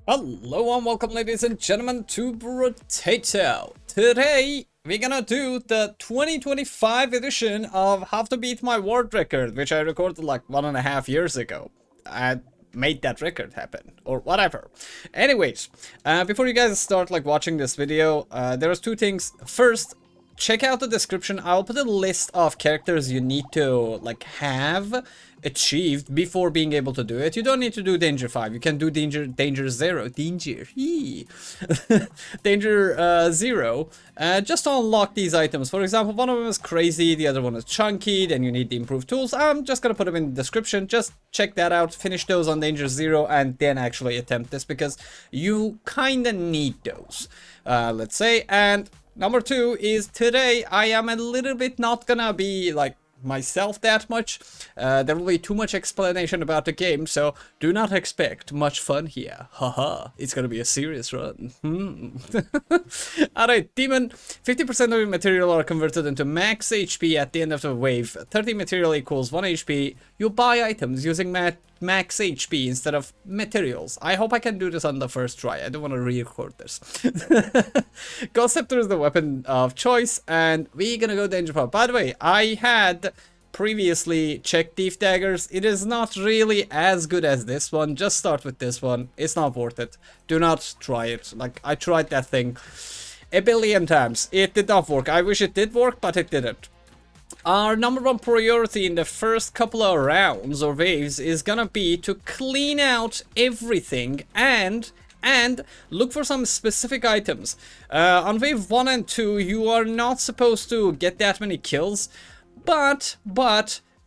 Hello and welcome, ladies and gentlemen, to Brotato. Today we're gonna do the 2025 edition of How to Beat My World Record, which I recorded like 1.5 years ago. I made that record happen, or whatever. Anyways, before you guys start like watching this video, there's two things. First, check out the description. I'll put a list of characters you need to like have achieved before being able to do it. You don't need to do danger 5. You can do danger 0 danger 0 just to unlock these items. For example, one of them is crazy, the other one is chunky, then you need the improved tools. I'm just gonna put them in the description. Just check that out, finish those on danger 0, and then actually attempt this because you kinda need those, let's say. And number 2 is today I am a little bit not gonna be like myself that much. There will be too much explanation about the game, so do not expect much fun here. Haha, it's gonna be a serious run. Alright, Demon, 50% of your material are converted into max HP at the end of the wave. 30 material equals 1 HP. You buy items using max HP instead of materials. I hope I can do this on the first try. I don't want to re-record this. Ghost Scepter is the weapon of choice, and we're gonna go danger 5. By the way, I had previously checked Thief Daggers. It is not really as good as this one. Just start with this one. It's not worth it. Do not try it. Like, I tried that thing a billion times. It did not work. I wish it did work, but it didn't. Our number one priority in the first couple of rounds or waves is gonna be to clean out everything and look for some specific items. On wave 1 and 2, you are not supposed to get that many kills, but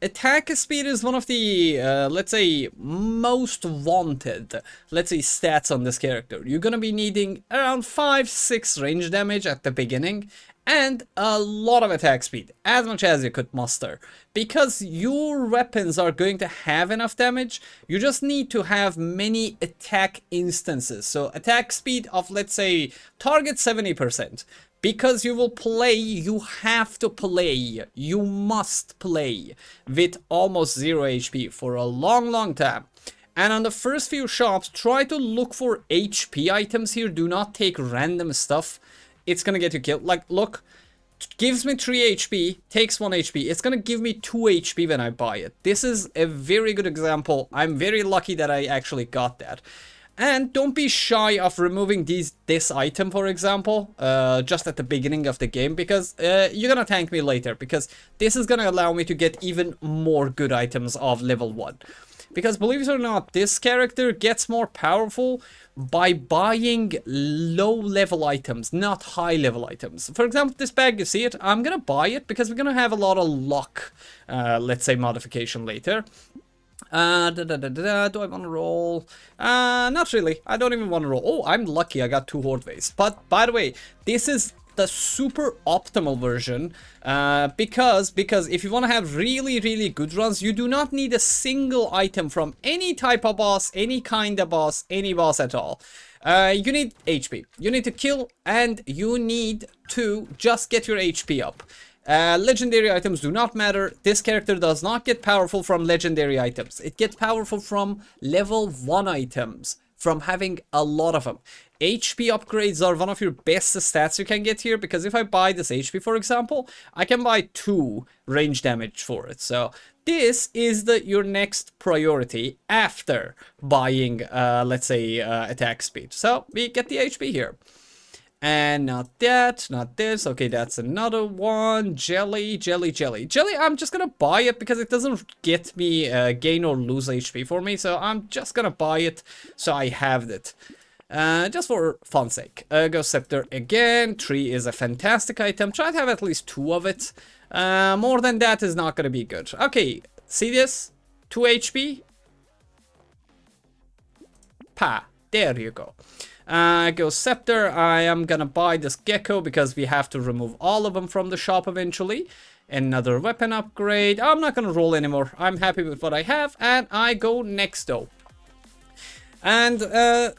attack speed is one of the, let's say, most wanted, let's say, stats on this character. You're gonna be needing around 5-6 range damage at the beginning, and a lot of attack speed, as much as you could muster. Because your weapons are going to have enough damage, you just need to have many attack instances. So attack speed of, let's say, target 70%. Because you will play, you have to play, you must play with almost 0 HP for a long time. And on the first few shops, try to look for HP items here. Do not take random stuff. It's gonna get you killed. Like, look, gives me 3 HP, takes 1 HP. It's gonna give me 2 HP when I buy it. This is a very good example. I'm very lucky that I actually got that. And don't be shy of removing this item, for example, just at the beginning of the game, because you're gonna thank me later, because this is gonna allow me to get even more good items of level 1. Because believe it or not, this character gets more powerful by buying low level items, not high level items. For example, this bag, you see it, I'm gonna buy it because we're gonna have a lot of luck, let's say, modification later. Do I want to roll? Not really. I don't even want to roll. Oh, I'm lucky I got 2 horde waves. But by the way, this is the super optimal version, because if you want to have really good runs, you do not need a single item from any type of boss, any kind of boss, any boss at all. You need HP. You need to kill, and you need to just get your HP up. Legendary items do not matter. This character does not get powerful from legendary items. It gets powerful from level 1 items, from having a lot of them. HP upgrades are one of your best stats you can get here, because if I buy this HP, for example, I can buy 2 range damage for it. So this is your next priority after buying, let's say, attack speed. So we get the HP here. And not that, not this. Okay, that's another one. Jelly. I'm just gonna buy it because it doesn't get me gain or lose HP for me. So I'm just gonna buy it so I have it. Just for fun's sake. Ghost Scepter again. 3 is a fantastic item. Try to have at least 2 of it. More than that is not gonna be good. Okay, see this? 2 HP. There you go. Ghost Scepter, I am gonna buy this gecko because we have to remove all of them from the shop eventually. Another weapon upgrade. I'm not gonna roll anymore. I'm happy with what I have, and I go next though. And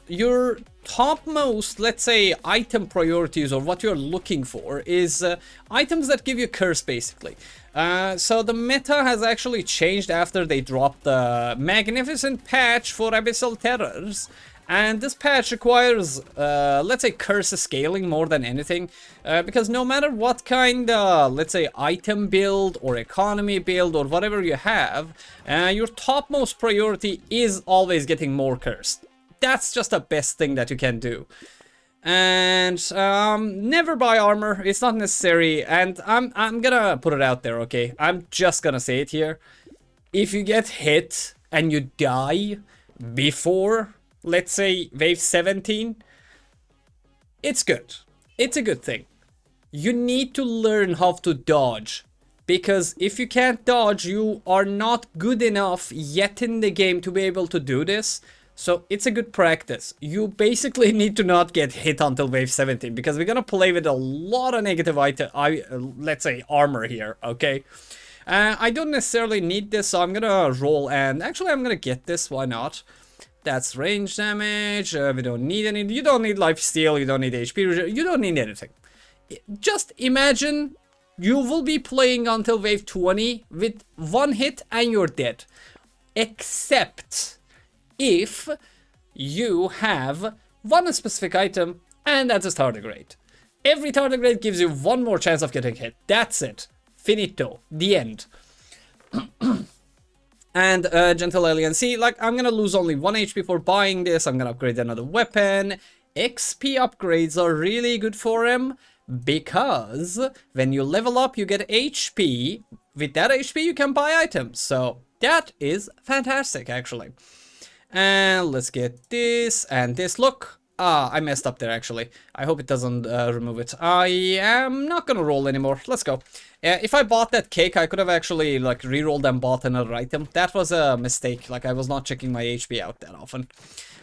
your topmost, let's say, item priorities, or what you're looking for, is items that give you curse, basically. So the meta has actually changed after they dropped the magnificent patch for Abyssal Terrors. And this patch requires, let's say, curse scaling more than anything, because no matter what kind of, let's say, item build or economy build or whatever you have, your topmost priority is always getting more cursed. That's just the best thing that you can do. And never buy armor. It's not necessary. And I'm gonna put it out there, okay? I'm just gonna say it here. If you get hit and you die before, let's say, wave 17, it's good. It's a good thing. You need to learn how to dodge, because if you can't dodge, you are not good enough yet in the game to be able to do this. So it's a good practice. You basically need to not get hit until wave 17, because we're gonna play with a lot of negative item, let's say armor here, okay? I don't necessarily need this, so I'm gonna roll, and actually I'm gonna get this, why not? That's range damage, we don't need any, you don't need life steal, you don't need HP, you don't need anything. Just imagine you will be playing until wave 20 with one hit and you're dead. Except if you have one specific item, and that's a tardigrade. Every tardigrade gives you one more chance of getting hit. That's it. Finito. The end. And gentle alien, see, like, I'm gonna lose only 1 HP for buying this. I'm gonna upgrade another weapon. XP upgrades are really good for him, because when you level up, you get HP. With that HP, you can buy items. So that is fantastic, actually. And let's get this and this. Look, I messed up there, actually. I hope it doesn't remove it. I am not gonna roll anymore. Let's go. If I bought that cake, I could have actually, like, re-rolled and bought another item. That was a mistake. Like, I was not checking my HP out that often.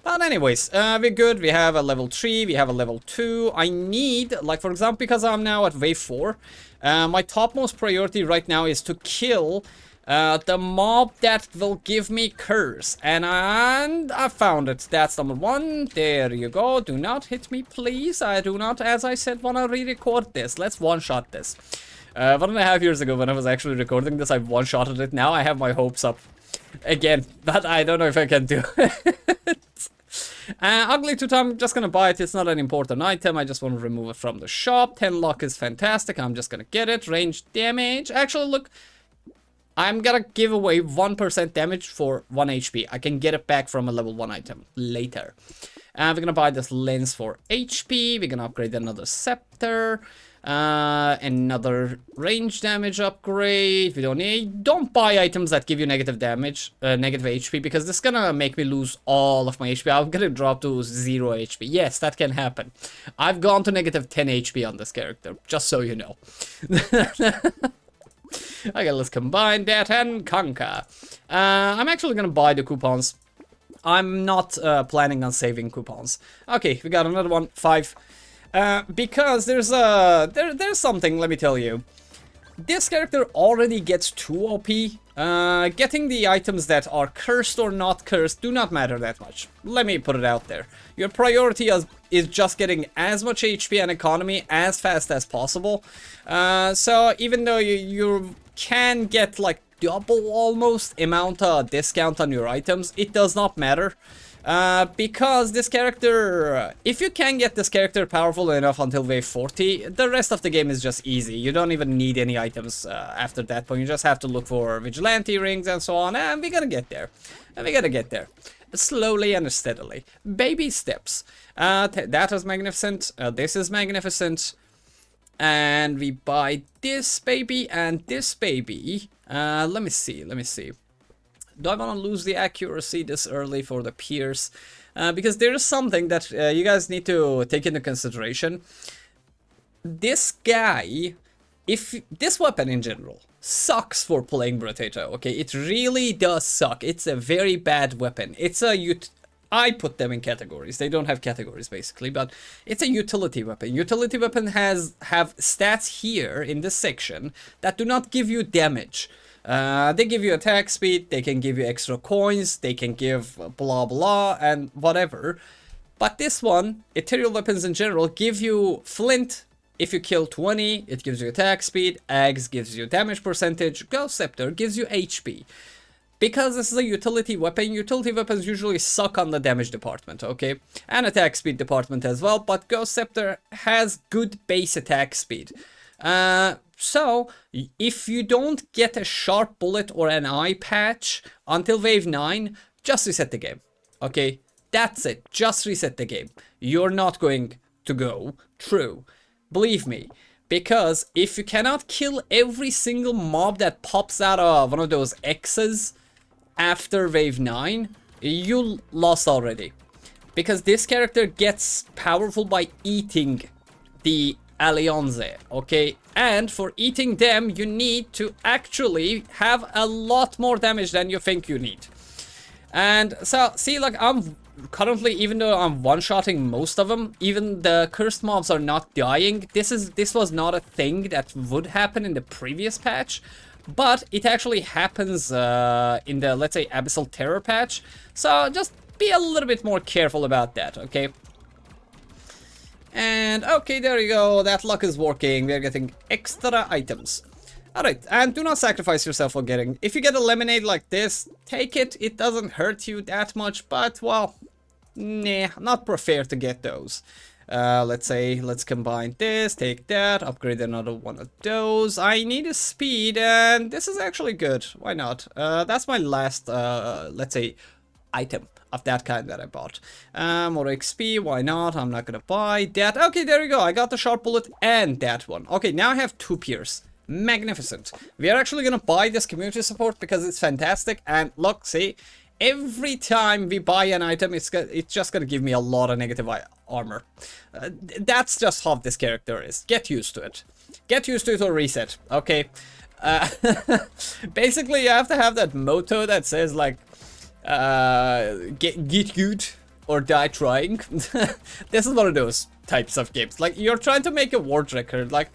But anyways, we're good. We have a level 3, we have a level 2. I need, like, for example, because I'm now at wave 4, my topmost priority right now is to kill the mob that will give me curse. And I found it. That's number 1. There you go. Do not hit me, please. I do not, as I said, want to re-record this. Let's one-shot this. 1.5 years ago, when I was actually recording this, I one-shotted it. Now I have my hopes up again, but I don't know if I can do it. Ugly Tooth, I'm just gonna buy it. It's not an important item. I just want to remove it from the shop. 10 luck is fantastic. I'm just gonna get it. Range damage. Actually, look, I'm gonna give away 1% damage for 1 HP. I can get it back from a level 1 item later. We're gonna buy this lens for HP. We're gonna upgrade another scepter. Another range damage upgrade. We don't buy items that give you negative damage, negative HP, because this is gonna make me lose all of my HP. I'm gonna drop to 0 HP. Yes, that can happen. I've gone to negative 10 HP on this character, just so you know. Okay, let's combine that and conquer. I'm actually gonna buy the coupons. I'm not planning on saving coupons. Okay, we got another one, 5. Because there's something, let me tell you. This character already gets 2 OP. Getting the items that are cursed or not cursed do not matter that much. Let me put it out there. Your priority is just getting as much HP and economy as fast as possible. So even though you can get like double almost amount of discount on your items, it does not matter. Because this character, if you can get this character powerful enough until wave 40, the rest of the game is just easy. You don't even need any items after that point. You just have to look for vigilante rings and so on, and we're gonna get there. And we're gonna get there. Slowly and steadily. Baby steps. That is magnificent. This is magnificent. And we buy this baby and this baby. Let me see. Do I want to lose the accuracy this early for the pierce? Because there is something that you guys need to take into consideration. This guy, if this weapon in general sucks for playing Brotato, okay? It really does suck. It's a very bad weapon. It's a I put them in categories. They don't have categories basically, but it's a utility weapon. Utility weapon have stats here in this section that do not give you damage. They give you attack speed, they can give you extra coins, they can give blah blah and whatever. But this one, ethereal weapons in general, give you flint if you kill 20, it gives you attack speed, axe gives you damage percentage, ghost scepter gives you HP. because this is a utility weapon, utility weapons usually suck on the damage department, okay? And attack speed department as well, but Ghost Scepter has good base attack speed. So, if you don't get a sharp bullet or an eye patch until wave 9, just reset the game, okay? That's it, just reset the game. You're not going to go through, believe me. Because if you cannot kill every single mob that pops out of one of those X's after wave 9, you lost already. Because this character gets powerful by eating the Allianze, okay? And for eating them, you need to actually have a lot more damage than you think you need. And so, see, like, I'm currently, even though I'm one-shotting most of them, even the cursed mobs are not dying. This was not a thing that would happen in the previous patch. But it actually happens in the, let's say, Abyssal Terror patch. So just be a little bit more careful about that, okay? And, okay, there you go. That luck is working. We're getting extra items. Alright, and do not sacrifice yourself for getting... If you get a lemonade like this, take it. It doesn't hurt you that much, but, well, nah, not prefer to get those. Let's say, let's combine this, take that, upgrade another one of those. I need a speed, and this is actually good. Why not? That's my last, let's say, item of that kind that I bought. More XP, why not? I'm not gonna buy that. Okay, there you go. I got the sharp bullet and that one. Okay, now I have 2 pierce. Magnificent. We are actually gonna buy this community support because it's fantastic. And look, see, every time we buy an item, it's just gonna give me a lot of negative armor. That's just how this character is. Get used to it. Get used to it or reset, okay? Basically, you have to have that motto that says, like, get good or die trying. This is one of those types of games. Like, you're trying to make a world record, like,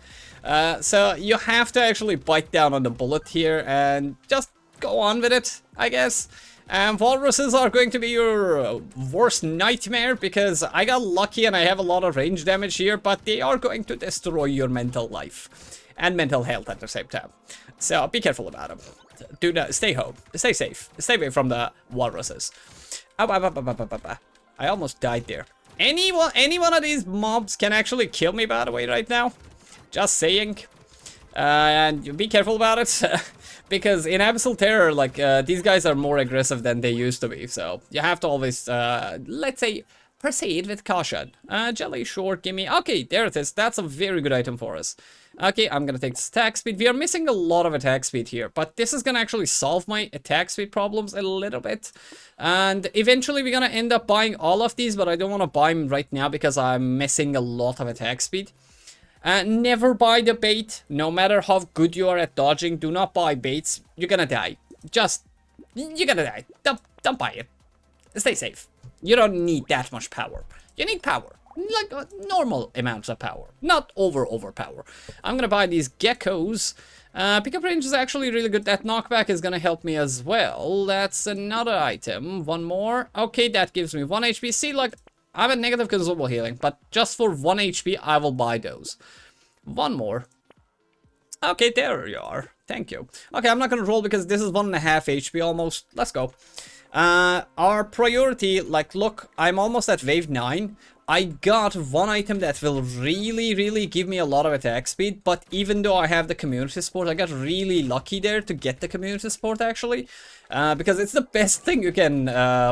so you have to actually bite down on the bullet here and just go on with it, I guess. And walruses are going to be your worst nightmare because I got lucky and I have a lot of range damage here, but they are going to destroy your mental life and mental health at the same time. So be careful about them. Do not stay home, stay safe, stay away from the walruses. I almost died there. Any one of these mobs can actually kill me, by the way, right now. Just saying. And be careful about it. Because in Abyssal Terror, like, these guys are more aggressive than they used to be. So you have to always, let's say, proceed with caution. Jelly, sure, gimme. Okay, there it is. That's a very good item for us. Okay, I'm gonna take this attack speed. We are missing a lot of attack speed here, but this is gonna actually solve my attack speed problems a little bit. And eventually we're gonna end up buying all of these, but I don't want to buy them right now because I'm missing a lot of attack speed. Never buy the bait. No matter how good you are at dodging, do not buy baits. You're gonna die. You're gonna die. Don't buy it. Stay safe. You don't need that much power. You need power. Like normal amounts of power. Not overpower. I'm gonna buy these geckos. Pickup range is actually really good. That knockback is gonna help me as well. That's another item. One more. Okay, that gives me 1 HP. See, like, I have a negative consumable healing, but just for 1 HP, I will buy those. One more. Okay, there you are. Thank you. Okay, I'm not gonna roll because this is 1.5 HP almost. Let's go. Our priority, like, look, I'm almost at wave 9. I got one item that will really give me a lot of attack speed, but even though I have the community support, I got really lucky there to get the community support, actually. Because it's the best thing you can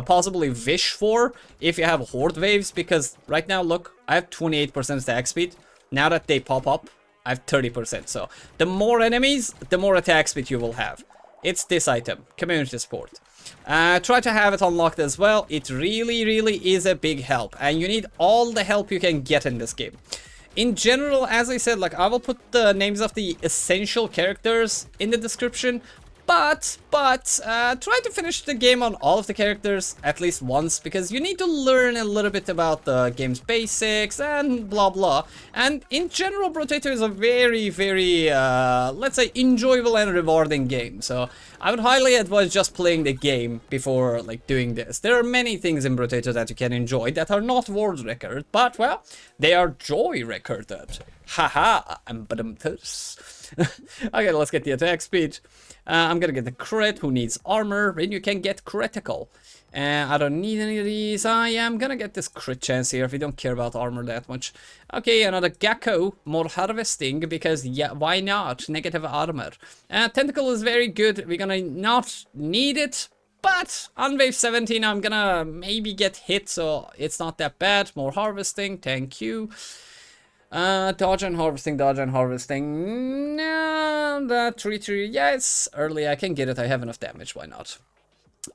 possibly wish for if you have horde waves, because right now, look, I have 28% attack speed. Now that they pop up, I have 30%. So the more enemies, the more attack speed you will have. It's this item, community support. Try to have it unlocked as well. It really is a big help, and you need all the help you can get in this game. In general, as I said, like, I will put the names of the essential characters in the description, but try to finish the game on all of the characters at least once, because you need to learn a little bit about the game's basics and blah blah. And in general, Brotato is a very let's say, enjoyable and rewarding game. So I would highly advise just playing the game before, like, doing this. There are many things in Brotato that you can enjoy that are not world record, but, well, they are joy recorded. Haha, I'm badumters. Okay, let's get the attack speed. I'm gonna get the crit. Who needs armor? And you can get critical. I don't need any of these. I am gonna get this crit chance here if we don't care about armor that much. Okay, another gecko. More harvesting because, yeah, why not? Negative armor. Tentacle is very good. We're gonna not need it. But on wave 17, I'm gonna maybe get hit, so it's not that bad. More harvesting. Thank you. Dodge and harvesting, dodge and harvesting. No, that 3-3. Yeah, it's early. I can get it. I have enough damage. Why not?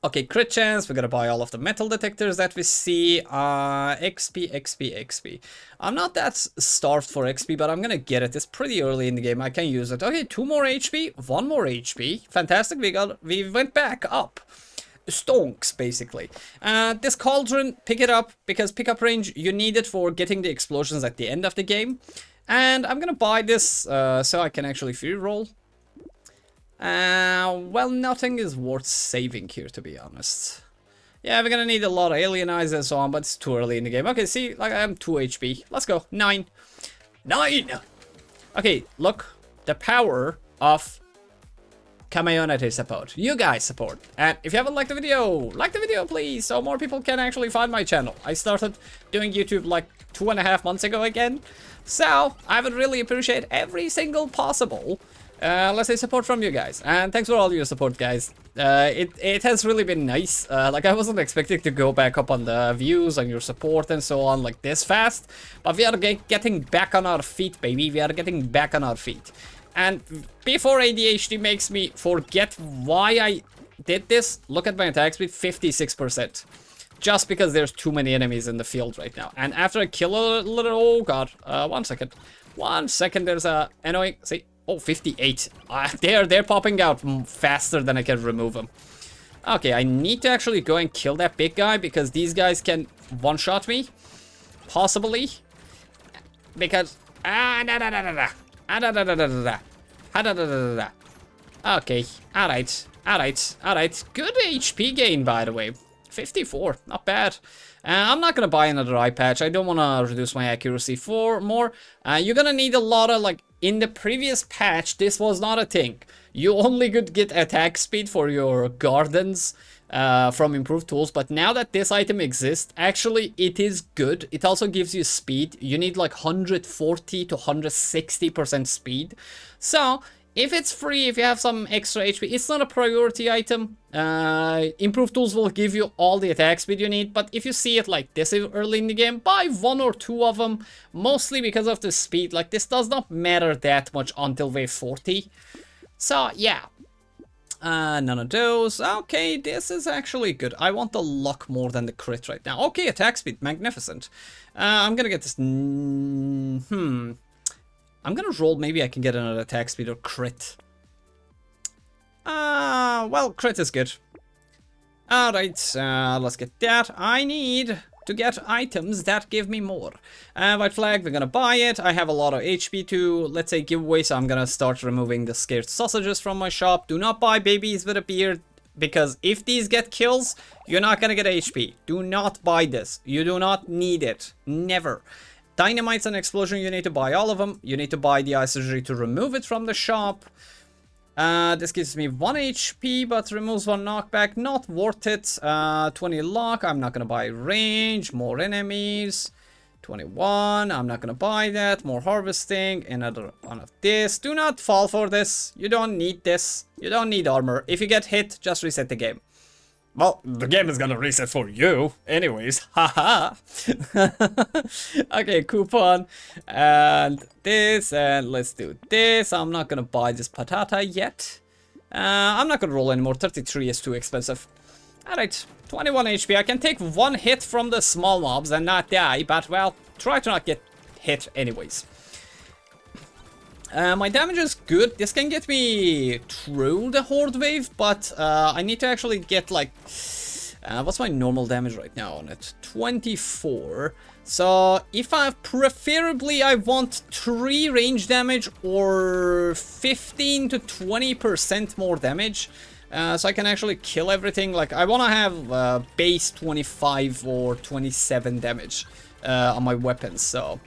Okay, crit chance. We're gonna buy all of the metal detectors that we see. XP, XP, XP. I'm not that starved for XP, but I'm gonna get it. It's pretty early in the game. I can use it. Okay, 2 more HP, 1 more HP. Fantastic. We went back up. Stonks, basically. This cauldron, pick it up, because pickup range, you need it for getting the explosions at the end of the game. And I'm gonna buy this so I can actually free roll. Well, nothing is worth saving here, to be honest. Yeah, we're gonna need a lot of alien eyes and so on, but it's too early in the game. Okay, see, like I am 2 HP. Let's go. 9. 9! Okay, look. The power of community support. You guys support. And if you haven't liked the video, please, so more people can actually find my channel. I started doing YouTube like 2.5 months ago again. So I would really appreciate every single possible, let's say, support from you guys. And thanks for all your support, guys. It has really been nice. Like, I wasn't expecting to go back up on the views and your support and so on like this fast. But we are getting back on our feet, baby. We are getting back on our feet. And before ADHD makes me forget why I did this, look at my attack speed, 56%. Just because there's too many enemies in the field right now. And after I kill a little, oh god, 1 second. 1 second, there's a annoying, see, oh, 58. They're popping out faster than I can remove them. Okay, I need to actually go and kill that big guy because these guys can one-shot me. Possibly. Because, okay, alright. Good HP gain, by the way. 54, not bad. I'm not gonna buy another eye patch. I don't want to reduce my accuracy for more. You're gonna need a lot of, like, in the previous patch, this was not a thing. You only could get attack speed for your gardens from improved tools, but now that this item exists, actually it is good. It also gives you speed. You need like 140 to 160% speed. So if it's free, if you have some extra HP, it's not a priority item. Improved tools will give you all the attack speed you need, but if you see it like this early in the game, buy 1 or 2 of them, mostly because of the speed. Like, this does not matter that much until wave 40. So yeah. None of those. Okay, this is actually good. I want the luck more than the crit right now. Okay, attack speed, magnificent. I'm gonna get this. I'm gonna roll. Maybe I can get another attack speed or crit. Well, crit is good. Alright, let's get that. I need to get items that give me more. White flag, we're gonna buy it. I have a lot of HP to, let's say, give away, so I'm gonna start removing the scared sausages from my shop. Do not buy babies with a beard, because if these get kills, you're not gonna get HP. Do not buy this. You do not need it. Never. Dynamites and explosion, you need to buy all of them. You need to buy the eye surgery to remove it from the shop. This gives me 1 HP, but removes 1 knockback. Not worth it. 20 luck. I'm not gonna buy range. More enemies. 21. I'm not gonna buy that. More harvesting. Another one of this. Do not fall for this. You don't need this. You don't need armor. If you get hit, just reset the game. Well, the game is gonna reset for you, anyways. Haha. Okay, coupon. And this, and let's do this. I'm not gonna buy this patata yet. I'm not gonna roll anymore. 33 is too expensive. Alright, 21 HP. I can take 1 hit from the small mobs and not die, but, well, try to not get hit anyways. My damage is good. This can get me through the horde wave, but I need to actually get, like, what's my normal damage right now on it? 24. So if preferably I want 3 range damage or 15 to 20% more damage, so I can actually kill everything. Like, I want to have base 25 or 27 damage on my weapons. So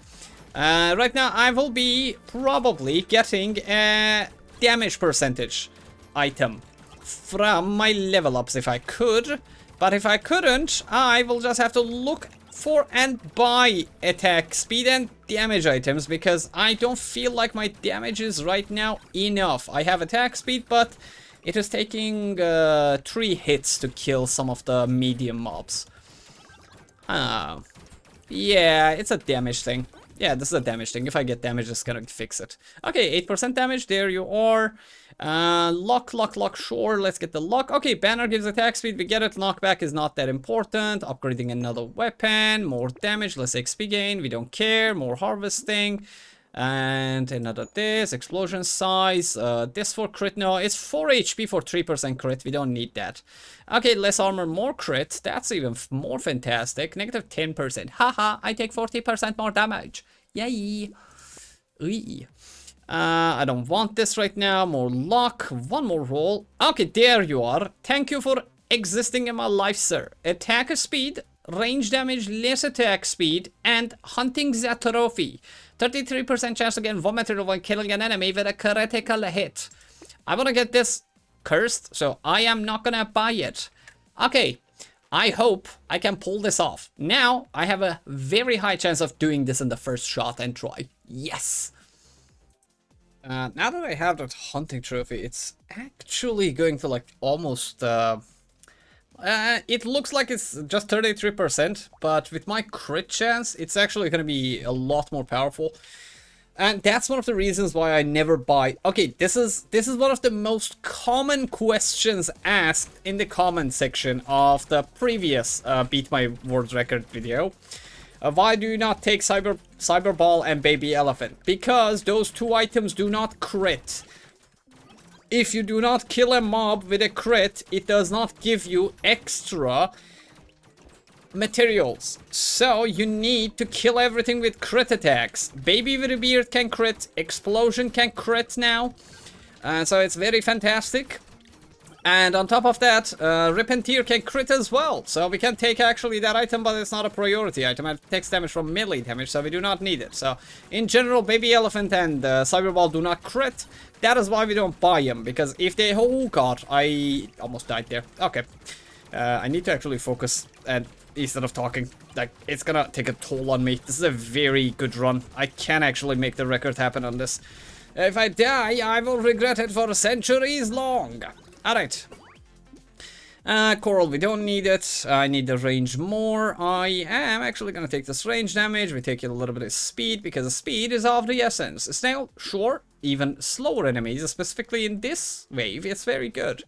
Right now, I will be probably getting a damage percentage item from my level ups if I could. But if I couldn't, I will just have to look for and buy attack speed and damage items, because I don't feel like my damage is right now enough. I have attack speed, but it is taking 3 hits to kill some of the medium mobs. Yeah, it's a damage thing. Yeah, this is a damage thing. If I get damage, it's gonna fix it. Okay, 8% damage. There you are. Lock, sure. Let's get the lock. Okay, banner gives attack speed. We get it. Knockback is not that important. Upgrading another weapon. More damage, less XP gain. We don't care. More harvesting. And another this. Explosion size. This for crit. No, it's 4 HP for 3% crit. We don't need that. Okay, less armor, more crit. That's even more fantastic. Negative 10%. Haha, I take 40% more damage. Yay. Oy. I don't want this right now. More luck. One more roll. Okay, there you are. Thank you for existing in my life, sir. Attack speed, range damage, less attack speed, and hunting the trophy. 33% chance to gain 1 material when killing an enemy with a critical hit. I want to get this cursed, so I am not gonna buy it. Okay, I hope I can pull this off. Now, I have a very high chance of doing this in the first shot and try. Yes! Now that I have that hunting trophy, it's actually going to like almost... it looks like it's just 33%, but with my crit chance, it's actually going to be a lot more powerful. And that's one of the reasons why I never buy... Okay, this is one of the most common questions asked in the comment section of the previous Beat My World Record video. Why do you not take Cyber Ball and Baby Elephant? Because those 2 items do not crit. If you do not kill a mob with a crit, it does not give you extra materials. So you need to kill everything with crit attacks. Baby with a beard can crit, Explosion can crit now. So it's very fantastic. And on top of that, Repentir can crit as well. So we can take actually that item, but it's not a priority item. It takes damage from melee damage, so we do not need it. So in general, Baby Elephant and Cyberball do not crit. That is why we don't buy them, because if they... Oh god, I almost died there. Okay. I need to actually focus and instead of talking. Like, it's gonna take a toll on me. This is a very good run. I can actually make the record happen on this. If I die, I will regret it for centuries long. Alright. Coral, we don't need it. I need the range more. I am actually gonna take this range damage. We take a little bit of speed, because the speed is of the essence. Snail, sure. Even slower enemies, specifically in this wave, it's very good.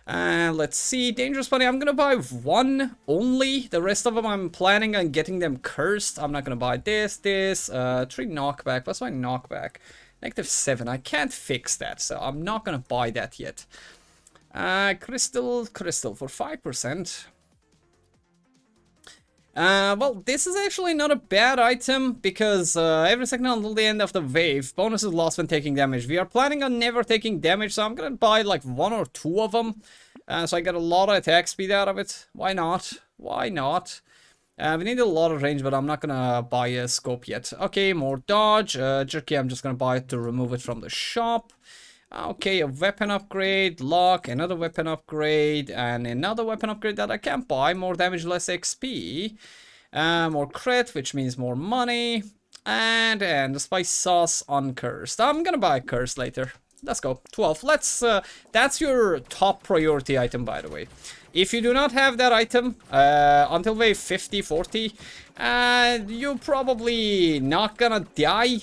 Let's see. Dangerous Bunny, I'm gonna buy 1 only. The rest of them, I'm planning on getting them cursed. I'm not gonna buy this. 3 knockback. What's my knockback? Negative 7. I can't fix that, so I'm not gonna buy that yet. Crystal for 5%. Well, this is actually not a bad item, because every second until the end of the wave, bonus is lost when taking damage. We are planning on never taking damage, so I'm gonna buy like 1 or 2 of them. So I get a lot of attack speed out of it. Why not? Why not? We need a lot of range, but I'm not gonna buy a scope yet. Okay, more dodge. Jerky, I'm just gonna buy it to remove it from the shop. Okay, a weapon upgrade, lock, another weapon upgrade, and another weapon upgrade that I can't buy. More damage, less XP. More crit, which means more money. And the spice sauce uncursed. I'm gonna buy a curse later. Let's go. 12. Let's, that's your top priority item, by the way. If you do not have that item until wave 50, 40, you're probably not gonna die.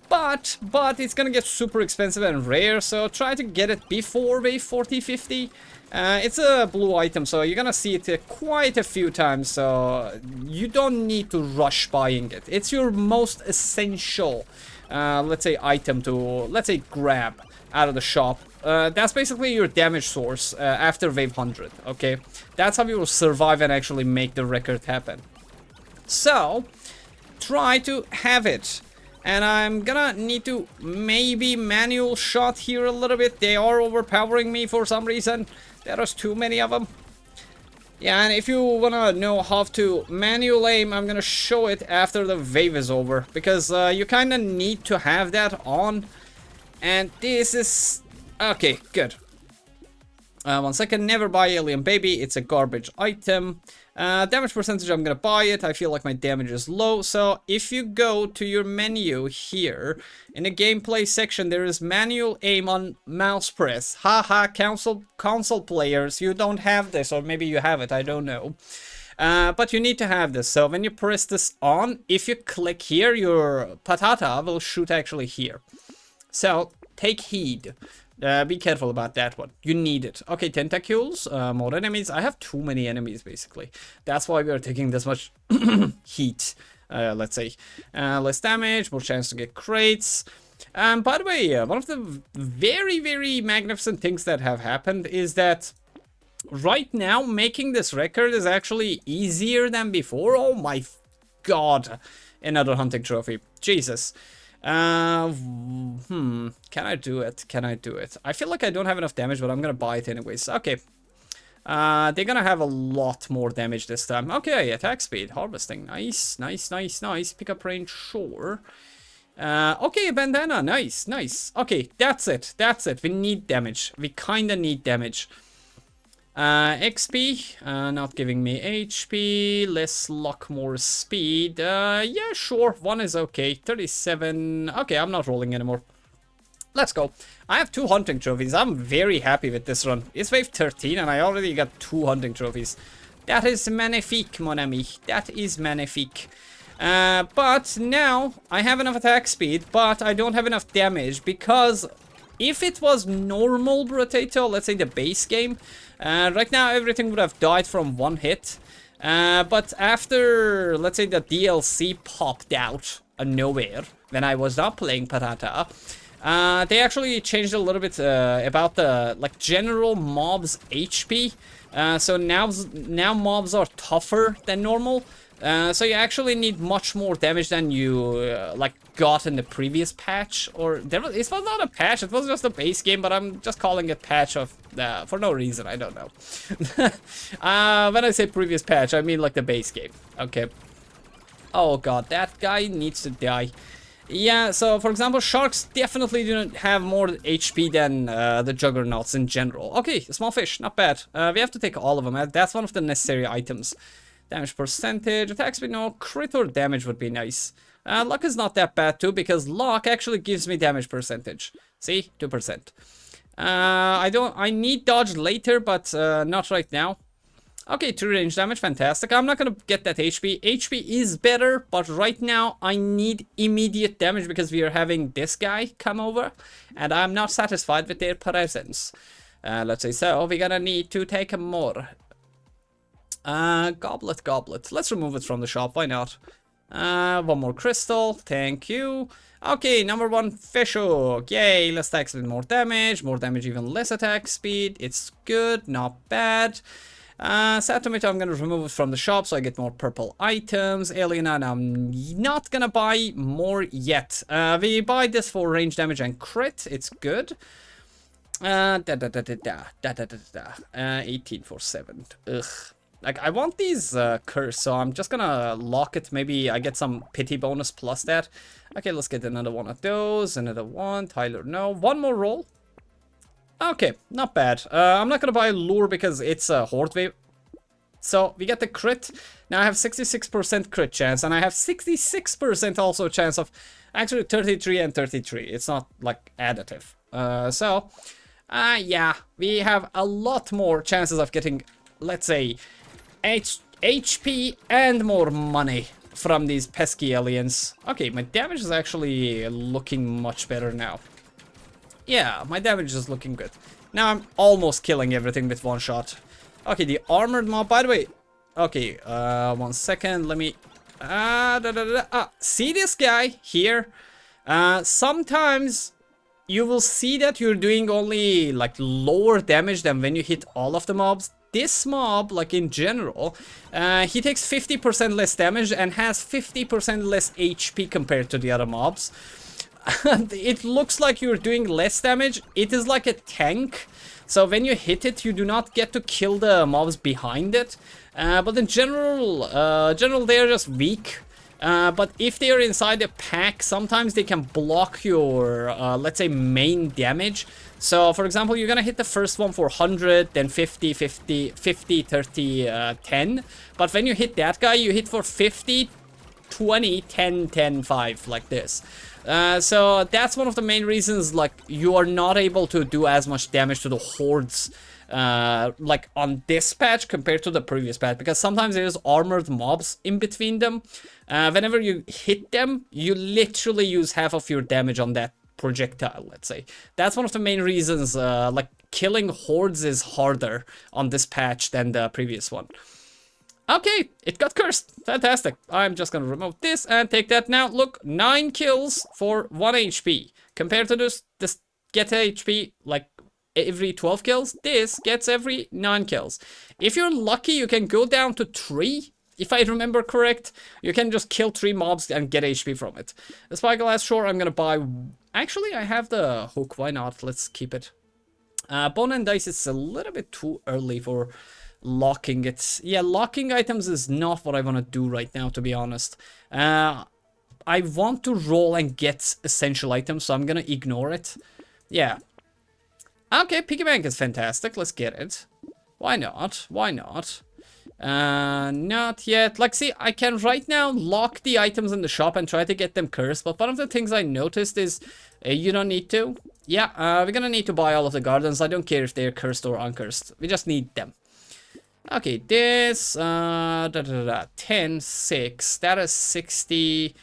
But it's gonna get super expensive and rare, so try to get it before wave 40, 50. It's a blue item, so you're gonna see it quite a few times, so you don't need to rush buying it. It's your most essential, let's say, item to, let's say, grab out of the shop. That's basically your damage source after wave 100, okay? That's how you will survive and actually make the record happen. So, try to have it. And I'm gonna need to maybe manual shot here a little bit. They are overpowering me for some reason. There is too many of them. Yeah, and if you wanna know how to manual aim, I'm gonna show it after the wave is over, because you kinda need to have that on, and this is... Okay, good. 1 second, never buy Alien Baby, it's a garbage item. Damage percentage, I'm gonna buy it. I feel like my damage is low. So if you go to your menu here, in the gameplay section, there is manual aim on mouse press. Haha, console players, you don't have this, or maybe you have it, I don't know. But you need to have this. So when you press this on, if you click here, your patata will shoot actually here. So take heed. Be careful about that one. You need it. Okay, tentacles, more enemies. I have too many enemies, basically. That's why we are taking this much heat, let's say. Less damage, more chance to get crates. By the way, one of the very, very magnificent things that have happened is that right now, making this record is actually easier than before. Oh my god. Another hunting trophy. Jesus. Can I do it? Can I do it? I feel like I don't have enough damage, but I'm gonna buy it anyways. Okay. They're gonna have a lot more damage this time. Okay, attack speed, harvesting. Nice, nice, nice, nice. Pickup range, sure. Okay, bandana, nice, nice. Okay, that's it. That's it. We need damage. We kinda need damage. XP, not giving me HP, less luck, more speed. Yeah, sure, 1 is okay. 37, okay, I'm not rolling anymore. Let's go. I have 2 hunting trophies. I'm very happy with this run. It's wave 13 and I already got 2 hunting trophies. That is magnifique, mon ami. That is magnifique. But now I have enough attack speed, but I don't have enough damage because if it was normal Brotato, let's say the base game, right now everything would have died from 1 hit. But after, let's say, the DLC popped out of nowhere, when I was not playing Patata, they actually changed a little bit about the general mobs HP. So now mobs are tougher than normal. So you actually need much more damage than you got in the previous patch, or it was not a patch, it was just a base game, but I'm just calling it patch of for no reason, I don't know. When I say previous patch, I mean like the base game. Okay. Oh god, that guy needs to die. Yeah, so for example, sharks definitely do not have more HP than the juggernauts in general. Okay, small fish, not bad. We have to take all of them. That's one of the necessary items. Damage percentage, attack speed, no, crit or damage would be nice. Luck is not that bad too, because luck actually gives me damage percentage. See, 2%. I need dodge later, but not right now. Okay, 2 range damage, fantastic. I'm not gonna get that HP. HP is better, but right now I need immediate damage because we are having this guy come over, and I'm not satisfied with their presence. Let's say so, we're gonna need to take more. Goblet. Let's remove it from the shop. Why not? 1 more crystal. Thank you. Okay, number 1 fish hook. Yay, less attack speed, more damage, even less attack speed. It's good, not bad. Sad tomato, I'm gonna remove it from the shop so I get more purple items. Alien, I'm not gonna buy more yet. We buy this for range damage and crit. It's good. 18 for 7. Ugh. Like, I want these curse, so I'm just gonna lock it. Maybe I get some pity bonus plus that. Okay, let's get another one of those. Another one. Tyler, no. 1 more roll. Okay, not bad. I'm not gonna buy a lure because it's a horde wave. So, we get the crit. Now I have 66% crit chance, and I have 66% also chance of... Actually, 33 and 33. It's not, like, additive. Yeah. We have a lot more chances of getting, let's say... HP and more money from these pesky aliens. Okay, my damage is actually looking much better now. Yeah, my damage is looking good. Now I'm almost killing everything with 1 shot. Okay, the armored mob, by the way. Okay, 1 second, let me... see this guy here? Sometimes you will see that you're doing only like lower damage than when you hit all of the mobs. This mob, like in general, he takes 50% less damage and has 50% less HP compared to the other mobs. It looks like you're doing less damage. It is like a tank. So when you hit it, you do not get to kill the mobs behind it. But in general, they're just weak. But if they are inside the pack, sometimes they can block your, let's say, main damage. So, for example, you're gonna hit the first one for 100, then 50, 50, 50, 30, 10. But when you hit that guy, you hit for 50, 20, 10, 10, 5, like this. So that's one of the main reasons, like, you are not able to do as much damage to the hordes like on this patch compared to the previous patch, because sometimes there's armored mobs in between them. Whenever you hit them, you literally use half of your damage on that projectile, let's say. That's one of the main reasons, like, killing hordes is harder on this patch than the previous one. Okay, it got cursed. Fantastic. I'm just gonna remove this and take that now. Look, 9 kills for 1 HP. Compared to this get HP, like, every 12 kills. This gets every 9 kills. If you're lucky, you can go down to 3. If I remember correct, you can just kill 3 mobs and get HP from it. The spyglass, sure, I'm gonna buy... Actually, I have the hook. Why not? Let's keep it. Bone and dice is a little bit too early for locking it. Yeah, locking items is not what I want to do right now, to be honest. I want to roll and get essential items, so I'm gonna ignore it. Yeah. Okay, piggy bank is fantastic. Let's get it. Why not? Why not? Not yet. Like, see, I can right now lock the items in the shop and try to get them cursed, but one of the things I noticed is you don't need to. Yeah, we're gonna need to buy all of the gardens. I don't care if they're cursed or uncursed. We just need them. Okay, this 10, 6. That is 60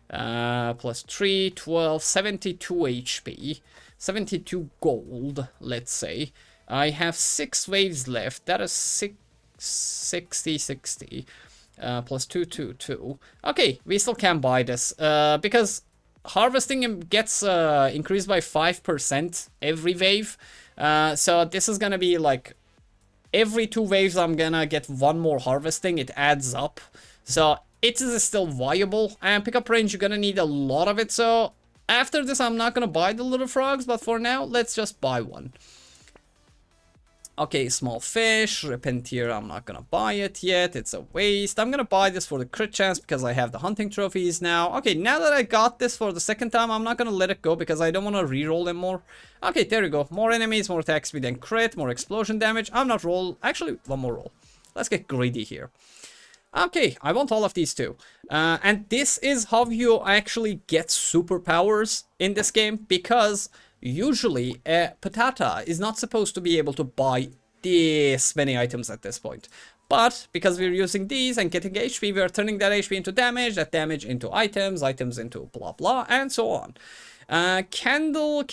plus 3, 12, 72 HP. 72 gold, let's say. I have 6 waves left. That is 60, 60. Plus 2, 2, 2. Okay, we still can buy this. Because harvesting gets increased by 5% every wave. So this is gonna be like... Every 2 waves I'm gonna get 1 more harvesting. It adds up. So it is still viable. And pickup range, you're gonna need a lot of it. So after this, I'm not gonna buy the little frogs. But for now, let's just buy one. Okay, small fish, Repentier, I'm not gonna buy it yet, it's a waste. I'm gonna buy this for the crit chance because I have the hunting trophies now. Okay, now that I got this for the second time, I'm not gonna let it go because I don't wanna reroll them more. Okay, there we go. More enemies, more attack speed and crit, more explosion damage. I'm not roll, actually, one more roll. Let's get greedy here. Okay, I want all of these too. And this is how you actually get superpowers in this game, because usually a Brotato is not supposed to be able to buy this many items at this point. But because we're using these and getting HP, we're turning that HP into damage, that damage into items, items into blah blah, and so on. Candle.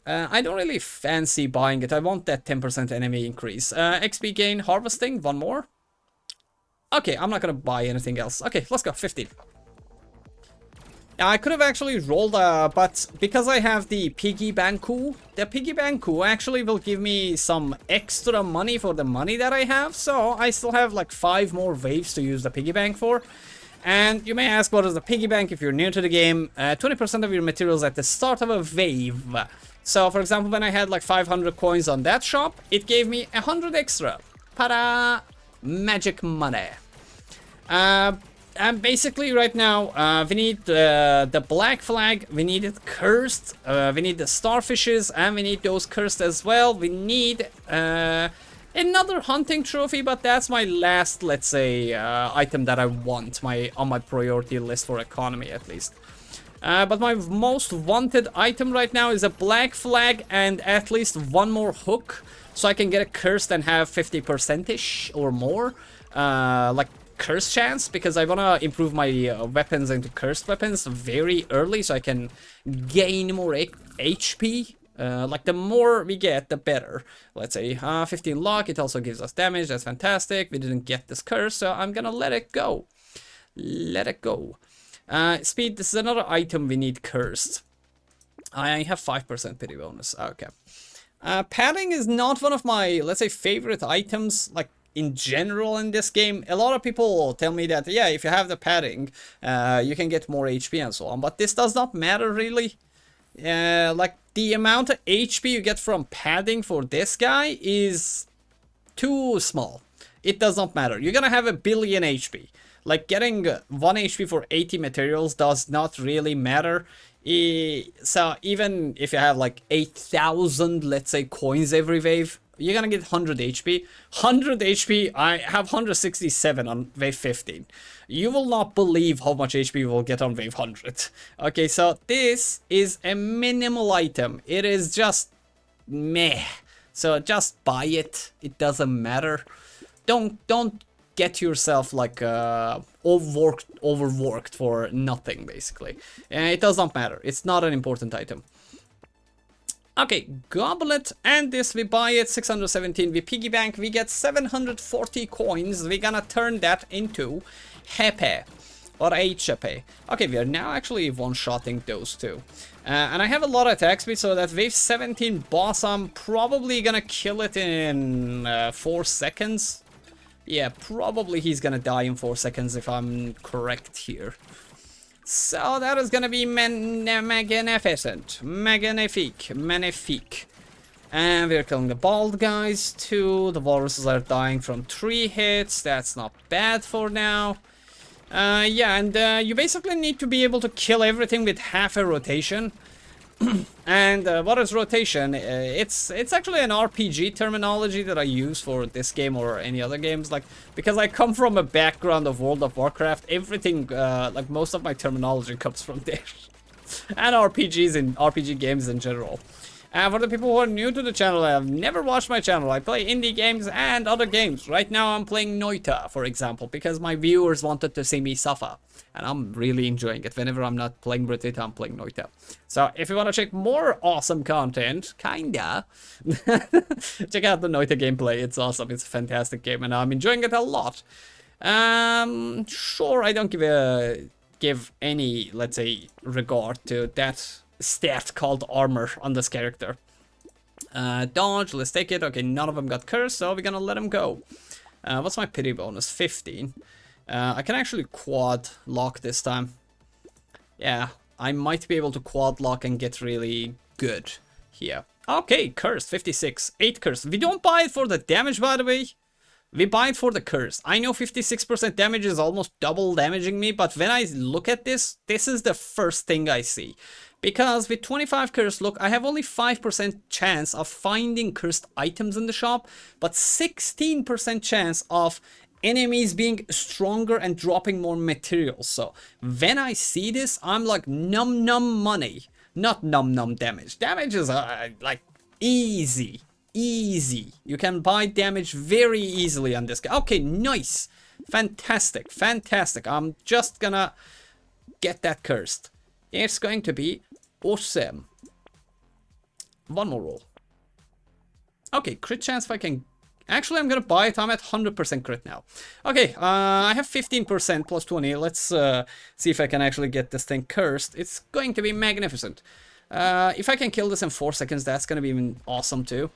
I don't really fancy buying it. I want that 10% enemy increase. XP gain, harvesting, 1 more. Okay, I'm not gonna buy anything else. Okay, let's go, 15. I could have actually rolled, but because I have the piggy banku, the piggy banku actually will give me some extra money for the money that I have. So I still have like 5 more waves to use the piggy bank for. And you may ask, what is the piggy bank if you're new to the game? 20% of your materials at the start of a wave. So for example, when I had like 500 coins on that shop, it gave me 100 extra. Para magic money. And basically right now, we need the black flag, we need it cursed, we need the starfishes, and we need those cursed as well. We need another hunting trophy, but that's my last, let's say, item that I want on my priority list for economy at least. But my most wanted item right now is a black flag and at least 1 more hook, so I can get a cursed and have 50%ish or more, like curse chance, because I want to improve my weapons into cursed weapons very early so I can gain more HP. Like the more we get, the better. Let's say 15 luck, it also gives us damage, that's fantastic. We didn't get this curse, so I'm gonna let it go. Let it go. Speed, this is another item we need cursed. I have 5% pity bonus, okay. Padding is not one of my, let's say, favorite items, like, in general in this game. A lot of people tell me that, yeah, if you have the padding, you can get more HP and so on, but this does not matter really. Like, the amount of HP you get from padding for this guy is too small. It does not matter. You're gonna have a billion HP. Like, getting 1 HP for 80 materials does not really matter. So even if you have like 8,000, let's say, coins every wave, you're gonna get 100 HP. 100 HP, I have 167 on wave 15. You will not believe how much HP you will get on wave 100. Okay, so this is a minimal item. It is just meh. So just buy it. It doesn't matter. Don't get yourself like overworked for nothing, basically. It does not matter. It's not an important item. Okay, goblet, and this we buy it 617. We piggy bank, we get 740 coins. We're gonna turn that into HP or HP. Okay, we are now actually one-shotting those two. And I have a lot of attack speed, so that wave 17 boss, I'm probably gonna kill it in 4 seconds. Yeah, probably he's gonna die in 4 seconds if I'm correct here. So that is gonna be magnificent. Magnifique. And we're killing the bald guys too. The walruses are dying from 3 hits. That's not bad for now. Yeah, and you basically need to be able to kill everything with half a rotation. And what is rotation? It's actually an RPG terminology that I use for this game or any other games. Like, because I come from a background of World of Warcraft, everything, like most of my terminology comes from there. And RPGs and RPG games in general. And for the people who are new to the channel, I have never watched my channel. I play indie games and other games. Right now I'm playing Noita, for example, because my viewers wanted to see me suffer. And I'm really enjoying it. Whenever I'm not playing Brotato, I'm playing Noita. So if you want to check more awesome content, kinda, check out the Noita gameplay. It's awesome. It's a fantastic game and I'm enjoying it a lot. Sure, I don't give any, let's say, regard to that stat called armor on this character. Dodge, let's take it. Okay, none of them got cursed, so we're gonna let them go. What's my pity bonus? 15. I can actually quad lock this time. Yeah, I might be able to quad lock and get really good here. Okay, curse, 56. 8 curse. We don't buy it for the damage, by the way. We buy it for the curse. I know 56% damage is almost double damaging me, but when I look at this, this is the first thing I see. Because with 25 curse, look, I have only 5% chance of finding cursed items in the shop, but 16% chance of enemies being stronger and dropping more materials. So when I see this, I'm like, num money, not num damage. Damage is like easy. You can buy damage very easily on this guy. Okay, nice. Fantastic. I'm just gonna get that cursed. It's going to be awesome. One more roll. Okay, crit chance if I can. Actually, I'm gonna buy it. I'm at 100% crit now. Okay, I have 15% plus 20. Let's see if I can actually get this thing cursed. It's going to be magnificent. If I can kill this in 4 seconds, that's gonna be even awesome too.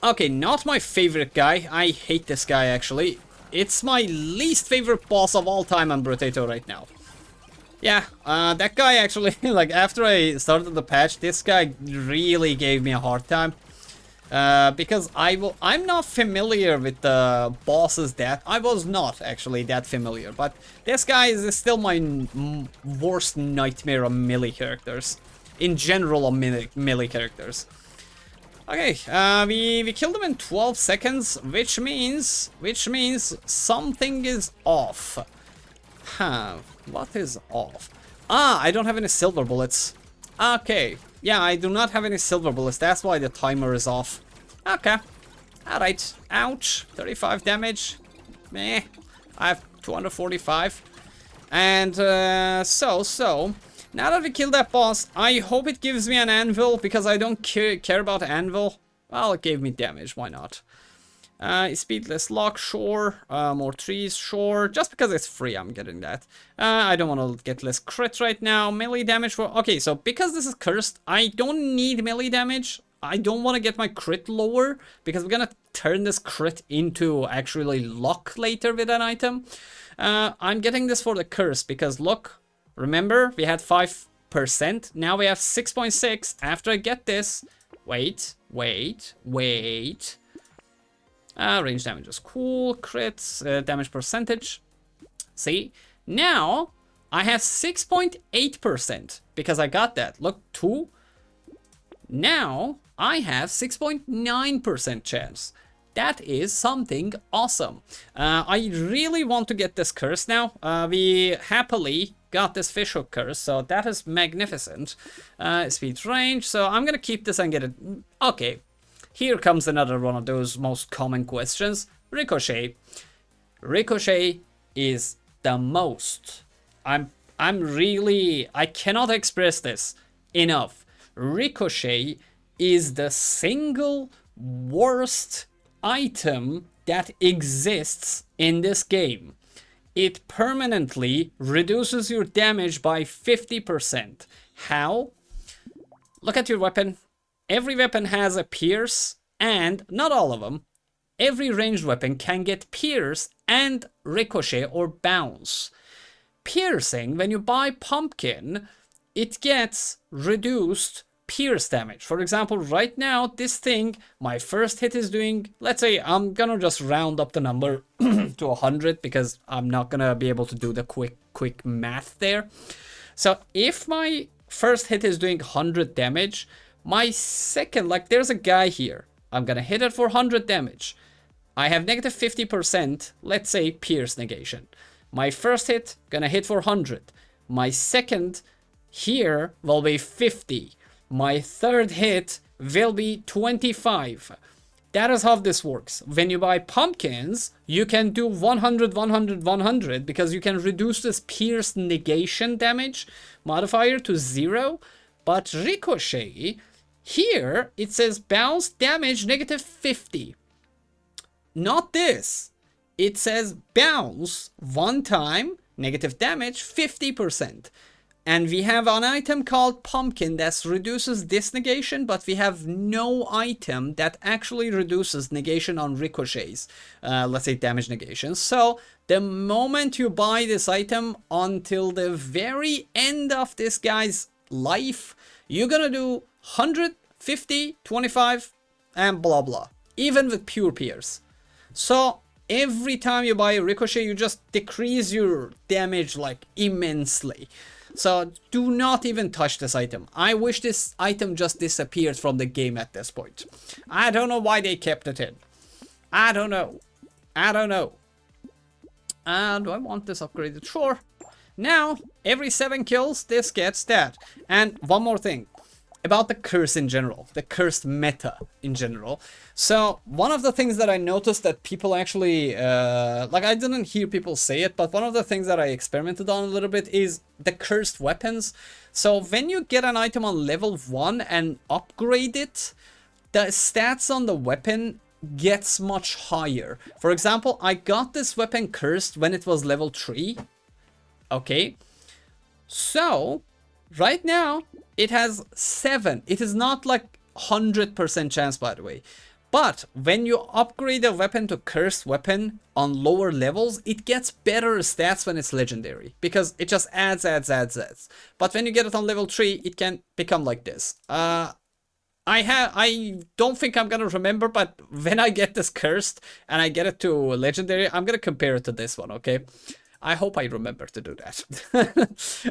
Okay, not my favorite guy. I hate this guy, actually. It's my least favorite boss of all time on Brotato right now. Yeah, that guy actually, like, after I started the patch, this guy really gave me a hard time. Because I'm not familiar with the bosses that... I was not actually that familiar, but this guy is still my worst nightmare of melee characters. In general, of melee characters. Okay, we killed him in 12 seconds, which means something is off. Huh, what is off? Ah, I don't have any silver bullets. Okay, yeah, I do not have any silver bullets, that's why the timer is off. Okay, alright, ouch, 35 damage, meh, I have 245. And, so, now that we killed that boss, I hope it gives me an anvil, because I don't care about anvil. Well, it gave me damage, why not? Speedless lock, sure. More trees, sure. Just because it's free, I'm getting that. I don't want to get less crit right now. Melee damage for... Okay, so because this is cursed, I don't need melee damage. I don't want to get my crit lower, because we're gonna turn this crit into actually luck later with an item. I'm getting this for the curse, because look... Remember, we had 5 Now we have 6.6. After I get this, wait. Range damage is cool. Crits, damage percentage. See, now I have 6.8% because I got that. Look, 2. Now I have 6.9% chance. That is something awesome. I really want to get this curse now. We happily got this fishhook curse, so that is magnificent. Speed range, so I'm gonna keep this and get it. Okay, here comes another one of those most common questions. Ricochet. Ricochet is the most. I cannot express this enough. Ricochet is the single worst item that exists in this game. It permanently reduces your damage by 50%. How? Look at your weapon. Every weapon has a pierce, and not all of them. Every ranged weapon can get pierce and ricochet or bounce. Piercing, when you buy pumpkin, it gets reduced pierce damage. For example, right now, this thing, my first hit is doing, let's say, I'm gonna just round up the number to 100 because I'm not gonna be able to do the quick math there. So if my first hit is doing 100 damage, my second, like there's a guy here, I'm gonna hit it for 100 damage. I have negative 50%, let's say, pierce negation. My first hit, gonna hit for 100. My second here will be 50. My third hit will be 25. That is how this works. When you buy pumpkins, you can do 100, 100, 100 because you can reduce this pierce negation damage modifier to 0. But ricochet, here it says bounce damage negative 50. Not this. It says bounce one time, negative damage 50%. And we have an item called Pumpkin that reduces this negation, but we have no item that actually reduces negation on ricochets. Let's say damage negation. So the moment you buy this item until the very end of this guy's life, you're gonna do 100, 50, 25, and blah blah. Even with pure pierce. So every time you buy a ricochet, you just decrease your damage like immensely. So do not even touch this item. I wish this item just disappeared from the game at this point. I don't know why they kept it in. I don't know. Do I want this upgraded? Sure. Now, every 7 kills, this gets that. And one more thing. About the curse in general, the cursed meta in general. So one of the things that I noticed that people actually, like I didn't hear people say it, but one of the things that I experimented on a little bit is the cursed weapons. So when you get an item on level 1 and upgrade it, the stats on the weapon gets much higher. For example, I got this weapon cursed when it was level 3. Okay. So right now, it has 7. It is not like 100% chance, by the way. But when you upgrade a weapon to cursed weapon on lower levels, it gets better stats when it's legendary. Because it just adds. But when you get it on level 3, it can become like this. I don't think I'm gonna remember, but when I get this cursed and I get it to legendary, I'm gonna compare it to this one, okay? I hope I remember to do that.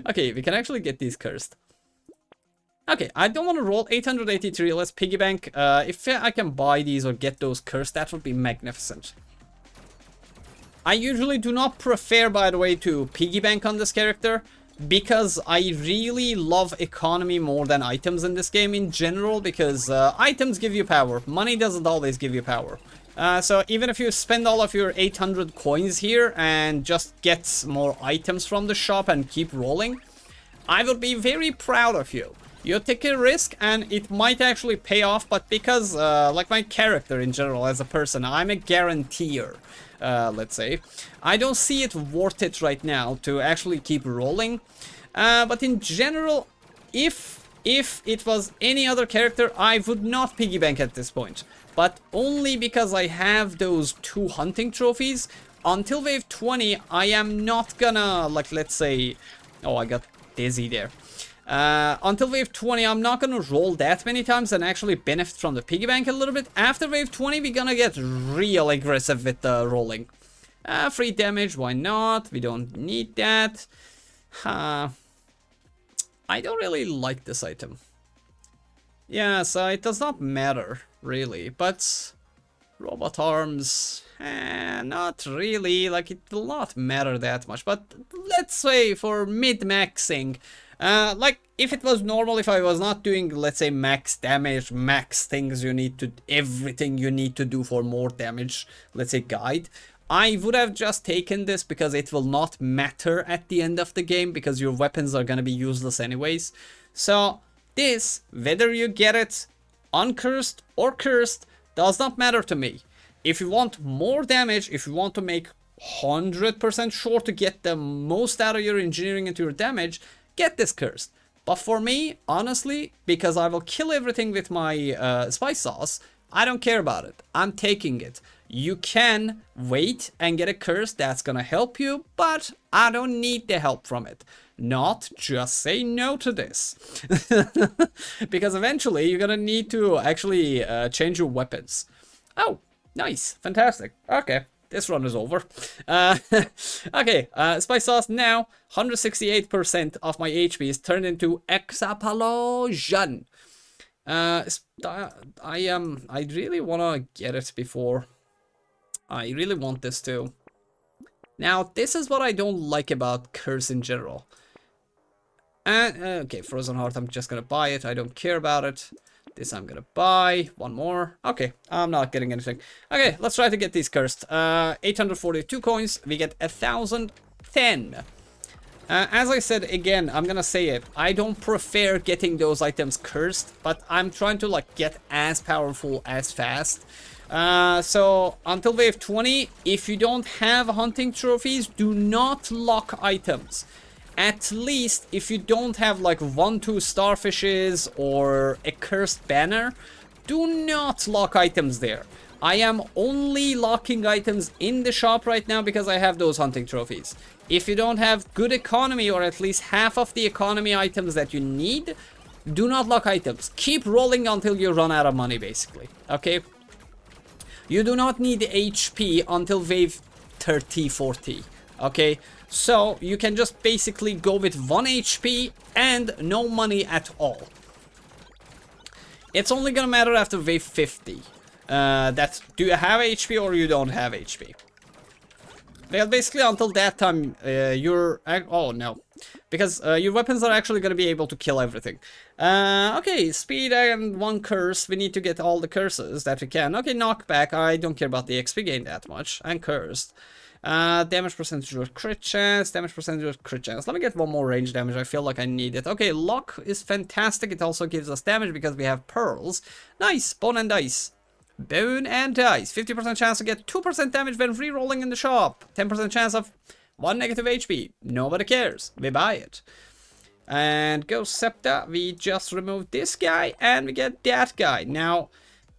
Okay, we can actually get these cursed. Okay, I don't want to roll 883. Let's piggy bank. If I can buy these or get those cursed, that would be magnificent. I usually do not prefer, by the way, to piggy bank on this character because I really love economy more than items in this game in general because items give you power. Money doesn't always give you power. So even if you spend all of your 800 coins here and just get more items from the shop and keep rolling, I would be very proud of you. You take a risk and it might actually pay off, but because, like my character in general as a person, I'm a guaranteer, let's say. I don't see it worth it right now to actually keep rolling. But in general, if it was any other character, I would not piggy bank at this point. But only because I have those 2 hunting trophies. Until wave 20, I am not gonna, like, let's say... Oh, I got dizzy there. Until wave 20, I'm not gonna roll that many times and actually benefit from the piggy bank a little bit. After wave 20, we're gonna get real aggressive with the rolling. Free damage, why not? We don't need that. I don't really like this item. Yeah, so it does not matter, really, but robot arms, not really, like it will not matter that much, but let's say for mid-maxing, like if it was normal, if I was not doing, let's say, max damage, max things you need to, everything you need to do for more damage, let's say guide, I would have just taken this because it will not matter at the end of the game because your weapons are gonna be useless anyways. So this, whether you get it uncursed or cursed, does not matter to me. If you want more damage, if you want to make 100% sure to get the most out of your engineering into your damage, get this cursed. But for me, honestly, because I will kill everything with my spice sauce, I don't care about it. I'm taking it. You can wait and get a curse, that's gonna help you, but I don't need the help from it. Not just say no to this. Because eventually you're gonna need to actually change your weapons. Oh, nice, fantastic. Okay, this run is over. Okay, spice sauce now. 168% of my HP is turned into explosion. I really wanna get it before. I really want this too. Now, this is what I don't like about curse in general. Okay, Frozen Heart, I'm just gonna buy it. I don't care about it. This I'm gonna buy. One more. Okay, I'm not getting anything. Okay, let's try to get these cursed. 842 coins. We get 1,010. As I said, again, I'm gonna say it. I don't prefer getting those items cursed, but I'm trying to like get as powerful as fast. So until wave 20, if you don't have hunting trophies, do not lock items. At least if you don't have like 1-2 starfishes or a cursed banner, do not lock items there. I am only locking items in the shop right now because I have those hunting trophies. If you don't have good economy or at least half of the economy items that you need, do not lock items. Keep rolling until you run out of money, basically. Okay? You do not need HP until wave 30, 40. Okay? So you can just basically go with 1 HP and no money at all. It's only gonna matter after wave 50. That's, do you have HP or you don't have HP? Well, basically until that time, oh no. Because your weapons are actually going to be able to kill everything. Okay, speed and 1 curse. We need to get all the curses that we can. Okay, knockback. I don't care about the XP gain that much. And cursed. Damage percentage with crit chance. Damage percentage with crit chance. Let me get 1 more range damage. I feel like I need it. Okay, lock is fantastic. It also gives us damage because we have pearls. Nice. Bone and dice. Bone and dice. 50% chance to get 2% damage when re-rolling in the shop. 10% chance of 1 negative HP. Nobody cares. We buy it. And Ghost Scepter. We just remove this guy and we get that guy. Now,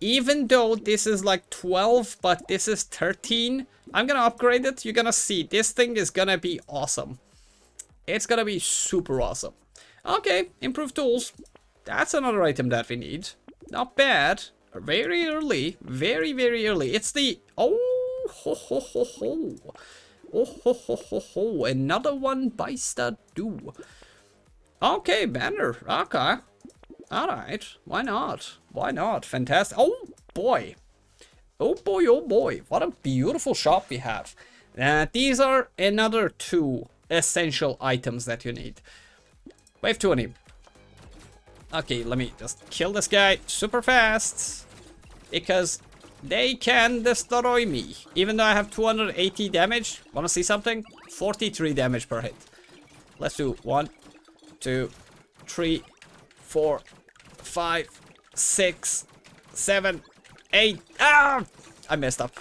even though this is like 12, but this is 13, I'm gonna upgrade it. You're gonna see. This thing is gonna be awesome. It's gonna be super awesome. Okay, improved tools. That's another item that we need. Not bad. Very early. Very, very early. It's the... Oh, ho, ho, ho, ho. Oh, ho, ho, ho, ho. Another one bites the do. Okay, banner. Okay. Alright. Why not? Why not? Fantastic. Oh, boy. Oh, boy, oh, boy. What a beautiful shop we have. These are another 2 essential items that you need. Wave 20. Okay, let me just kill this guy super fast. Because they can destroy me. Even though I have 280 damage. Wanna see something? 43 damage per hit. Let's do 1, 2, 3, 4, 5, 6, 7, 8. Ah! I messed up.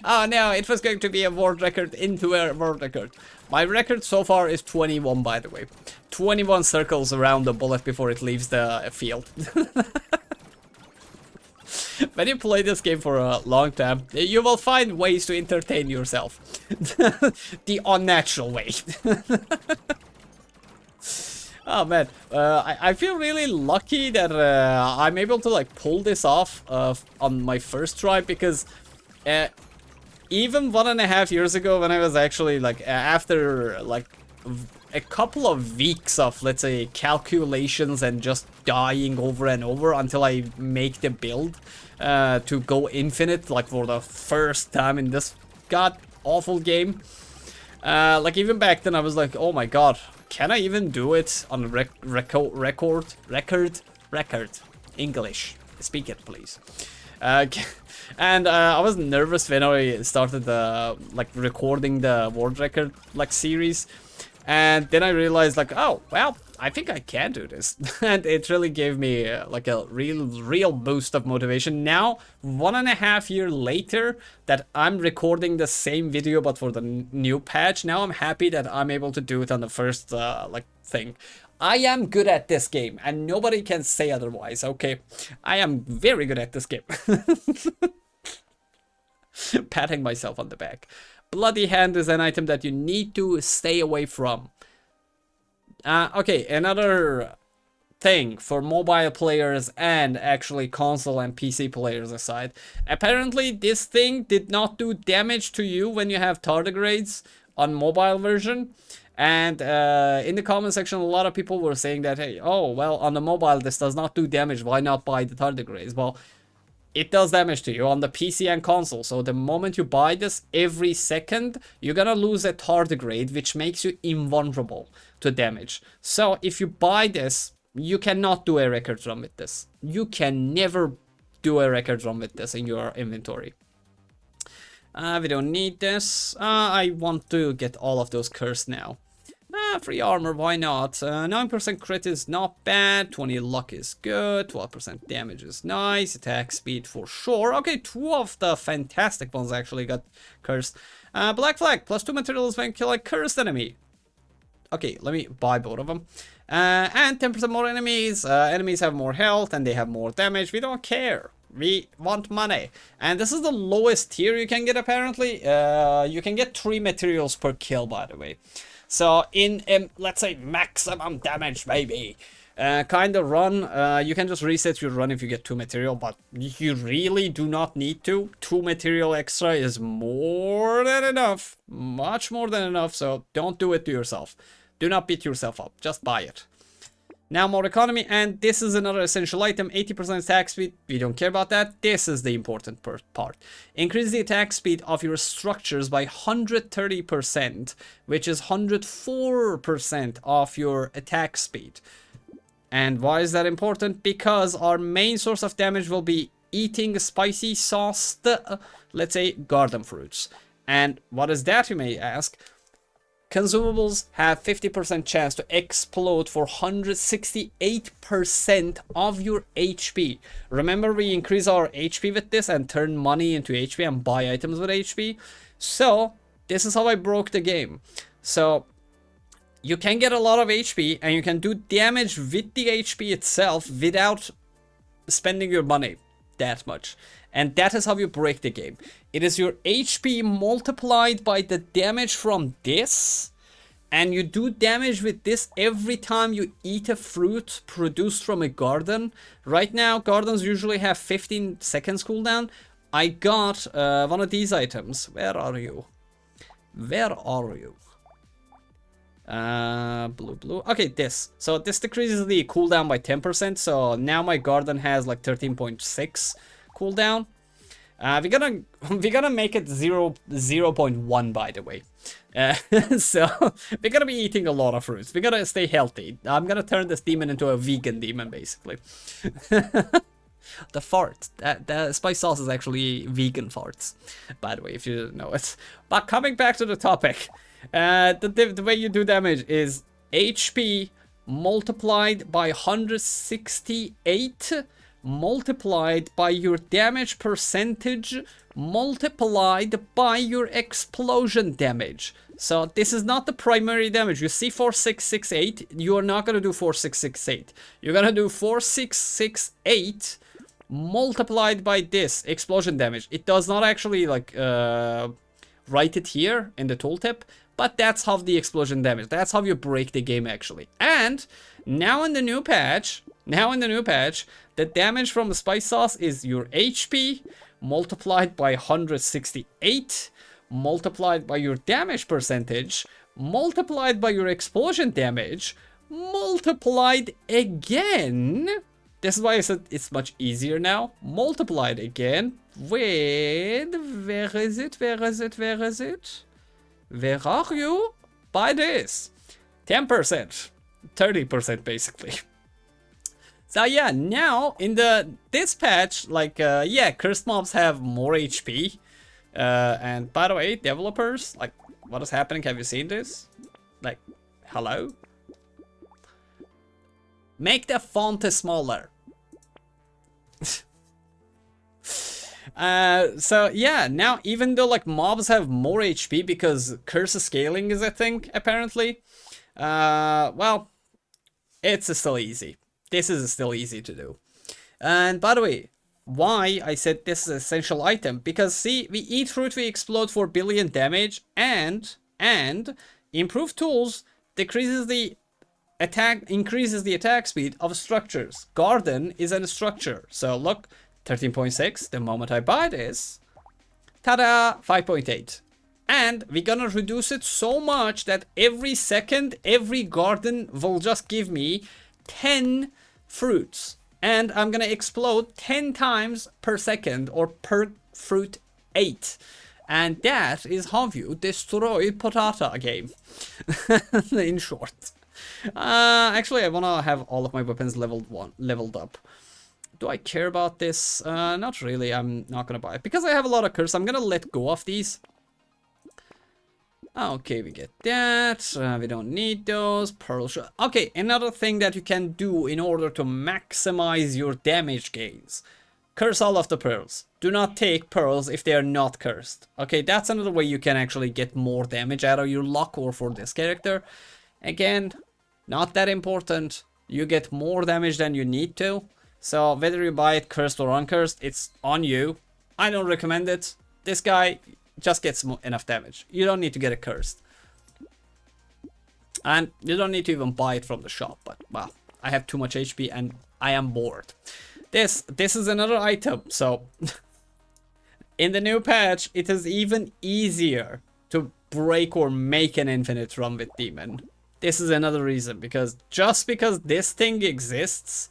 Oh no, it was going to be a world record into a world record. My record so far is 21, by the way. 21 circles around the bullet before it leaves the field. When you play this game for a long time, you will find ways to entertain yourself. The unnatural way. Oh man, I feel really lucky that I'm able to like pull this off on my first try, because even 1.5 years ago, when I was actually like after like a couple of weeks of, let's say, calculations and just dying over and over until I make the build to go infinite, like for the first time in this god awful game. Like even back then I was like, oh my god, can I even do it on record English? Speak it, please. And I was nervous when I started like recording the world record like series, and then I realized like, oh well, I think I can do this. And it really gave me like a real boost of motivation. Now 1.5 years later that I'm recording the same video but for the new patch, now I'm happy that I'm able to do it on the first like thing. I am good at this game, and nobody can say otherwise, okay? I am very good at this game. Patting myself on the back. Bloody Hand is an item that you need to stay away from. Okay, another thing for mobile players and actually console and PC players aside. Apparently, this thing did not do damage to you when you have tardigrades on mobile version. And in the comment section, a lot of people were saying that, hey, oh, well, on the mobile, this does not do damage. Why not buy the tardigrades? Well, it does damage to you on the PC and console. So the moment you buy this, every second, you're gonna lose a tardigrade, which makes you invulnerable to damage. So if you buy this, you cannot do a record run with this. You can never do a record run with this in your inventory. We don't need this. I want to get all of those cursed now. Free armor, why not? 9% crit is not bad, 20 luck is good, 12% damage is nice, attack speed for sure. Okay, 2 of the fantastic ones actually got cursed. Black flag, +2 materials when kill a cursed enemy. Okay, let me buy both of them. And 10% more enemies. Enemies have more health and they have more damage. We don't care. We want money. And this is the lowest tier you can get apparently. You can get 3 materials per kill, by the way. So in, let's say, maximum damage, maybe, kind of run, you can just reset your run if you get 2 material, but you really do not need to. 2 material extra is more than enough, much more than enough, so don't do it to yourself. Do not beat yourself up, just buy it. Now more economy, and this is another essential item, 80% attack speed, we don't care about that. This is the important part. Increase the attack speed of your structures by 130%, which is 104% of your attack speed. And why is that important? Because our main source of damage will be eating spicy sauced, let's say, garden fruits. And what is that, you may ask? Consumables have 50% chance to explode for 168% of your HP. Remember, we increase our HP with this and turn money into HP and buy items with HP. So this is how I broke the game. So you can get a lot of HP and you can do damage with the HP itself without spending your money that much. And that is how you break the game. It is your HP multiplied by the damage from this. And you do damage with this every time you eat a fruit produced from a garden. Right now, gardens usually have 15 seconds cooldown. I got one of these items. Where are you? Where are you? Blue. Okay, this. So this decreases the cooldown by 10%. So now my garden has like 13.6 cooldown. We're gonna make it 0.1 by the way. So we're gonna be eating a lot of fruits. We're gonna stay healthy. I'm gonna turn this demon into a vegan demon basically. The fart, the spice sauce is actually vegan farts, by the way, if you didn't know it. But coming back to the topic, the way you do damage is HP multiplied by 168 multiplied by your damage percentage multiplied by your explosion damage. So this is not the primary damage. You see 4668, you are not going to do 4668. You're going to do 4668 multiplied by this explosion damage. It does not actually like write it here in the tooltip, but that's how the explosion damage, that's how you break the game actually. And now in the new patch, the damage from the spice sauce is your HP multiplied by 168, multiplied by your damage percentage, multiplied by your explosion damage, multiplied again. This is why I said it's much easier now. Multiplied again with, where is it? Where are you? By this. 10%. 30% basically. So yeah, now in this patch, like, yeah, cursed mobs have more HP. And by the way, developers, like, what is happening? Have you seen this? Like, hello? Make the font smaller. So yeah, now even though like mobs have more HP because curse scaling is a thing, apparently, well, it's still easy. This is still easy to do. And by the way, why I said this is an essential item, because see, we eat fruit, we explode for billion damage, and improved tools increases the attack speed of structures. Garden is a structure. So look, 13.6, the moment I buy this, ta-da, 5.8. And we're gonna reduce it so much that every second, every garden will just give me 10 fruits. And I'm gonna explode 10 times per second, or per fruit 8. And that is how you destroy Brotato game. In short. Actually, I wanna have all of my weapons leveled up. Do I care about this? Not really. I'm not gonna buy it because I have a lot of curse. I'm gonna let go of these. Okay, we get that. We don't need those. Pearl. Okay, another thing that you can do in order to maximize your damage gains. Curse all of the pearls. Do not take pearls if they are not cursed. Okay, that's another way you can actually get more damage out of your luck or for this character. Again, not that important. You get more damage than you need to. So whether you buy it cursed or uncursed, it's on you. I don't recommend it. This guy just gets enough damage. You don't need to get it cursed. And you don't need to even buy it from the shop. But well, I have too much HP and I am bored. This is another item. So in the new patch, it is even easier to break or make an infinite run with Demon. This is another reason, because just because this thing exists,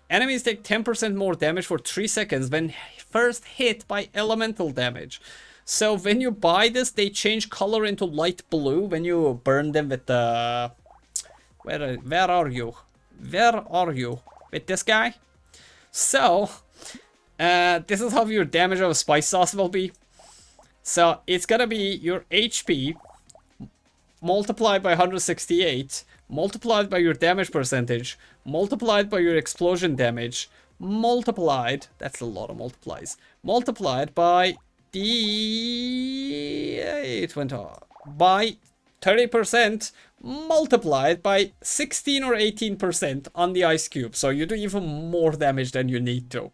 enemies take 10% more damage for 3 seconds when first hit by elemental damage. So when you buy this, they change color into light blue when you burn them with the... Where are you? Where are you? With this guy? So, this is how your damage of a spice sauce will be. So it's gonna be your HP multiplied by 168, multiplied by your damage percentage, multiplied by your explosion damage, multiplied, that's a lot of multiplies, multiplied by it went off, by 30%, multiplied by 16 or 18% on the ice cube. So you do even more damage than you need to.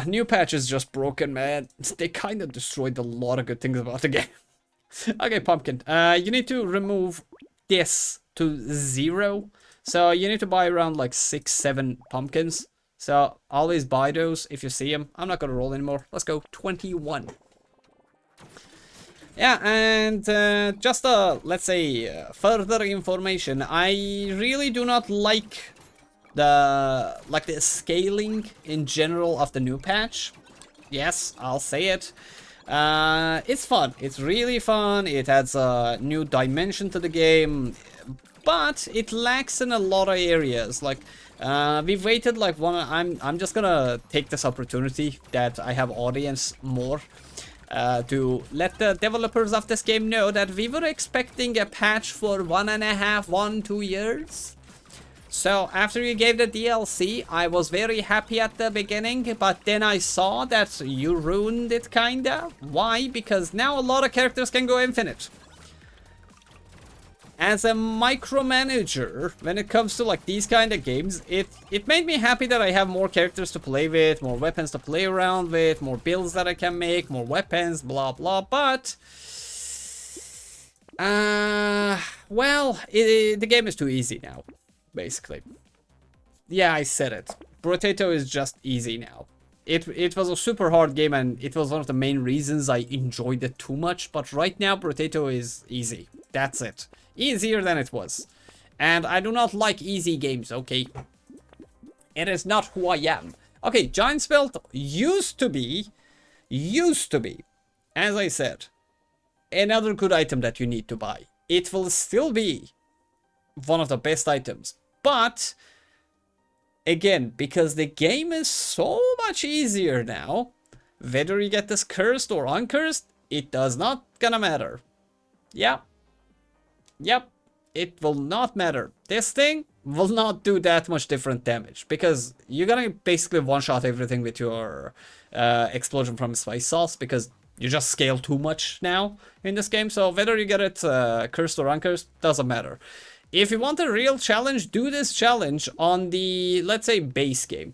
New patch is just broken, man. They kind of destroyed a lot of good things about the game. Okay, Pumpkin. You need to remove this to 0. So you need to buy around like 6-7 pumpkins. So always buy those if you see them. I'm not gonna roll anymore. Let's go 21. Yeah, and just let's say further information. I really do not like the scaling in general of the new patch. Yes, I'll say it. It's fun. It's really fun. It adds a new dimension to the game, but it lacks in a lot of areas. Like we've waited like I'm just gonna take this opportunity that I have audience more to let the developers of this game know that we were expecting a patch for 2 years. So after you gave the DLC, I was very happy at the beginning, but then I saw that you ruined it kinda. Why? Because now a lot of characters can go infinite. As a micromanager, when it comes to like these kind of games, it made me happy that I have more characters to play with, more weapons to play around with, more builds that I can make, more weapons, blah blah, but Well, the game is too easy now, basically. Yeah, I said it. Brotato is just easy now. It was a super hard game, and it was one of the main reasons I enjoyed it too much. But right now, Brotato is easy. That's it. Easier than it was. And I do not like easy games, okay? It is not who I am. Okay, Giant's Belt used to be, as I said, another good item that you need to buy. It will still be one of the best items. But again, because the game is so much easier now, whether you get this cursed or uncursed, it does not gonna matter. Yep. It will not matter. This thing will not do that much different damage, because you're gonna basically one-shot everything with your explosion from spice sauce, because you just scale too much now in this game. So whether you get it cursed or uncursed, doesn't matter. If you want a real challenge, do this challenge on the, let's say, base game.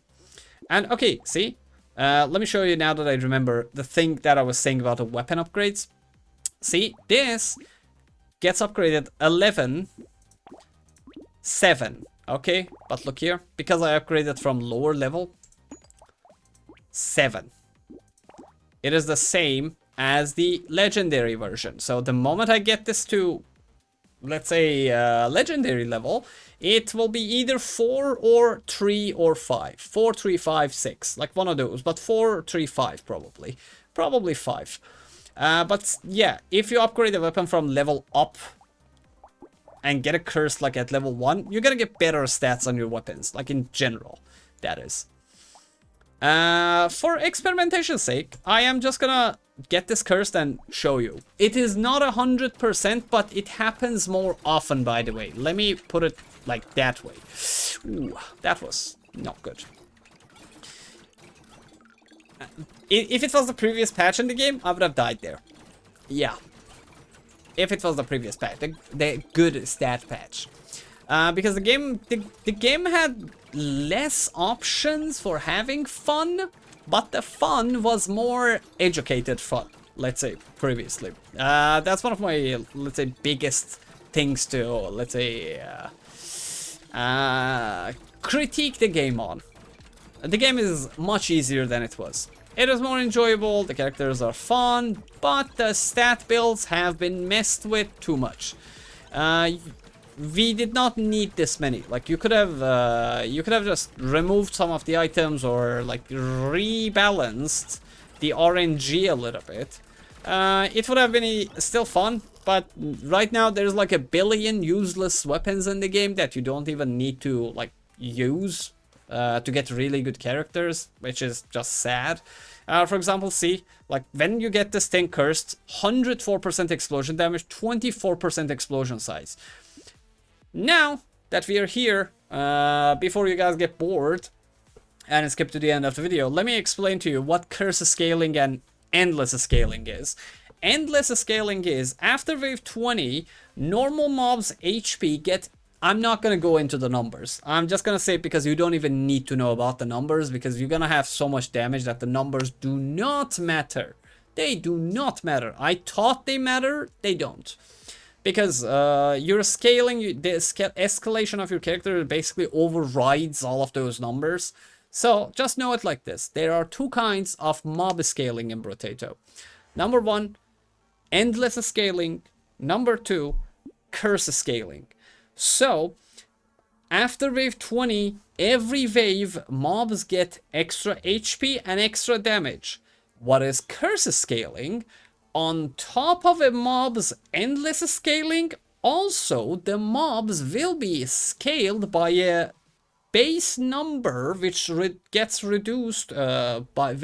And okay, see? Let me show you now that I remember the thing that I was saying about the weapon upgrades. See, this gets upgraded 11, 7. Okay, but look here. Because I upgraded from lower level, 7. It is the same as the legendary version. So the moment I get this to, let's say, legendary level, it will be either 4 or 3 or 5. 4, 3, 5, 6. Like one of those. But 4, 3, 5 probably. Probably 5. But yeah, if you upgrade the weapon from level up and get a curse like at level 1, you're gonna get better stats on your weapons. Like in general, that is. For experimentation's sake, I am just gonna get this cursed and show you. It is not 100%, but it happens more often, by the way. Let me put it like that way. Ooh, that was not good. If it was the previous patch in the game, I would have died there. Yeah. If it was the previous patch, the good stat patch. Because the game had less options for having fun, but the fun was more educated fun, let's say, previously. That's one of my, let's say, biggest things to, let's say, critique the game on. The game is much easier than it was. It is more enjoyable, the characters are fun, but the stat builds have been messed with too much. We did not need this many. Like you could have just removed some of the items, or like rebalanced the RNG a little bit. It would have been still fun, but right now there's like a billion useless weapons in the game that you don't even need to like use to get really good characters, which is just sad. For example, see, like when you get this thing cursed, 104% explosion damage, 24% explosion size. Now that we are here, before you guys get bored and skip to the end of the video, let me explain to you what curse scaling and endless scaling is. Endless scaling is, after wave 20, normal mobs HP get... I'm not going to go into the numbers. I'm just going to say, because you don't even need to know about the numbers, because you're going to have so much damage that the numbers do not matter. They do not matter. I thought they matter, they don't. Because you're scaling, the escalation of your character basically overrides all of those numbers. So just know it like this. There are two kinds of mob scaling in Brotato. Number 1, endless scaling. Number 2, curse scaling. So after wave 20, every wave mobs get extra HP and extra damage. What is curse scaling? On top of a mob's endless scaling, also the mobs will be scaled by a base number which gets reduced by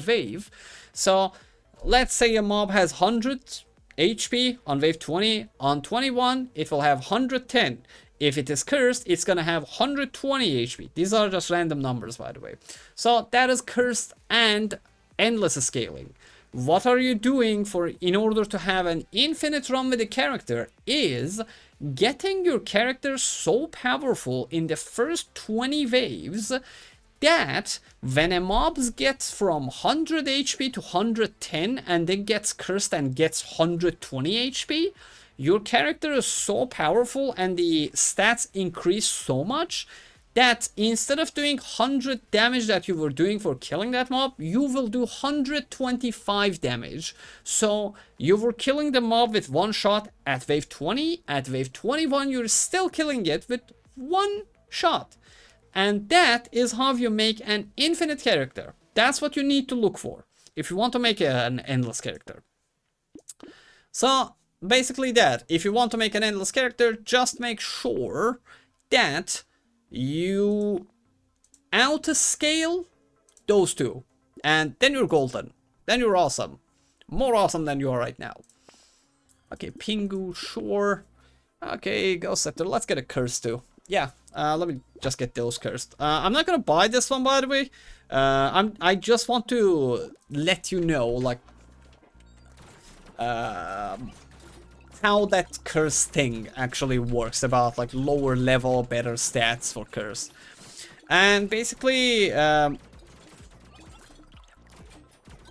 wave. So let's say a mob has 100 HP on wave 20. On 21, it will have 110. If it is cursed, it's gonna have 120 HP. These are just random numbers, by the way. So that is cursed and endless scaling. What are you doing in order to have an infinite run with the character is getting your character so powerful in the first 20 waves that when a mob gets from 100 HP to 110 and then gets cursed and gets 120 HP, your character is so powerful and the stats increase so much that instead of doing 100 damage that you were doing for killing that mob, you will do 125 damage. So you were killing the mob with one shot at wave 20, at wave 21 you're still killing it with one shot. And that is how you make an infinite character. That's what you need to look for if you want to make an endless character. So basically that, if you want to make an endless character, just make sure that you outscale those two, and then you're golden. Then you're awesome. More awesome than you are right now. Okay, Pingu, sure. Okay, Ghost Scepter, let's get a curse too. Yeah, let me just get those cursed. I'm not gonna buy this one, by the way. I just want to let you know, like, how that curse thing actually works, about like lower level, better stats for curse. And basically,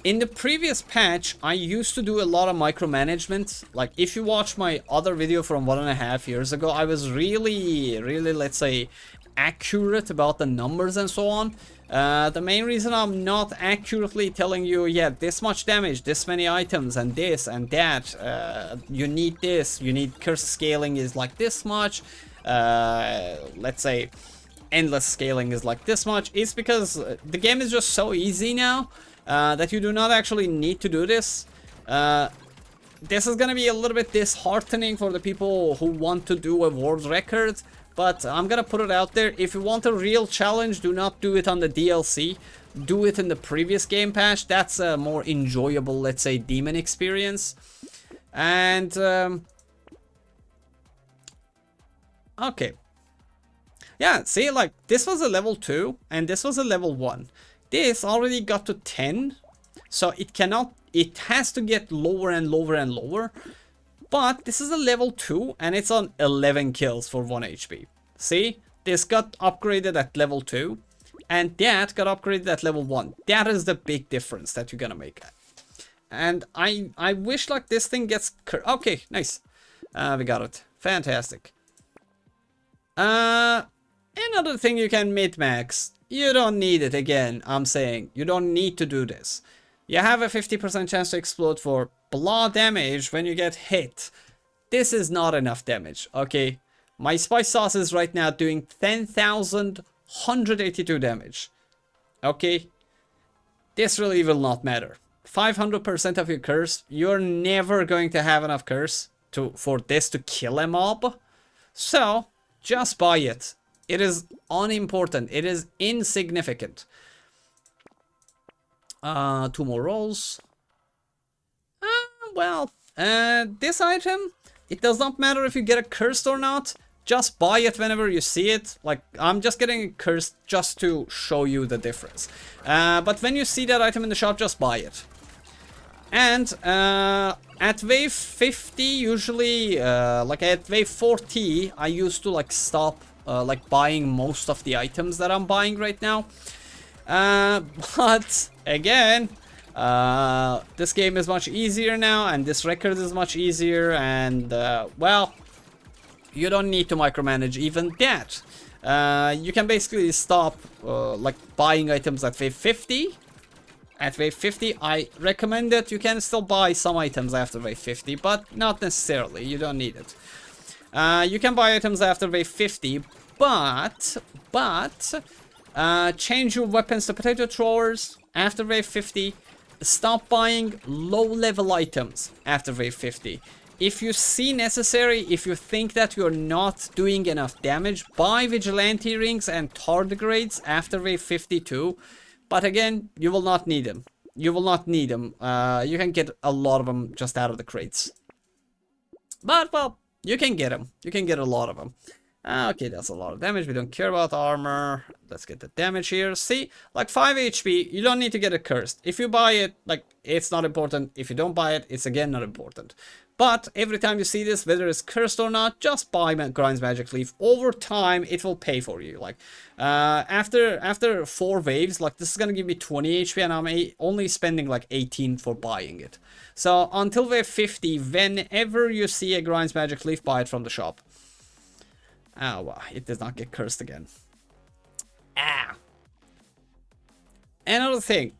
in the previous patch, I used to do a lot of micromanagement. Like, if you watch my other video from 1.5 years ago, I was really, let's say, accurate about the numbers and so on. The main reason I'm not accurately telling you, yeah, this much damage, this many items, and this and that, you need this, you need curse scaling is like this much, let's say endless scaling is like this much, is because the game is just so easy now that you do not actually need to do this. This is gonna be a little bit disheartening for the people who want to do a world record. But I'm gonna put it out there, if you want a real challenge, do not do it on the DLC. Do it in the previous game patch. That's a more enjoyable, let's say, demon experience. And, okay. Yeah, see, like, this was a level 2, and this was a level 1. This already got to 10, so it has to get lower and lower and lower. But this is a level 2 and it's on 11 kills for 1 HP. See? This got upgraded at level 2 and that got upgraded at level 1. That is the big difference that you're gonna make. And I wish like this thing gets... Okay, nice. We got it. Fantastic. Another thing you can mid-max. You don't need it again, I'm saying. You don't need to do this. You have a 50% chance to explode for blah damage when you get hit. This is not enough damage, okay? My spice sauce is right now doing 10,182 damage. Okay? This really will not matter. 500% of your curse, you're never going to have enough curse for this to kill a mob. So, just buy it. It is unimportant. It is insignificant. 2 more rolls. Well, this item, it does not matter if you get it cursed or not. Just buy it whenever you see it. Like, I'm just getting it cursed just to show you the difference. But when you see that item in the shop, just buy it. And at wave 50, usually, like at wave 40, I used to like stop like buying most of the items that I'm buying right now. But again, this game is much easier now, and this record is much easier, and well, you don't need to micromanage even that. You can basically stop like buying items at wave 50. At wave 50, I recommend that you can still buy some items after wave 50, but not necessarily. You don't need it. You can buy items after wave 50, but change your weapons to potato throwers after wave 50. Stop buying low-level items after wave 50. If you see necessary, if you think that you're not doing enough damage, buy vigilante rings and tardigrades after wave 52. But again, you will not need them. You will not need them. You can get a lot of them just out of the crates. But, well, you can get them. You can get a lot of them. Okay, that's a lot of damage. We don't care about armor. Let's get the damage here. See, like 5 HP, you don't need to get it cursed. If you buy it, like, it's not important. If you don't buy it, it's again not important. But every time you see this, whether it's cursed or not, just buy Grind's Magic Leaf. Over time, it will pay for you. Like, after 4 waves, like, this is gonna give me 20 HP, and I'm only spending like 18 for buying it. So until wave 50, whenever you see a Grind's Magic Leaf, buy it from the shop. Ah, wow, it does not get cursed again. Ah. Another thing,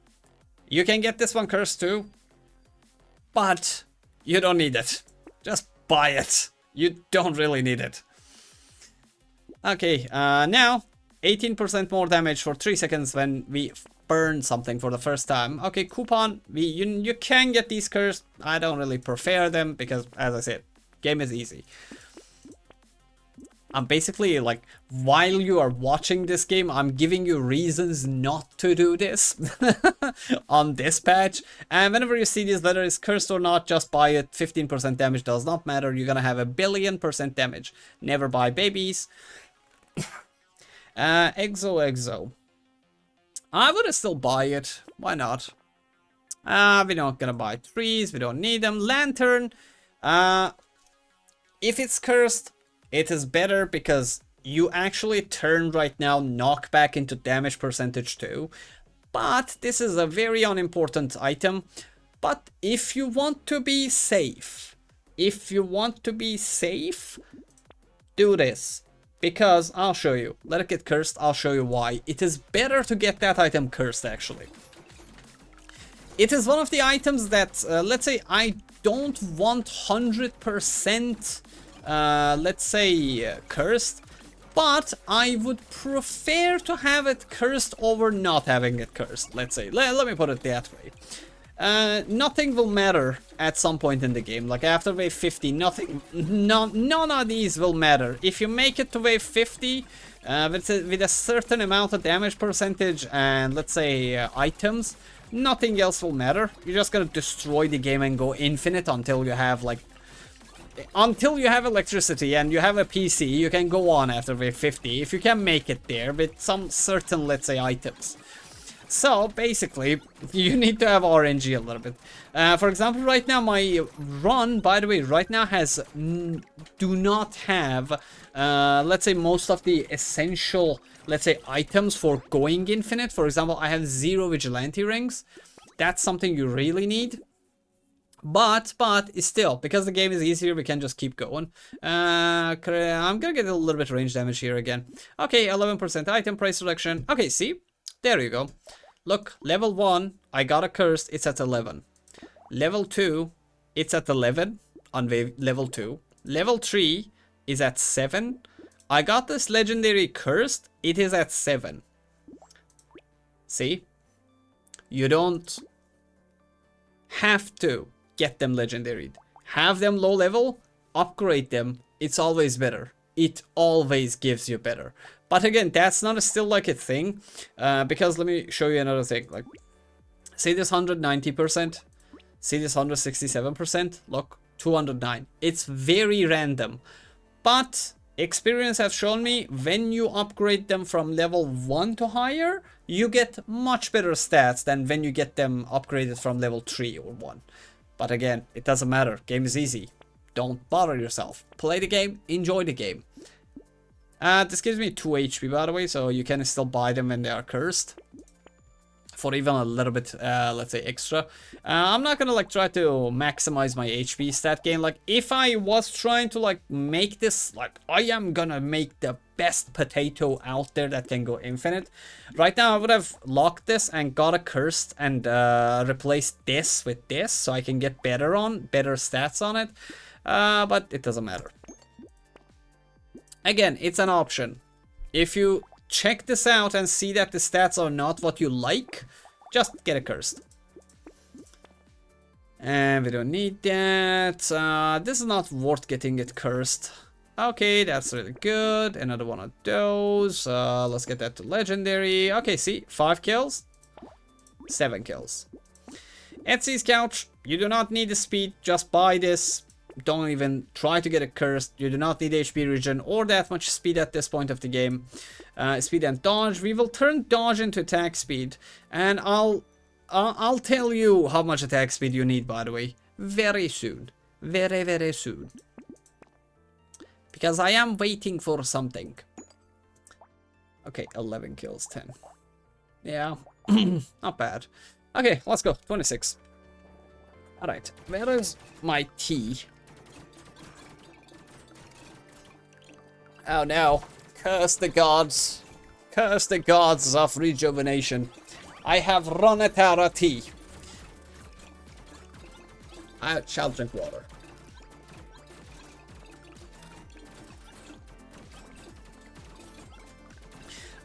you can get this one cursed too, but you don't need it. Just buy it. You don't really need it. Okay, now 18% more damage for 3 seconds when we burn something for the first time. Okay, coupon. You can get these cursed. I don't really prefer them because, as I said, game is easy. I'm basically, like, while you are watching this game, I'm giving you reasons not to do this on this patch. And whenever you see this, whether it's cursed or not, just buy it. 15% damage does not matter. You're gonna have 1,000,000,000% damage. Never buy babies. Exo. I would still buy it. Why not? We're not gonna buy trees. We don't need them. Lantern. If it's cursed, it is better because you actually turn right now knockback into damage percentage too. But this is a very unimportant item. But if you want to be safe, do this. Because I'll show you. Let it get cursed, I'll show you why. It is better to get that item cursed actually. It is one of the items that, let's say, I don't want 100%, let's say, cursed, but I would prefer to have it cursed over not having it cursed, let's say. Let me put it that way. Nothing will matter at some point in the game. Like after wave 50, none of these will matter. If you make it to wave 50 with a certain amount of damage percentage and, let's say, items, nothing else will matter. You're just gonna destroy the game and go infinite until you have, like, until you have electricity and you have a PC. You can go on after wave 50 if you can make it there with some certain, let's say, items. So basically, you need to have RNG a little bit. For example, right now my run, by the way, right now has do not have, let's say, most of the essential, let's say, items for going infinite. For example, I have 0 vigilante rings. That's something you really need. But still, because the game is easier, we can just keep going. I'm gonna get a little bit of range damage here again. Okay, 11% item price reduction. Okay, see? There you go. Look, level 1, I got a cursed, it's at 11. Level 2, it's at 11 on level 2. Level 3 is at 7. I got this legendary cursed, it is at 7. See? You don't have to get them legendary. Have them low level, upgrade them, it's always better. It always gives you better. But again, that's not still like a thing, because let me show you another thing. Like, see this 190%, see this 167%. Look, 209. It's very random, but experience has shown me when you upgrade them from level 1 to higher, you get much better stats than when you get them upgraded from level 3 or 1. But again, it doesn't matter. Game is easy. Don't bother yourself. Play the game, enjoy the game. This gives me 2 HP, by the way, so you can still buy them when they are cursed. For even a little bit, let's say, extra. I'm not gonna, like, try to maximize my HP stat gain. Like, if I was trying to, like, make this, like, I am gonna make the best potato out there that can go infinite. Right now, I would have locked this and got a cursed and replaced this with this, so I can get better stats on it. But it doesn't matter. Again, it's an option. If you check this out and see that the stats are not what you like, just get a cursed. And we don't need that. This is not worth getting it cursed. Okay, that's really good. Another one of those. Let's get that to legendary. Okay, see, 5 kills, 7 kills. Etsy's couch. You do not need the speed. Just buy this. Don't even try to get it cursed. You do not need HP regen or that much speed at this point of the game. Speed and dodge. We will turn dodge into attack speed, and I'll tell you how much attack speed you need, by the way, very soon. very, very soon. Because I am waiting for something. Okay, 11 kills, 10. Yeah, not bad. Okay, let's go, 26. Alright, where is my tea? Oh no, curse the gods. Curse the gods of rejuvenation. I have run out of tea. I shall drink water.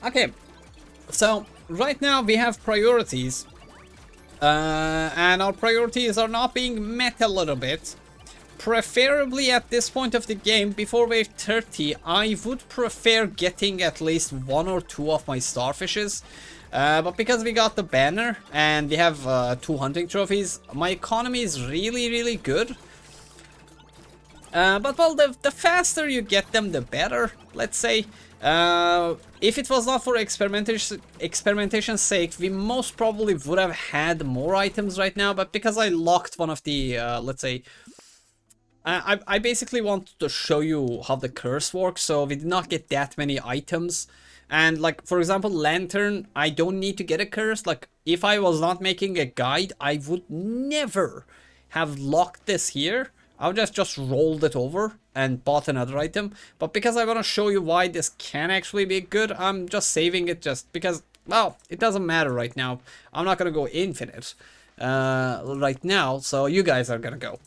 Okay, so right now we have priorities. And our priorities are not being met a little bit. Preferably at this point of the game, before wave 30, I would prefer getting at least 1 or 2 of my starfishes. But because we got the banner and we have 2 hunting trophies, my economy is really, really good. But well, the faster you get them, the better, let's say. If it was not for experimentation's sake, we most probably would have had more items right now, but because I locked one of the, let's say, I basically wanted to show you how the curse works, so we did not get that many items. And like, for example, Lantern, I don't need to get a curse. Like, if I was not making a guide, I would never have locked this here. I would just rolled it over and bought another item. But because I want to show you why this can actually be good, I'm just saving it just because, well, it doesn't matter right now. I'm not going to go infinite right now, so you guys are going to go.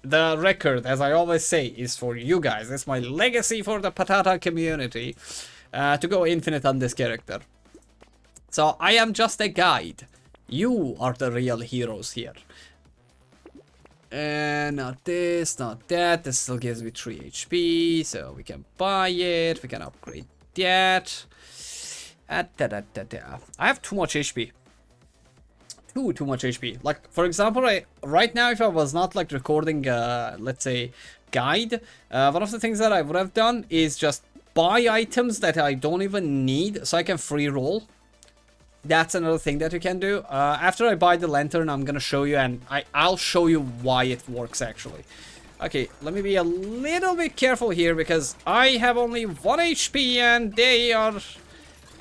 The record, as I always say, is for you guys. It's my legacy for the Patata community to go infinite on this character. So I am just a guide. You are the real heroes here. And not this, not that. This still gives me 3 HP, so we can buy it. We can upgrade that. I have too much HP. Too much HP. Like, for example, right now, if I was not like recording, let's say, guide, one of the things that I would have done is just buy items that I don't even need, so I can free roll. That's another thing that you can do. After I buy the lantern, I'm gonna show you, and I'll show you why it works actually. Okay, let me be a little bit careful here because I have only 1 HP and they are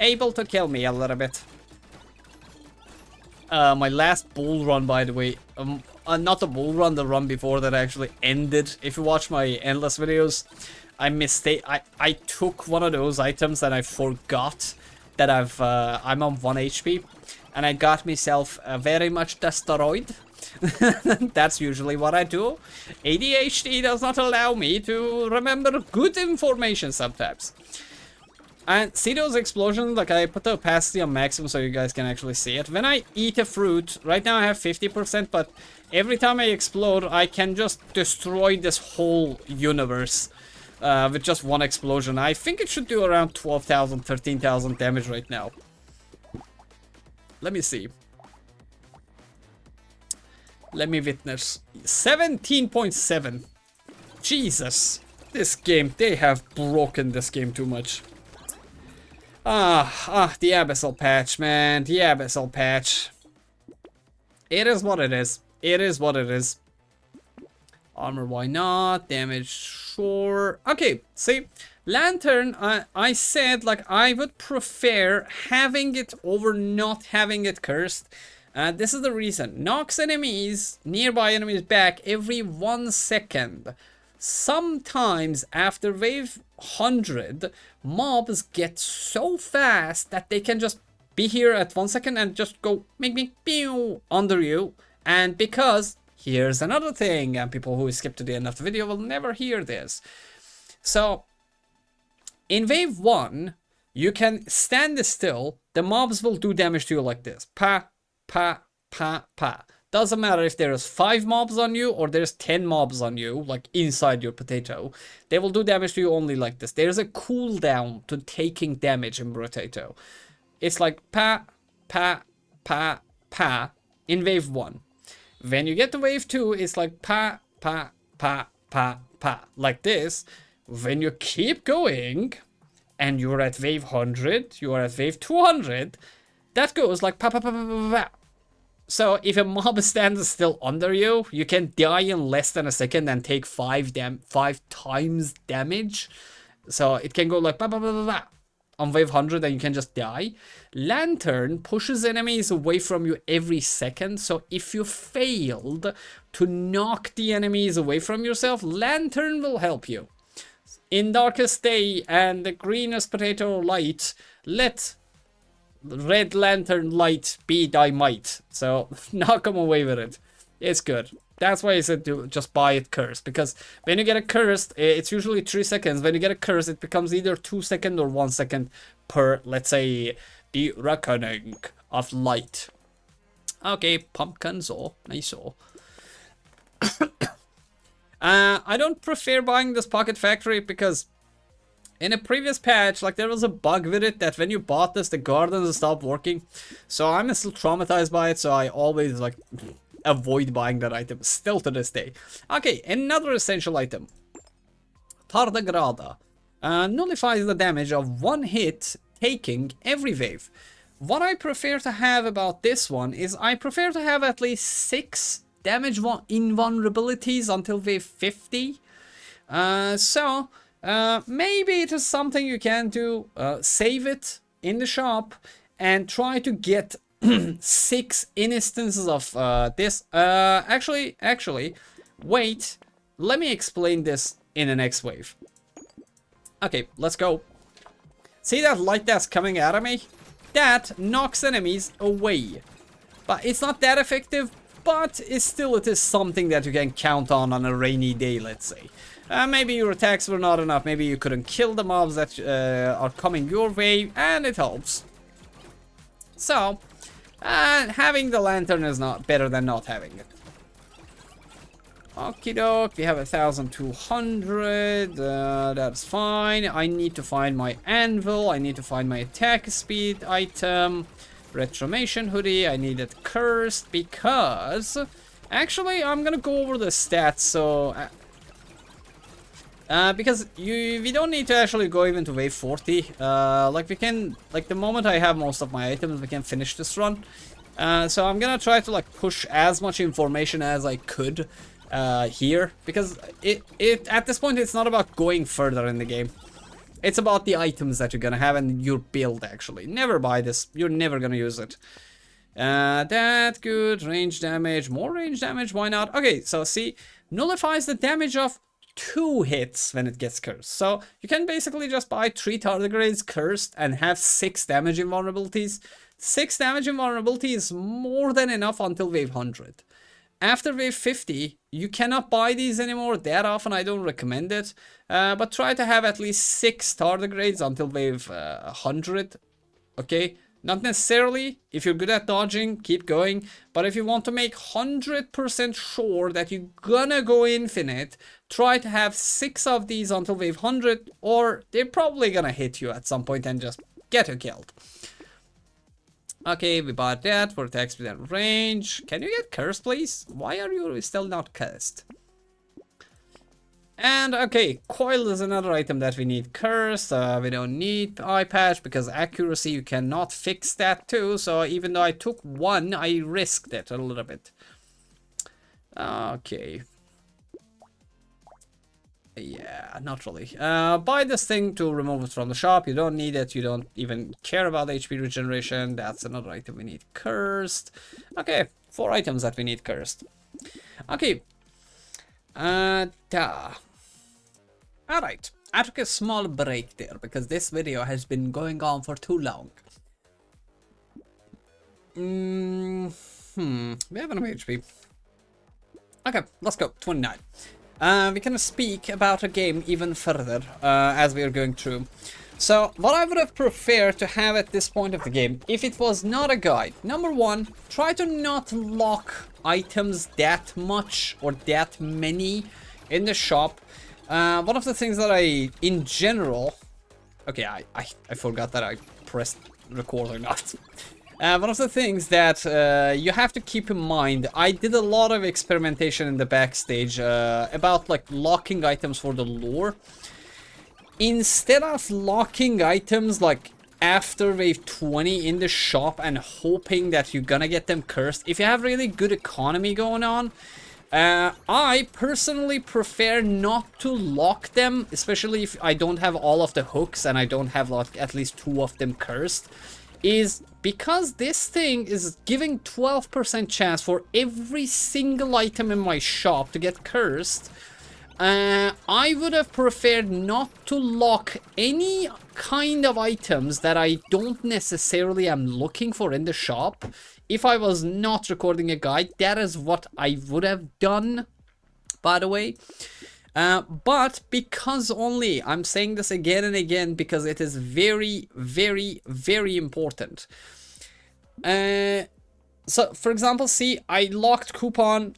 able to kill me a little bit. My last bull run, by the way, not the bull run, the run before that actually ended. If you watch my endless videos, I took one of those items and I forgot that I'm on 1 HP, and I got myself very much destroyed. That's usually what I do. ADHD does not allow me to remember good information sometimes. And see those explosions? Like, I put the opacity on maximum so you guys can actually see it. When I eat a fruit, right now I have 50%, but every time I explode, I can just destroy this whole universe with just 1 explosion. I think it should do around 12,000, 13,000 damage right now. Let me see. Let me witness. 17.7. Jesus. This game, they have broken this game too much. The Abyssal patch, man. The Abyssal patch. It is what it is. It is what it is. Armor, why not? Damage, sure. Okay, see, Lantern, I said, like, I would prefer having it over not having it cursed. This is the reason. Knocks enemies, nearby enemies back every 1 second. Sometimes after wave 100, mobs get so fast that they can just be here at 1 second and just go make pew under you. And because, here's another thing, and people who skip to the end of the video will never hear this. So, in wave 1, you can stand still, the mobs will do damage to you like this. Pa, pa, pa, pa. Doesn't matter if there's 5 mobs on you or there's 10 mobs on you, like inside your potato. They will do damage to you only like this. There's a cooldown to taking damage in Brotato. It's like pa, pa, pa, pa in wave 1. When you get to wave 2, it's like pa, pa, pa, pa, pa, like this. When you keep going, and you're at wave 100, you are at wave 200, that goes like pa, pa, pa, pa, pa, pa. So if a mob stands still under you, you can die in less than a second and take 5 times damage. So it can go like bah, bah, bah, bah, bah, on wave 100 and you can just die. Lantern pushes enemies away from you every second. So if you failed to knock the enemies away from yourself, Lantern will help you. In darkest day and the greenest potato light, let red lantern light be thy might. So knock them away with it. It's good. That's why I said to just buy it cursed, because when you get a cursed, it's usually 3 seconds. When you get a cursed, it becomes either 2 seconds or 1 second per, let's say, the reckoning of light. Okay, pumpkins, oh, nice, oh. I don't prefer buying this Pocket Factory because in a previous patch, like, there was a bug with it that when you bought this, the gardens stopped working. So I'm still traumatized by it, so I always, like, avoid buying that item, still to this day. Okay, another essential item. Tardigrada. Nullifies the damage of 1 hit taking every wave. What I prefer to have about this one is I prefer to have at least 6 damage invulnerabilities until wave 50. Maybe it is something you can do. Save it in the shop and try to get 6 instances of this. Actually, wait. Let me explain this in the next wave. Okay, let's go. See that light that's coming out of me? That knocks enemies away. But it's not that effective, but it is something that you can count on a rainy day, let's say. Maybe your attacks were not enough, maybe you couldn't kill the mobs that are coming your way, and it helps. So, having the lantern is not better than not having it. Okie doke, we have 1200, that's fine. I need to find my anvil, I need to find my attack speed item. Retromation hoodie, I need it cursed because... Actually, I'm gonna go over the stats, so... because we don't need to actually go even to wave 40. Like we can, like the moment I have most of my items, we can finish this run. So I'm gonna try to like push as much information as I could here, because it at this point it's not about going further in the game. It's about the items that you're gonna have and your build actually. Never buy this, you're never gonna use it. That good, range damage, more range damage, why not? Okay, so see, nullifies the damage of 2 hits when it gets cursed. So you can basically just buy 3 tardigrades cursed and have 6 damage invulnerabilities. 6 damage invulnerability is more than enough until wave 100. After wave 50, you cannot buy these anymore that often, I don't recommend it. But try to have at least 6 tardigrades until wave 100, okay? Not necessarily, if you're good at dodging, keep going. But if you want to make 100% sure that you're gonna go infinite, try to have 6 of these until wave 100, or they're probably gonna hit you at some point and just get you killed. Okay, we bought that for attack speed and range. Can you get cursed, please? Why are you still not cursed? And okay, coil is another item that we need cursed. We don't need eye patch because accuracy, you cannot fix that too. So even though I took 1, I risked it a little bit. Okay. Yeah, not really. Buy this thing to remove it from the shop. You don't need it. You don't even care about HP regeneration. That's another item we need cursed. Okay, 4 items that we need cursed. Okay. Alright, I took a small break there because this video has been going on for too long. We have enough HP. Okay, let's go. 29. We can speak about a game even further as we are going through. So, what I would have preferred to have at this point of the game, if it was not a guide. Number 1, try to not lock items that much or that many in the shop. One of the things that I, in general... Okay, I forgot that I pressed record or not. One of the things that you have to keep in mind, I did a lot of experimentation in the backstage about like locking items for the lore. Instead of locking items like after wave 20 in the shop and hoping that you're gonna get them cursed. If you have really good economy going on, I personally prefer not to lock them, especially if I don't have all of the hooks and I don't have like at least 2 of them cursed, is because this thing is giving 12% chance for every single item in my shop to get cursed. I would have preferred not to lock any kind of items that I don't necessarily am looking for in the shop. If I was not recording a guide, that is what I would have done, by the way. But because only, I'm saying this again and again because it is very, very, very important. So, for example, see, I locked coupon,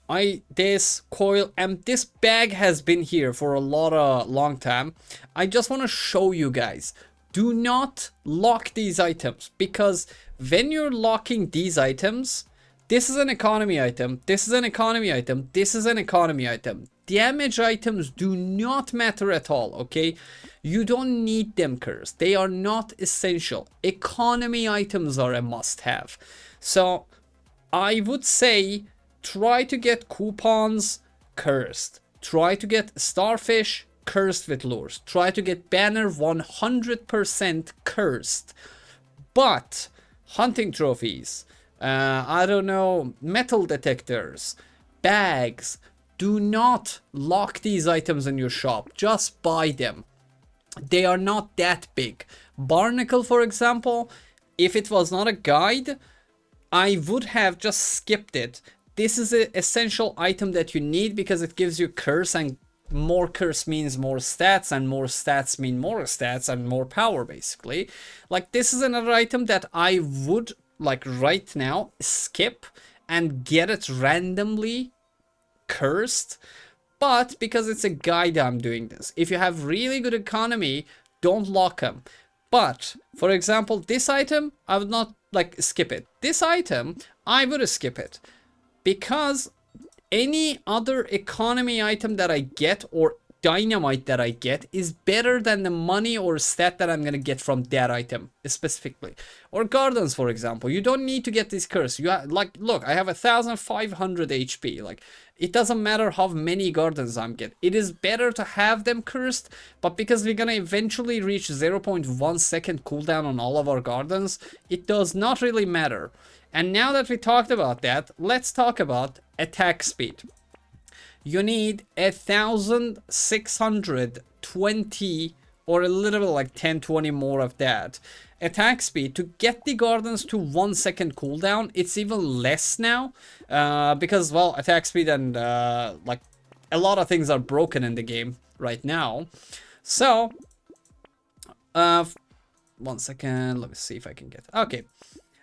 this coil, and this bag has been here for a long time. I just want to show you guys, do not lock these items, because when you're locking these items, this is an economy item, this is an economy item, this is an economy item. Damage items do not matter at all, okay? You don't need them cursed. They are not essential. Economy items are a must-have. So I would say try to get coupons cursed. Try to get starfish cursed with lures. Try to get banner 100% cursed. But hunting trophies, I don't know, metal detectors, bags, do not lock these items in your shop. Just buy them. They are not that big. Barnacle, for example, if it was not a guide, I would have just skipped it. This is an essential item that you need because it gives you curse, and more curse means more stats, and more stats mean more stats and more power, basically. Like, this is another item that I would, like right now, skip and get it randomly cursed. But because it's a guide, I'm doing this. If you have really good economy, don't lock them. But for example, this item, I would not like skip it. This item, I would skip it, because any other economy item that I get or dynamite that I get is better than the money or stat that I'm gonna get from that item specifically. Or gardens, for example, you don't need to get this curse. You have, like, look, I have 1500 HP. Like, it doesn't matter how many gardens I'm getting. It is better to have them cursed, but because we're gonna eventually reach 0.1 second cooldown on all of our gardens, it does not really matter. And now that we talked about that, let's talk about attack speed. You need 1620 or a little bit like 10-20 more of that attack speed to get the gardens to 1 second cooldown. It's even less now because, well, attack speed and like a lot of things are broken in the game right now. So 1 second, let me see if I can get okay.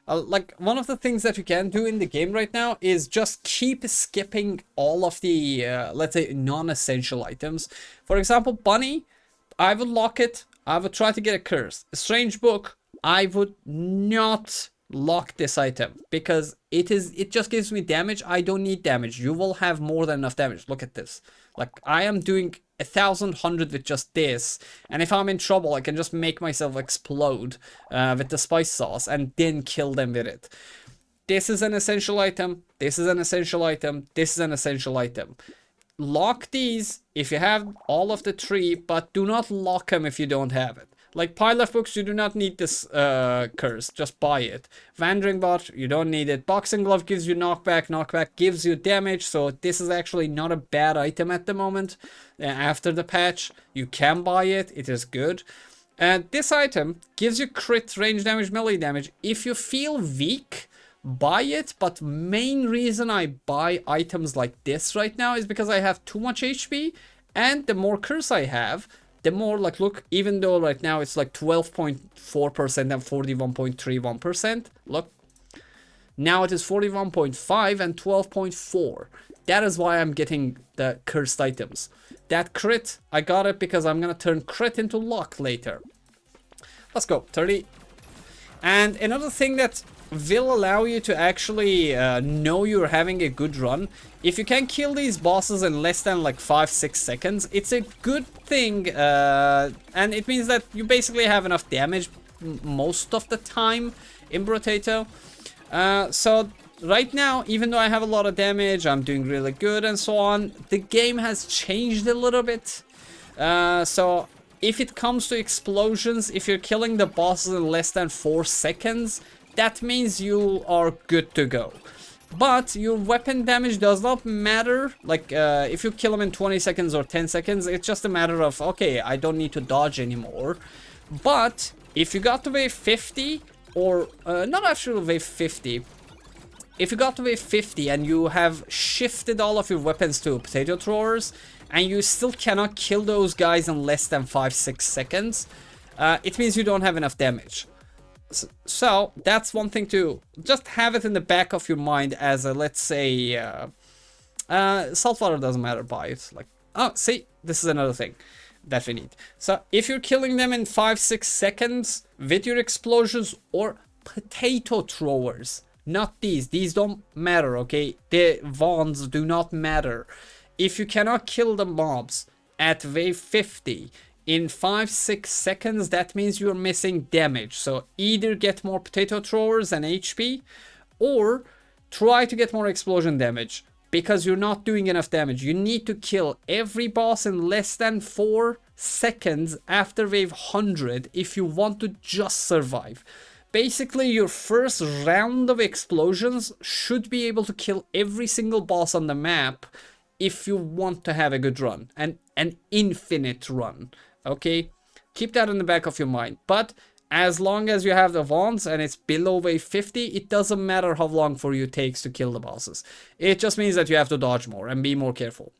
Like, one of the things that you can do in the game right now is just keep skipping all of the, let's say, non-essential items. For example, Bunny, I would lock it. I would try to get a curse. A strange book, I would not lock this item because it just gives me damage. I don't need damage. You will have more than enough damage. Look at this. Like, I am doing 1100 with just this, and if I'm in trouble, I can just make myself explode with the spice sauce and then kill them with it. This is an essential item. This is an essential item. This is an essential item. Lock these if you have all of the three, but do not lock them if you don't have it. Like pile of books, you do not need this curse, just buy it. Wandering bot, you don't need it. Boxing glove gives you knockback, knockback gives you damage, so this is actually not a bad item at the moment. After the patch, you can buy it, it is good. And this item gives you crit, range damage, melee damage. If you feel weak, buy it, but main reason I buy items like this right now is because I have too much HP, and the more curse I have, the more, like, look, even though right now it's like 12.4% and 41.31%, look, now it is 41.5 and 12.4. That is why I'm getting the cursed items. That crit, I got it because I'm gonna turn crit into luck later. Let's go, 30. And another thing that will allow you to actually know you're having a good run, if you can kill these bosses in less than like 5-6 seconds, it's a good thing, and it means that you basically have enough damage most of the time in Brotato. So right now, even though I have a lot of damage, I'm doing really good and so on, the game has changed a little bit. So if it comes to explosions, if you're killing the bosses in less than 4 seconds, that means you are good to go. But your weapon damage does not matter. Like, if you kill them in 20 seconds or 10 seconds, it's just a matter of, okay, I don't need to dodge anymore. But if you got to wave 50, or not actually wave 50, if you got to wave 50 and you have shifted all of your weapons to potato throwers, and you still cannot kill those guys in less than 5-6 seconds, it means you don't have enough damage. So that's one thing to just have it in the back of your mind as a, let's say, saltwater doesn't matter by it. Like, oh, see, this is another thing that we need. So if you're killing them in 5-6 seconds with your explosions or potato throwers, not these don't matter, okay? The wands do not matter. If you cannot kill the mobs at wave 50 in 5-6 seconds, that means you're missing damage. So either get more potato throwers and HP, or try to get more explosion damage, because you're not doing enough damage. You need to kill every boss in less than 4 seconds after wave 100 if you want to just survive. Basically, your first round of explosions should be able to kill every single boss on the map if you want to have a good run, and an infinite run. Okay, keep that in the back of your mind. But as long as you have the wands and it's below wave 50, it doesn't matter how long for you it takes to kill the bosses. It just means that you have to dodge more and be more careful.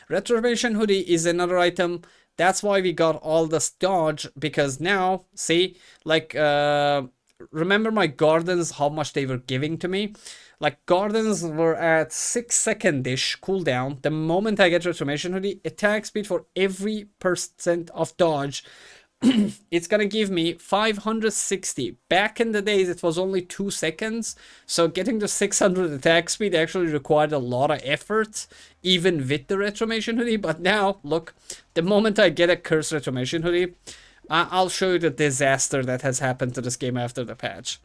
Retribution Hoodie is another item. That's why we got all this dodge, because now, see, like, remember my gardens, how much they were giving to me? Like, gardens were at 6 second-ish cooldown. The moment I get Retribution Hoodie, attack speed for every % of dodge, it's gonna give me 560. Back in the days, it was only 2 seconds. So getting to 600 attack speed actually required a lot of effort, even with the Retribution Hoodie. But now, look, the moment I get a cursed Retribution Hoodie, I'll show you the disaster that has happened to this game after the patch.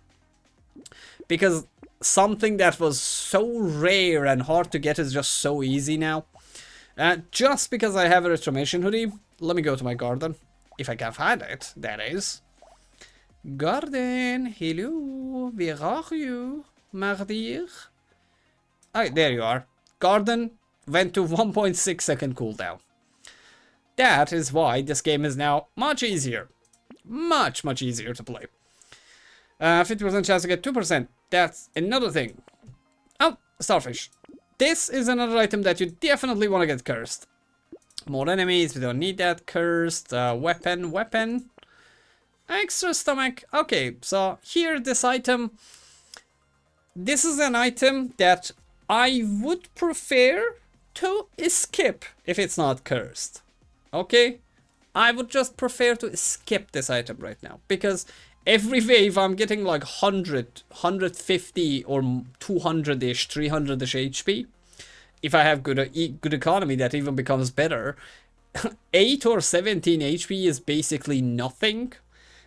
Because something that was so rare and hard to get is just so easy now. Just because I have a Retribution Hoodie, let me go to my garden. If I can find it, that is. Garden, hello, where are you, my dear? Oh, there you are. Garden went to 1.6 second cooldown. That is why this game is now much easier. Much easier to play. 50% chance to get 2%. That's another thing. Oh, starfish. This is another item that you definitely want to get cursed. More enemies, we don't need that. Cursed, weapon. Extra stomach. Okay, so here, this item. This is an item that I would prefer to skip if it's not cursed. Okay? I would just prefer to skip this item right now, because every wave I'm getting like 100, 150 or 200-ish, 300-ish HP. If I have good economy, that even becomes better. 8 or 17 HP is basically nothing.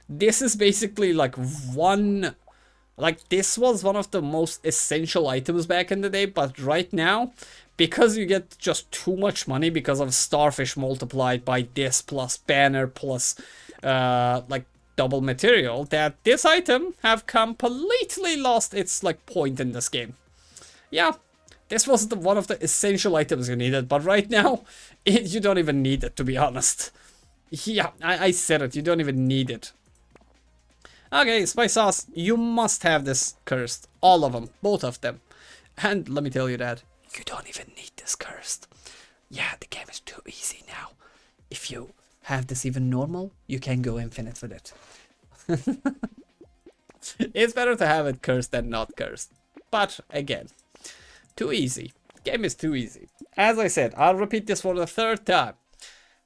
This is basically like one... Like, this was one of the most essential items back in the day, but right now, because you get just too much money because of starfish multiplied by this plus banner plus, like, double material, that this item have completely lost its, like, point in this game. Yeah. This was one of the essential items you needed, but right now, you don't even need it, to be honest. Yeah, I said it, you don't even need it. Okay, Spice Sauce, you must have this cursed. All of them, both of them. And let me tell you that, you don't even need this cursed. Yeah, the game is too easy now. If you have this even normal, you can go infinite with it. It's better to have it cursed than not cursed. But, again, too easy. Game is too easy. As I said, I'll repeat this for the 3rd time.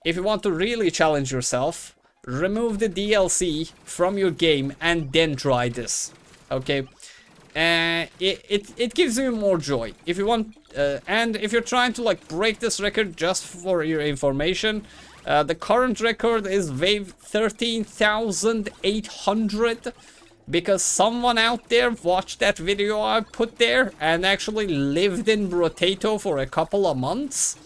If you want to really challenge yourself, remove the DLC from your game and then try this. Okay? It gives you more joy. If you want, and if you're trying to like break this record, just for your information, The current record is wave 13,800 because someone out there watched that video I put there and actually lived in Brotato for a couple of months.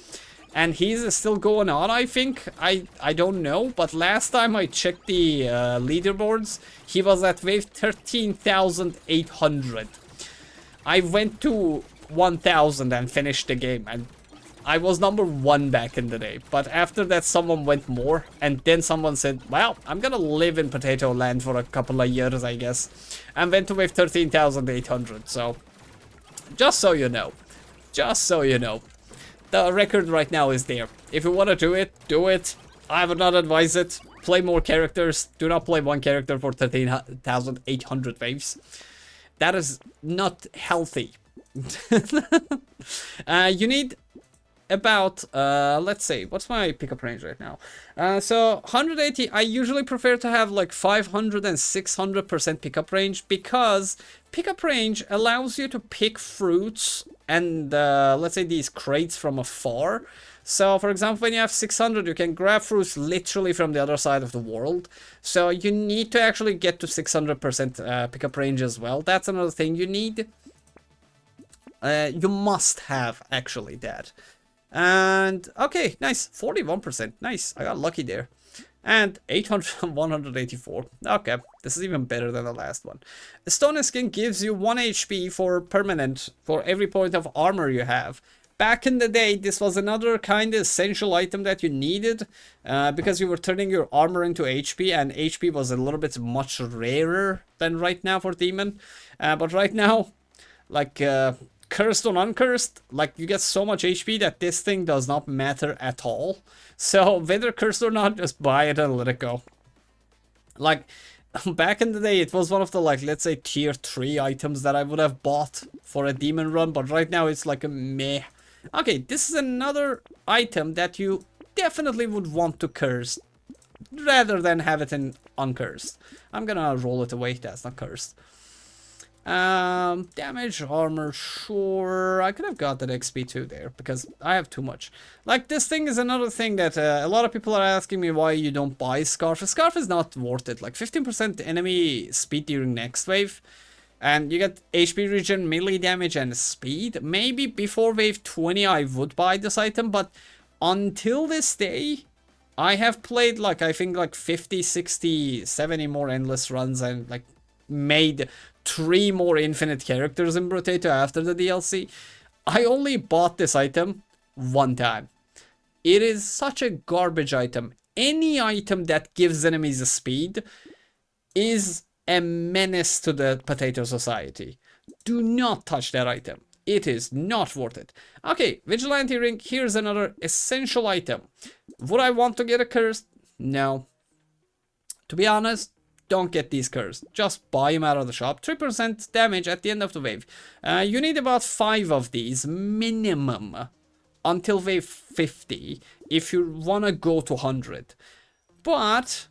And he's still going on, I think. I don't know, but last time I checked the leaderboards, he was at wave 13,800. I went to 1,000 and finished the game, and I was number 1 back in the day. But after that, someone went more, and then someone said, well, I'm gonna live in Potato Land for a couple of years, I guess. And went to wave 13,800, so just so you know. Just so you know. The record right now is there. If you want to do it, do it. I would not advise it. Play more characters. Do not play one character for 13,800 waves. That is not healthy. You need about, let's see, what's my pickup range right now? So 180, I usually prefer to have like 500 and 600% pickup range because pickup range allows you to pick fruits and let's say these crates from afar. So for example, when you have 600, you can grab fruits literally from the other side of the world. So you need to actually get to 600% pickup range as well. That's another thing you need. You must have actually that. And okay, nice, 41%, nice, I got lucky there. And 800, 184, okay, this is even better than the last one. A stone skin gives you 1 HP for permanent for every point of armor you have. Back in the day, this was another kind of essential item that you needed because you were turning your armor into HP, and HP was a little bit much rarer than right now for Demon. But right now, like cursed or uncursed, like you get so much HP that this thing does not matter at all. So whether cursed or not, just buy it and let it go. Like back in the day, it was one of the, like, let's say tier 3 items that I would have bought for a demon run, but right now it's like a meh. Okay, this is another item that you definitely would want to curse rather than have it in uncursed. I'm gonna roll it away, that's not cursed. Damage, armor, sure. I could have got that XP too there because I have too much. Like, this thing is another thing that a lot of people are asking me why you don't buy Scarf. Scarf is not worth it. Like 15% enemy speed during next wave. And you get HP regen, melee damage, and speed. Maybe before wave 20 I would buy this item, but until this day, I have played like, I think like 50, 60, 70 more endless runs and like made 3 more infinite characters in Brotato after the DLC. I only bought this item 1 time. It is such a garbage item. Any item that gives enemies a speed is a menace to the Potato Society. Do not touch that item. It is not worth it. Okay, Vigilante Ring, here's another essential item. Would I want to get a curse? No. To be honest, don't get these cursed. Just buy them out of the shop. 3% damage at the end of the wave. You need about 5 of these minimum until wave 50 if you want to go to 100. But,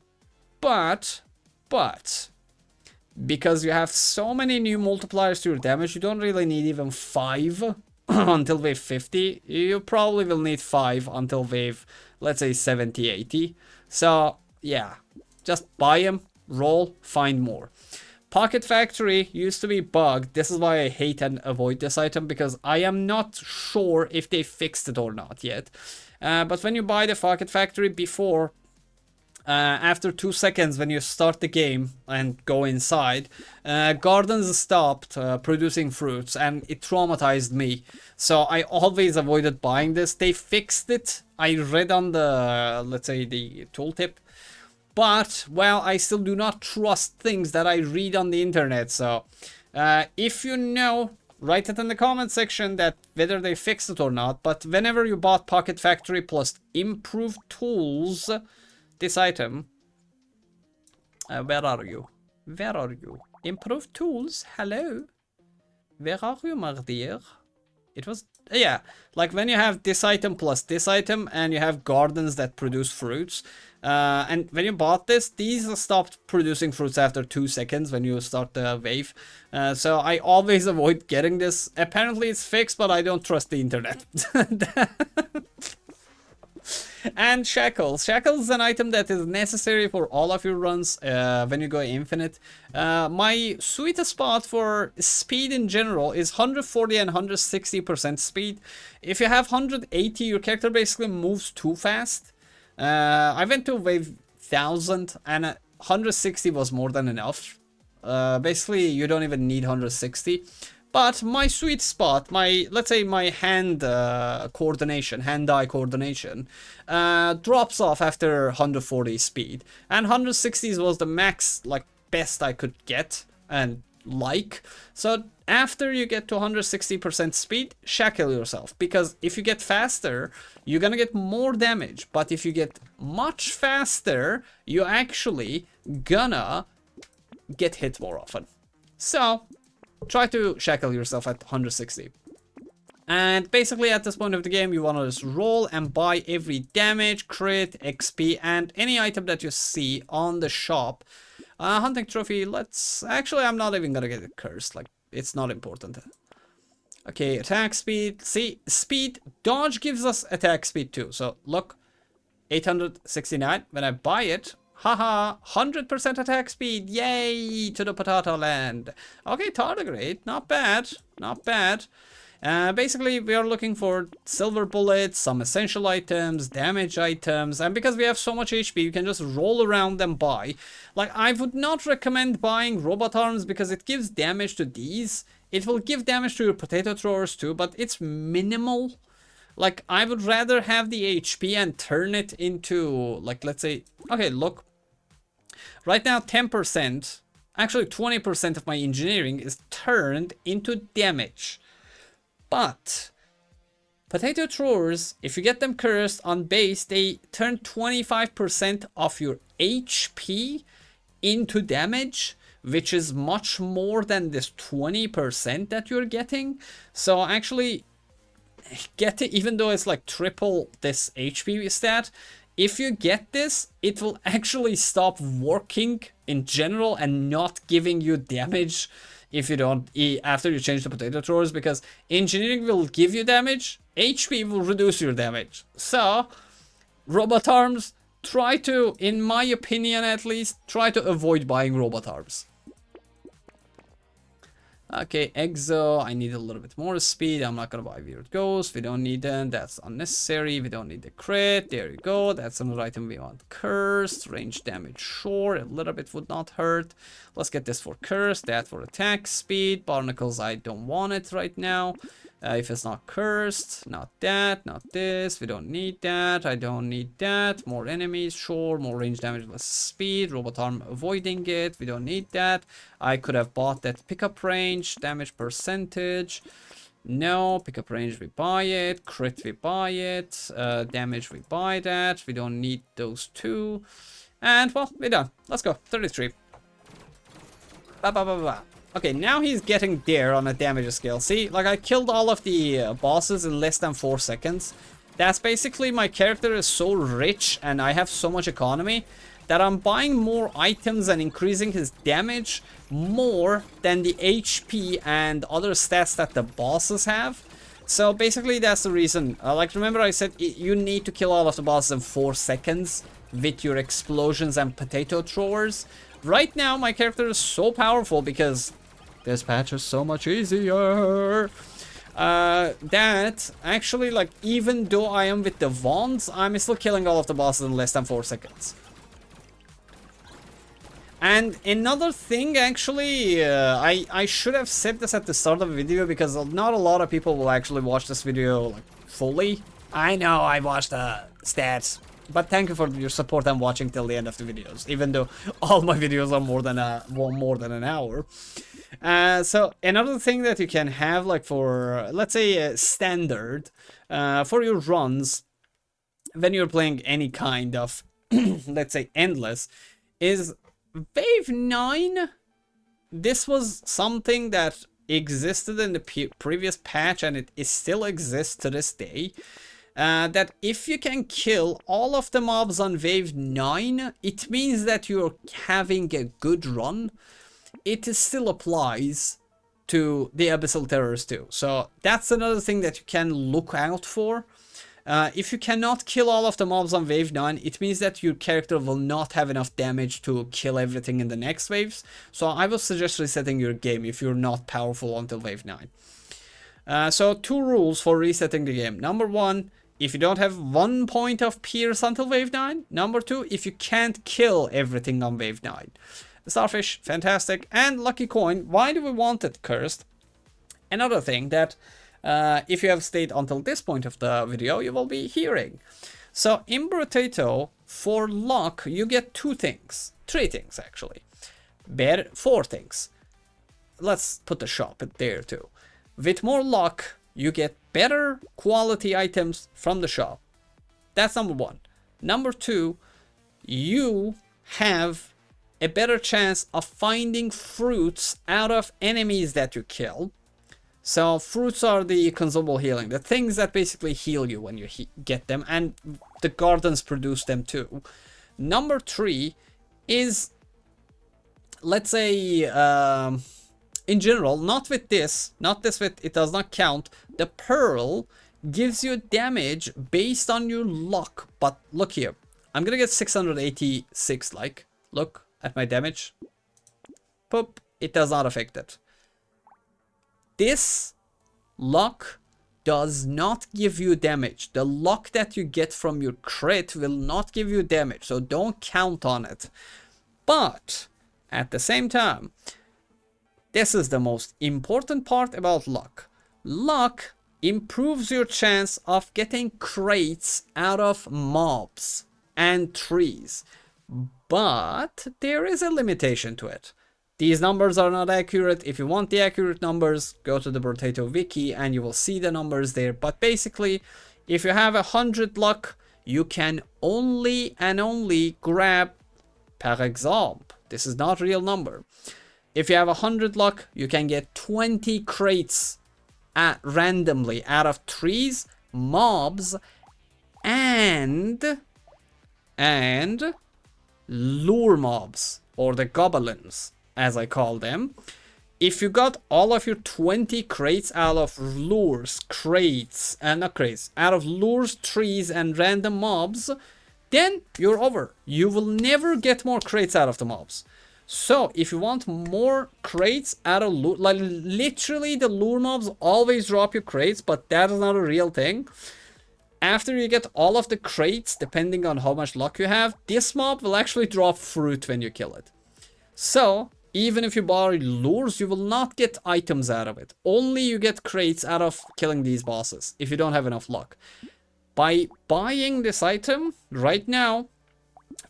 because you have so many new multipliers to your damage, you don't really need even 5 until wave 50. You probably will need 5 until wave, let's say 70, 80. So, yeah, just buy them. Roll, find more. Pocket Factory used to be bugged. This is why I hate and avoid this item, because I am not sure if they fixed it or not yet. But when you buy the Pocket Factory before, after 2 seconds when you start the game and go inside, gardens stopped producing fruits, and it traumatized me. So I always avoided buying this. They fixed it. I read on the, let's say, the tooltip. But, well, I still do not trust things that I read on the internet. So, if you know, write it in the comment section that whether they fixed it or not. But whenever you bought Pocket Factory plus improved tools, this item, where are you? Where are you? Improved tools, hello? Where are you, my dear? It was, yeah, like when you have this item plus this item and you have gardens that produce fruits. And when you bought this, these stopped producing fruits after 2 seconds when you start the wave. So I always avoid getting this. Apparently it's fixed, but I don't trust the internet. And shackles. Shackles is an item that is necessary for all of your runs when you go infinite. My sweet spot for speed in general is 140 and 160% speed. If you have 180, your character basically moves too fast. I went to wave 1000 and 160 was more than enough. Basically, you don't even need 160. But my sweet spot, let's say my hand-eye coordination, drops off after 140 speed. And 160s was the max, like, best I could get and like. So after you get to 160% speed, shackle yourself. Because if you get faster, you're gonna get more damage. But if you get much faster, you're actually gonna get hit more often. So try to shackle yourself at 160. And basically at this point of the game, you want to just roll and buy every damage, crit, XP, and any item that you see on the shop. Hunting trophy, actually, I'm not even gonna get it cursed, like, it's not important. Okay, attack speed, see, speed, dodge gives us attack speed too. So look, 869, when I buy it, haha, 100% attack speed, yay, to the potato land. Okay, tardigrade, not bad, not bad. Basically, we are looking for silver bullets, some essential items, damage items, and because we have so much HP, you can just roll around and buy. Like, I would not recommend buying robot arms because it gives damage to these. It will give damage to your potato throwers too, but it's minimal. Like, I would rather have the HP and turn it into, like, let's say, okay, look. Right now, 10%, actually 20% of my engineering is turned into damage. But potato throwers, if you get them cursed on base, they turn 25% of your HP into damage, which is much more than this 20% that you're getting. So actually, get it, even though it's like triple this HP stat, if you get this, it will actually stop working in general and not giving you damage if you don't, after you change the potato throwers, because engineering will give you damage, HP will reduce your damage. So, robot arms, try to, in my opinion at least, try to avoid buying robot arms. Okay, Exo, I need a little bit more speed. I'm not gonna buy Weird Ghost. We don't need them. That's unnecessary. We don't need the crit. There you go. That's another item we want. Cursed. Range damage, sure. A little bit would not hurt. Let's get this for Cursed. That for attack speed. Barnacles, I don't want it right now. If it's not cursed, not that, not this. We don't need that. I don't need that. More enemies, sure. More range damage, less speed. Robot arm avoiding it. We don't need that. I could have bought that pickup range. Damage percentage. No. Pickup range, we buy it. Crit, we buy it. Damage, we buy that. We don't need those two. And, well, we're done. Let's go. 33. Ba ba ba ba. Okay, now he's getting there on a damage scale. See, like I killed all of the bosses in less than 4 seconds. That's basically my character is so rich and I have so much economy that I'm buying more items and increasing his damage more than the HP and other stats that the bosses have. So basically that's the reason. Like remember I said you need to kill all of the bosses in 4 seconds with your explosions and potato throwers. Right now my character is so powerful because this patch is so much easier. That actually, like, even though I am with the wands, I'm still killing all of the bosses in less than 4 seconds. And another thing, actually, I should have said this at the start of the video because not a lot of people will actually watch this video like fully. I know I watched the stats, but thank you for your support and watching till the end of the videos, even though all my videos are more than an hour. So another thing that you can have, like for let's say standard for your runs when you're playing any kind of let's say endless, is wave 9. This was something that existed in the previous patch and it still exists to this day. That if you can kill all of the mobs on wave 9, it means that you're having a good run. It still applies to the Abyssal Terrors too. So that's another thing that you can look out for. If you cannot kill all of the mobs on wave 9, it means that your character will not have enough damage to kill everything in the next waves. So I will suggest resetting your game if you're not powerful until wave 9. So 2 rules for resetting the game. Number 1, if you don't have 1 point of pierce until wave 9. Number 2, if you can't kill everything on wave 9. Starfish, fantastic. And Lucky Coin, why do we want it cursed? Another thing that if you have stayed until this point of the video, you will be hearing. So in Brotato, for luck, you get 2 things. 3 things, actually. 4 things. Let's put the shop there too. With more luck, you get better quality items from the shop. That's number 1. Number 2, you have a better chance of finding fruits out of enemies that you kill. So fruits are the consumable healing, the things that basically heal you when you get them, and the gardens produce them too. Number 3 is, let's say, in general, not with this, it does not count. The pearl gives you damage based on your luck. But look here, I'm gonna get 686, like, look at my damage. Poop, it does not affect it. This luck does not give you damage. The luck that you get from your crit will not give you damage, so don't count on it. But at the same time, this is the most important part about luck. Luck improves your chance of getting crates out of mobs and trees. But there is a limitation to it. These numbers are not accurate. If you want the accurate numbers, go to the Brotato wiki and you will see the numbers there. But basically, if you have 100 luck, you can only grab, par exemple, this is not real number. If you have 100 luck, you can get 20 crates randomly out of trees, mobs, and lure mobs, or the goblins, as I call them. If you got all of your 20 crates out of lures, out of lures, trees, and random mobs, then you're over. You will never get more crates out of the mobs. So if you want more crates out of lure, like literally the lure mobs always drop you crates, but that is not a real thing. After you get all of the crates, depending on how much luck you have, this mob will actually drop fruit when you kill it. So even if you buy lures, you will not get items out of it. Only you get crates out of killing these bosses if you don't have enough luck. By buying this item right now,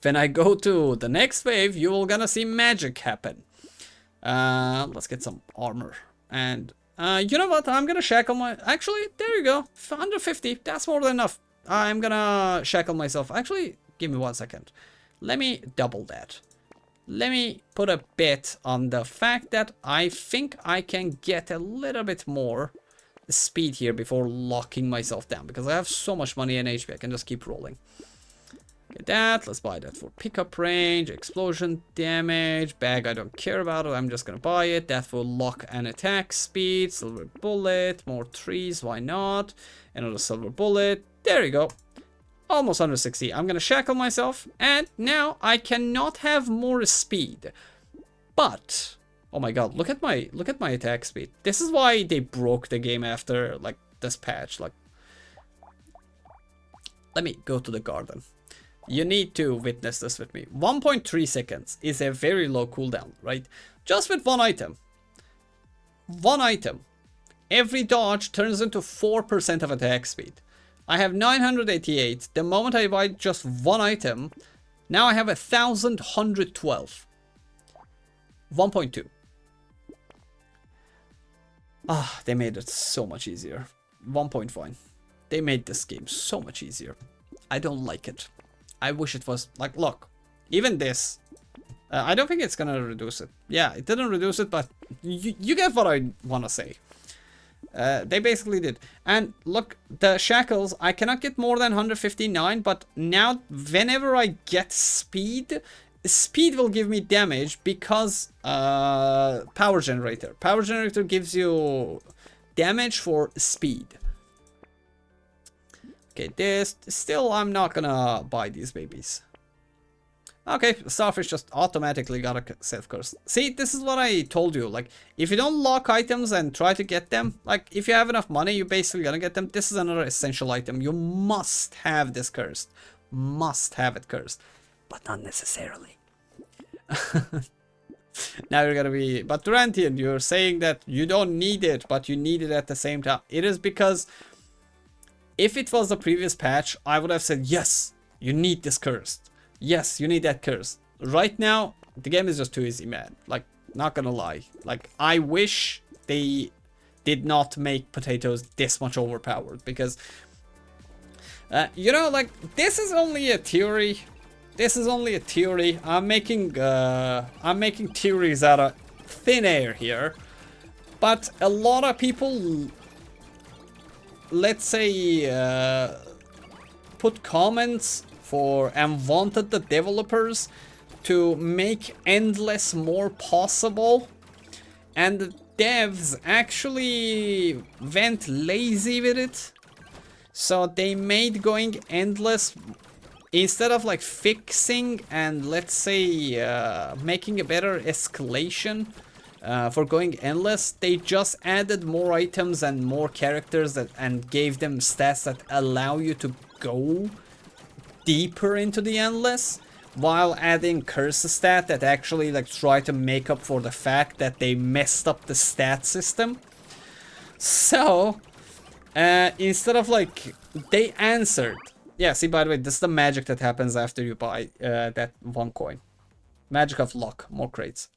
when I go to the next wave, you will gonna see magic happen. Let's get some armor. And you know what? I'm gonna shackle my... Actually, there you go. 150. That's more than enough. I'm gonna shackle myself. Actually, give me 1 second. Let me double that. Let me put a bet on the fact that I think I can get a little bit more speed here before locking myself down, because I have so much money and HP. I can just keep rolling. Get that. Let's buy that for pickup range, explosion damage, bag I don't care about it. I'm just gonna buy it. That for lock and attack speed, silver bullet, more trees, why not? Another silver bullet. There you go. Almost under 60. I'm gonna shackle myself, and now I cannot have more speed. But oh my god, look at my attack speed. This is why they broke the game after like this patch. Like, let me go to the garden. You need to witness this with me. 1.3 seconds is a very low cooldown, right? Just with one item. One item. Every dodge turns into 4% of attack speed. I have 988. The moment I buy just one item, now I have 1,112. 1.2. Ah, they made it so much easier. 1.1. They made this game so much easier. I don't like it. I wish it was like, look, even this. I don't think it's gonna reduce it. Yeah, it didn't reduce it, but you get what I want to say. They basically did. And look, the shackles, I cannot get more than 159, but now whenever I get speed, speed will give me damage because power generator. Power generator gives you damage for speed. Okay, this still I'm not gonna buy these babies. Okay, Starfish just automatically got a self curse. See, this is what I told you. Like, if you don't lock items and try to get them, like, if you have enough money, you're basically gonna get them. This is another essential item. You must have this cursed. Must have it cursed. But not necessarily. Now you're gonna be... But Durantian, you're saying that you don't need it, but you need it at the same time. It is because... If it was the previous patch, I would have said, yes, you need this cursed. Yes, you need that curse. Right now, the game is just too easy, man. Like, not gonna lie. Like, I wish they did not make potatoes this much overpowered. Because, you know, like, this is only a theory. This is only a theory. I'm making theories out of thin air here. But a lot of people, let's say, put comments for and wanted the developers to make Endless more possible, and the devs actually went lazy with it, so they made going Endless, instead of like fixing and let's say making a better escalation for going Endless, they just added more items and more characters and gave them stats that allow you to go deeper into the Endless, while adding curse stat that actually like try to make up for the fact that they messed up the stat system. So instead of like, they answered. Yeah, see, by the way, this is the magic that happens after you buy that 1 coin. Magic of luck, more crates.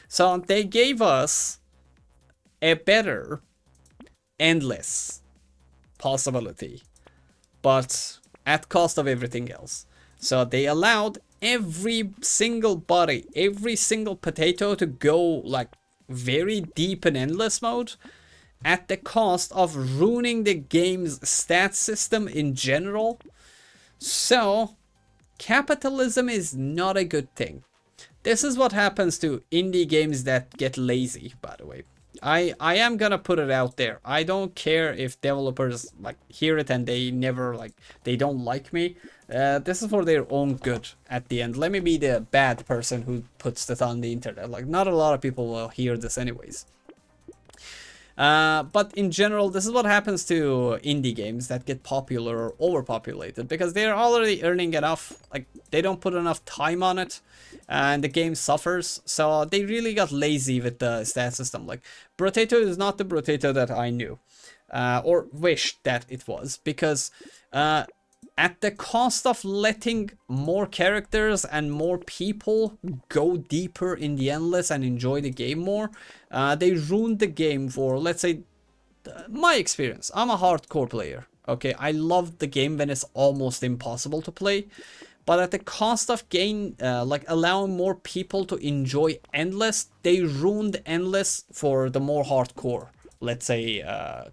So they gave us a better Endless possibility, but at cost of everything else. So they allowed every single body, every single potato to go like very deep in Endless mode, at the cost of ruining the game's stat system in general. So capitalism is not a good thing. This is what happens to indie games that get lazy, by the way. I am gonna put it out there. I don't care if developers like hear it and they never like, they don't like me. This is for their own good at the end. Let me be the bad person who puts that on the internet. Like, not a lot of people will hear this anyways. But in general, this is what happens to indie games that get popular or overpopulated, because they're already earning enough. Like, they don't put enough time on it, and the game suffers. So they really got lazy with the stat system. Like, Brotato is not the Brotato that I knew, or wished that it was, because at the cost of letting more characters and more people go deeper in the Endless and enjoy the game more, they ruined the game for, let's say, my experience. I'm a hardcore player, okay? I love the game when it's almost impossible to play, but at the cost of like allowing more people to enjoy Endless, they ruined Endless for the more hardcore, let's say,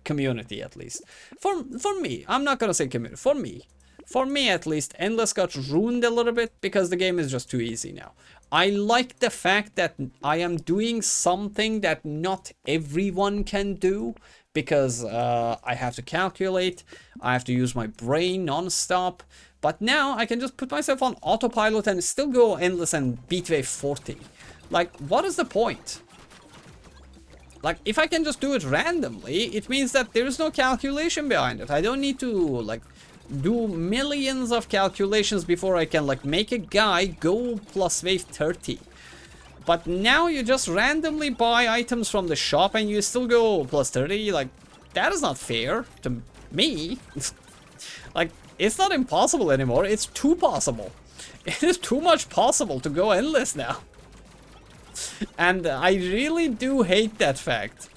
community at least. For me, I'm not gonna say community, for me at least, Endless got ruined a little bit because the game is just too easy now. I like the fact that I am doing something that not everyone can do, because I have to calculate, I have to use my brain non-stop, but now I can just put myself on autopilot and still go Endless and beat wave 40. Like, what is the point? Like, if I can just do it randomly, it means that there is no calculation behind it. I don't need to, like, do millions of calculations before I can like make a guy go plus wave 30. But now you just randomly buy items from the shop and you still go plus 30. Like, that is not fair to me. Like, it's not impossible anymore, it's too possible. It is too much possible to go Endless now. And I really do hate that fact.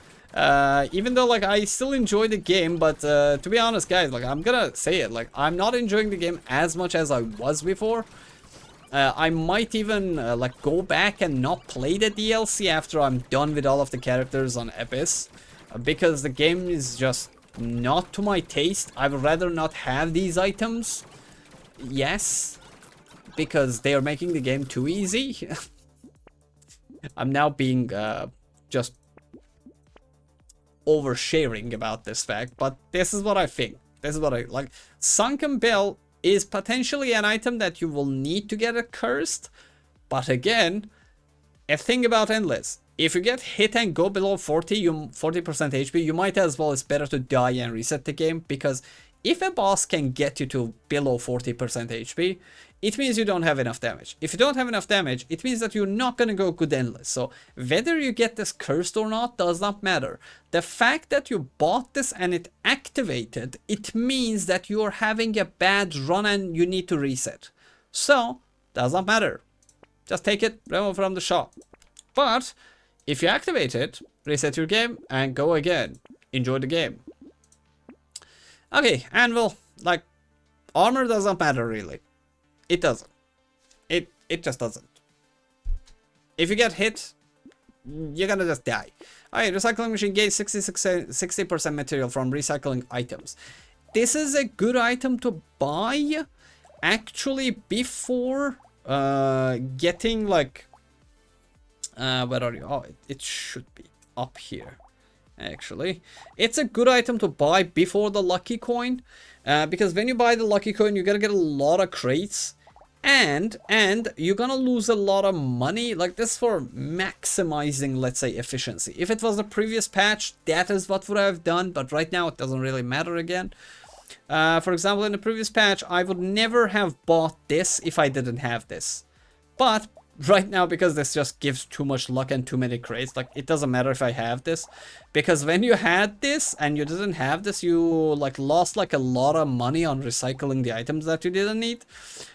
Even though like I still enjoy the game, but to be honest guys, like I'm gonna say it, like I'm not enjoying the game as much as I was before. I might even like go back and not play the DLC after I'm done with all of the characters on Abyss, because the game is just not to my taste. I would rather not have these items. Yes, because they are making the game too easy. I'm now being just oversharing about this fact, but this is what I think. This is what I like. Sunken Bell is potentially an item that you will need to get it cursed. But again, a thing about Endless. If you get hit and go below 40% HP, you might as well, it's better to die and reset the game, because if a boss can get you to below 40% HP, it means you don't have enough damage. If you don't have enough damage, it means that you're not going to go good Endless. So whether you get this cursed or not does not matter. The fact that you bought this and it activated, it means that you're having a bad run and you need to reset. So, does not matter. Just take it, remove from the shop. But if you activate it, reset your game and go again. Enjoy the game. Okay, Anvil, like, armor doesn't matter really. It doesn't. It just doesn't. If you get hit, you're gonna just die. Alright, recycling machine gains 60% material from recycling items. This is a good item to buy actually before getting like where are you? Oh, it should be up here. Actually, it's a good item to buy before the lucky coin, because when you buy the lucky coin, you're gonna get a lot of crates, and you're gonna lose a lot of money. Like, this for maximizing, let's say, efficiency. If it was the previous patch, that is what would I have done, but right now it doesn't really matter again. For example, in the previous patch, I would never have bought this if I didn't have this, but right now, because this just gives too much luck and too many crates, like, it doesn't matter if I have this, because when you had this and you didn't have this, you like lost like a lot of money on recycling the items that you didn't need.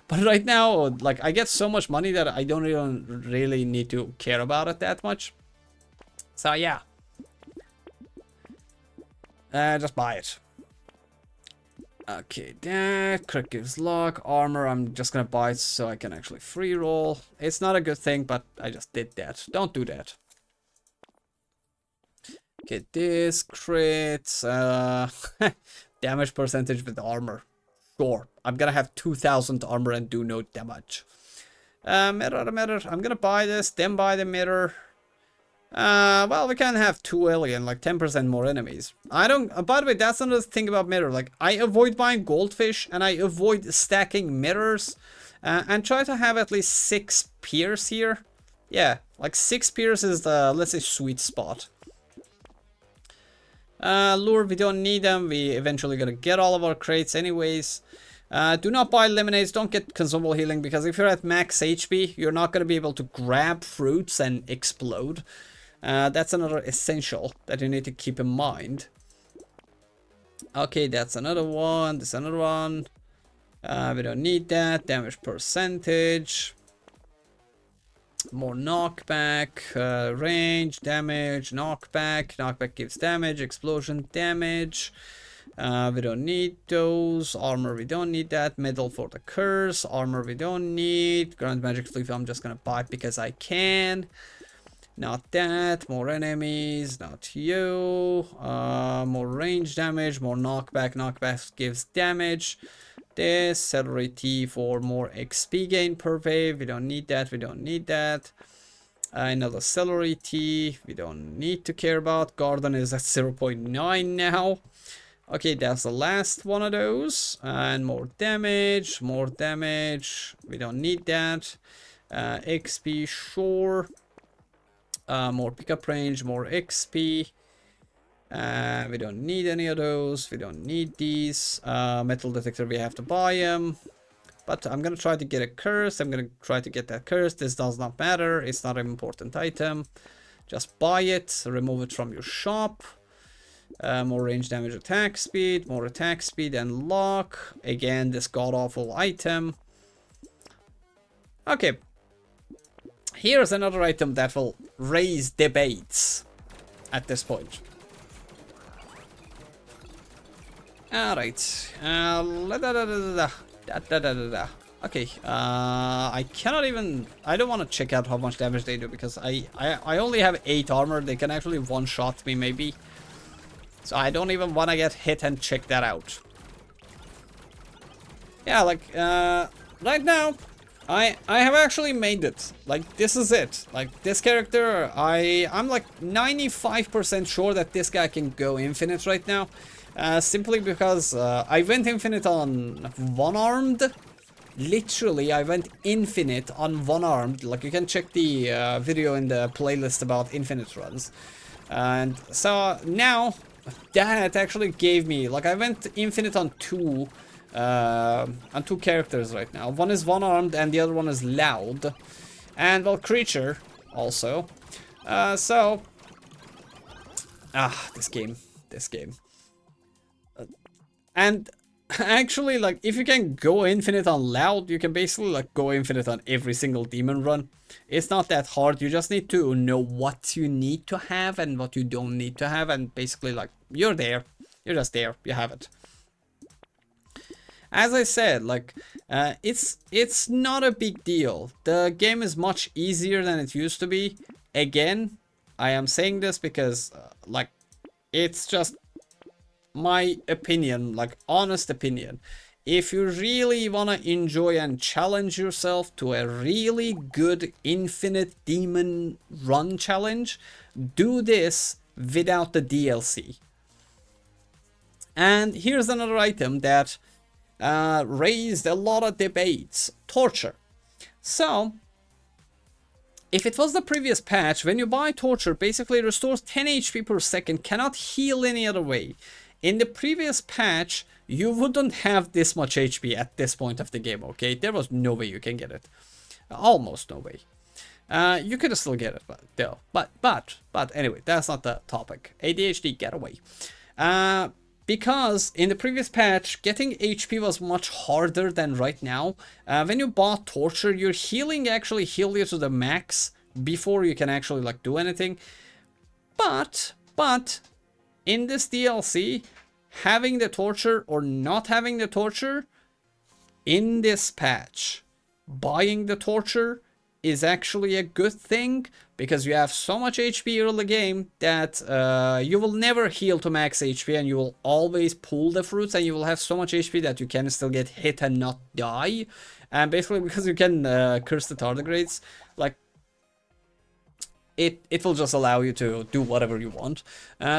But right now, like, I get so much money that I don't even really need to care about it that much. So yeah, just buy it. Okay, that crit gives luck. Armor, I'm just gonna buy it so I can actually free roll. It's not a good thing, but I just did that. Don't do that. Get this crit. Damage percentage with armor. Sure, I'm gonna have 2000 armor and do no damage. Mirror. I'm gonna buy this, then buy the mirror. Well, we can have 2 alien, like 10% more enemies. I don't, by the way, that's another thing about mirror. Like, I avoid buying goldfish and I avoid stacking mirrors, and try to have at least 6 peers here. Yeah, like 6 peers is the, let's say, sweet spot. Lure, we don't need them. We eventually gonna get all of our crates anyways. Do not buy lemonades, don't get consumable healing, because if you're at max HP, you're not gonna be able to grab fruits and explode. That's another essential that you need to keep in mind. Okay, that's another one. This another one. We don't need that. Damage percentage. More knockback. Range, damage, knockback. Knockback gives damage. Explosion damage. We don't need those. Armor, we don't need that. Medal for the curse. Armor, we don't need. Grand magic sleeve, I'm just gonna buy it because I can. Not that. More enemies. Not you. More range damage. More knockback. Knockback gives damage. This. Celery tea for more XP gain per wave. We don't need that. We don't need that. Another celery tea. We don't need to care about. Garden is at 0.9 now. Okay, that's the last one of those. And more damage. More damage. We don't need that. XP, sure. More pickup range, more XP. We don't need any of those. We don't need these. Metal detector, we have to buy them. But I'm gonna try to get a curse. I'm gonna try to get that curse. This does not matter. It's not an important item. Just buy it. Remove it from your shop. More range damage, attack speed. More attack speed and lock. Again, this god-awful item. Okay. Here's another item that will raise debates at this point. Alright. Okay. I cannot even... I don't want to check out how much damage they do, because I only have 8 armor. They can actually one-shot me, maybe. So I don't even want to get hit and check that out. Yeah, like, right now, I have actually made it. Like, this is it. Like, this character, I'm like 95% sure that this guy can go infinite right now. Simply because I went infinite on one-armed. Literally, I went infinite on one-armed. Like, you can check the video in the playlist about infinite runs. And so now that actually gave me, like, I went infinite on two characters right now. One is one-armed and the other one is loud. And, well, creature also. This game. And actually, like, if you can go infinite on loud, you can basically, like, go infinite on every single demon run. It's not that hard. You just need to know what you need to have and what you don't need to have, and basically, like, you're there. You're just there. You have it. As I said, like, it's not a big deal. The game is much easier than it used to be. Again, I am saying this because, like, it's just my opinion, like, honest opinion. If you really want to enjoy and challenge yourself to a really good infinite demon run challenge, do this without the DLC. And here's another item that raised a lot of debates: torture. So, if it was the previous patch, when you buy torture, basically it restores 10 HP per second, cannot heal any other way. In the previous patch, you wouldn't have this much HP at this point of the game, okay? There was no way you can get it. Almost no way. You could still get it, but no. But anyway, that's not the topic. ADHD, get away. Because in the previous patch, getting HP was much harder than right now. When you bought torture, your healing actually healed you to the max before you can actually, like, do anything. But in this DLC, having the torture or not having the torture, in this patch, buying the torture is actually a good thing, because you have so much HP early game that you will never heal to max HP, and you will always pull the fruits, and you will have so much HP that you can still get hit and not die. And basically, because you can curse the tardigrades, like, it will just allow you to do whatever you want.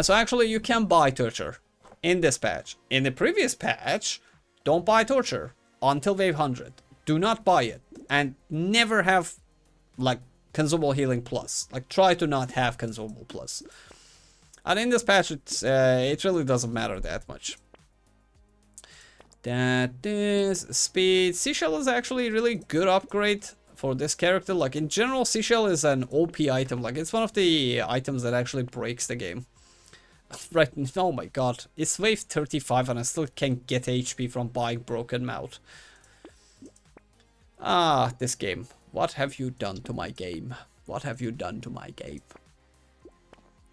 So actually, you can buy torture in this patch. In the previous patch, don't buy torture until wave 100. Do not buy it, and never have, like, consumable healing plus. Like, try to not have consumable plus. And in this patch, it really doesn't matter that much. That is speed. Seashell is actually a really good upgrade for this character. Like, in general, Seashell is an OP item. Like, it's one of the items that actually breaks the game. Right, oh my god. It's wave 35 and I still can't get HP from buying Broken Mouth. Ah, this game. What have you done to my game? What have you done to my game?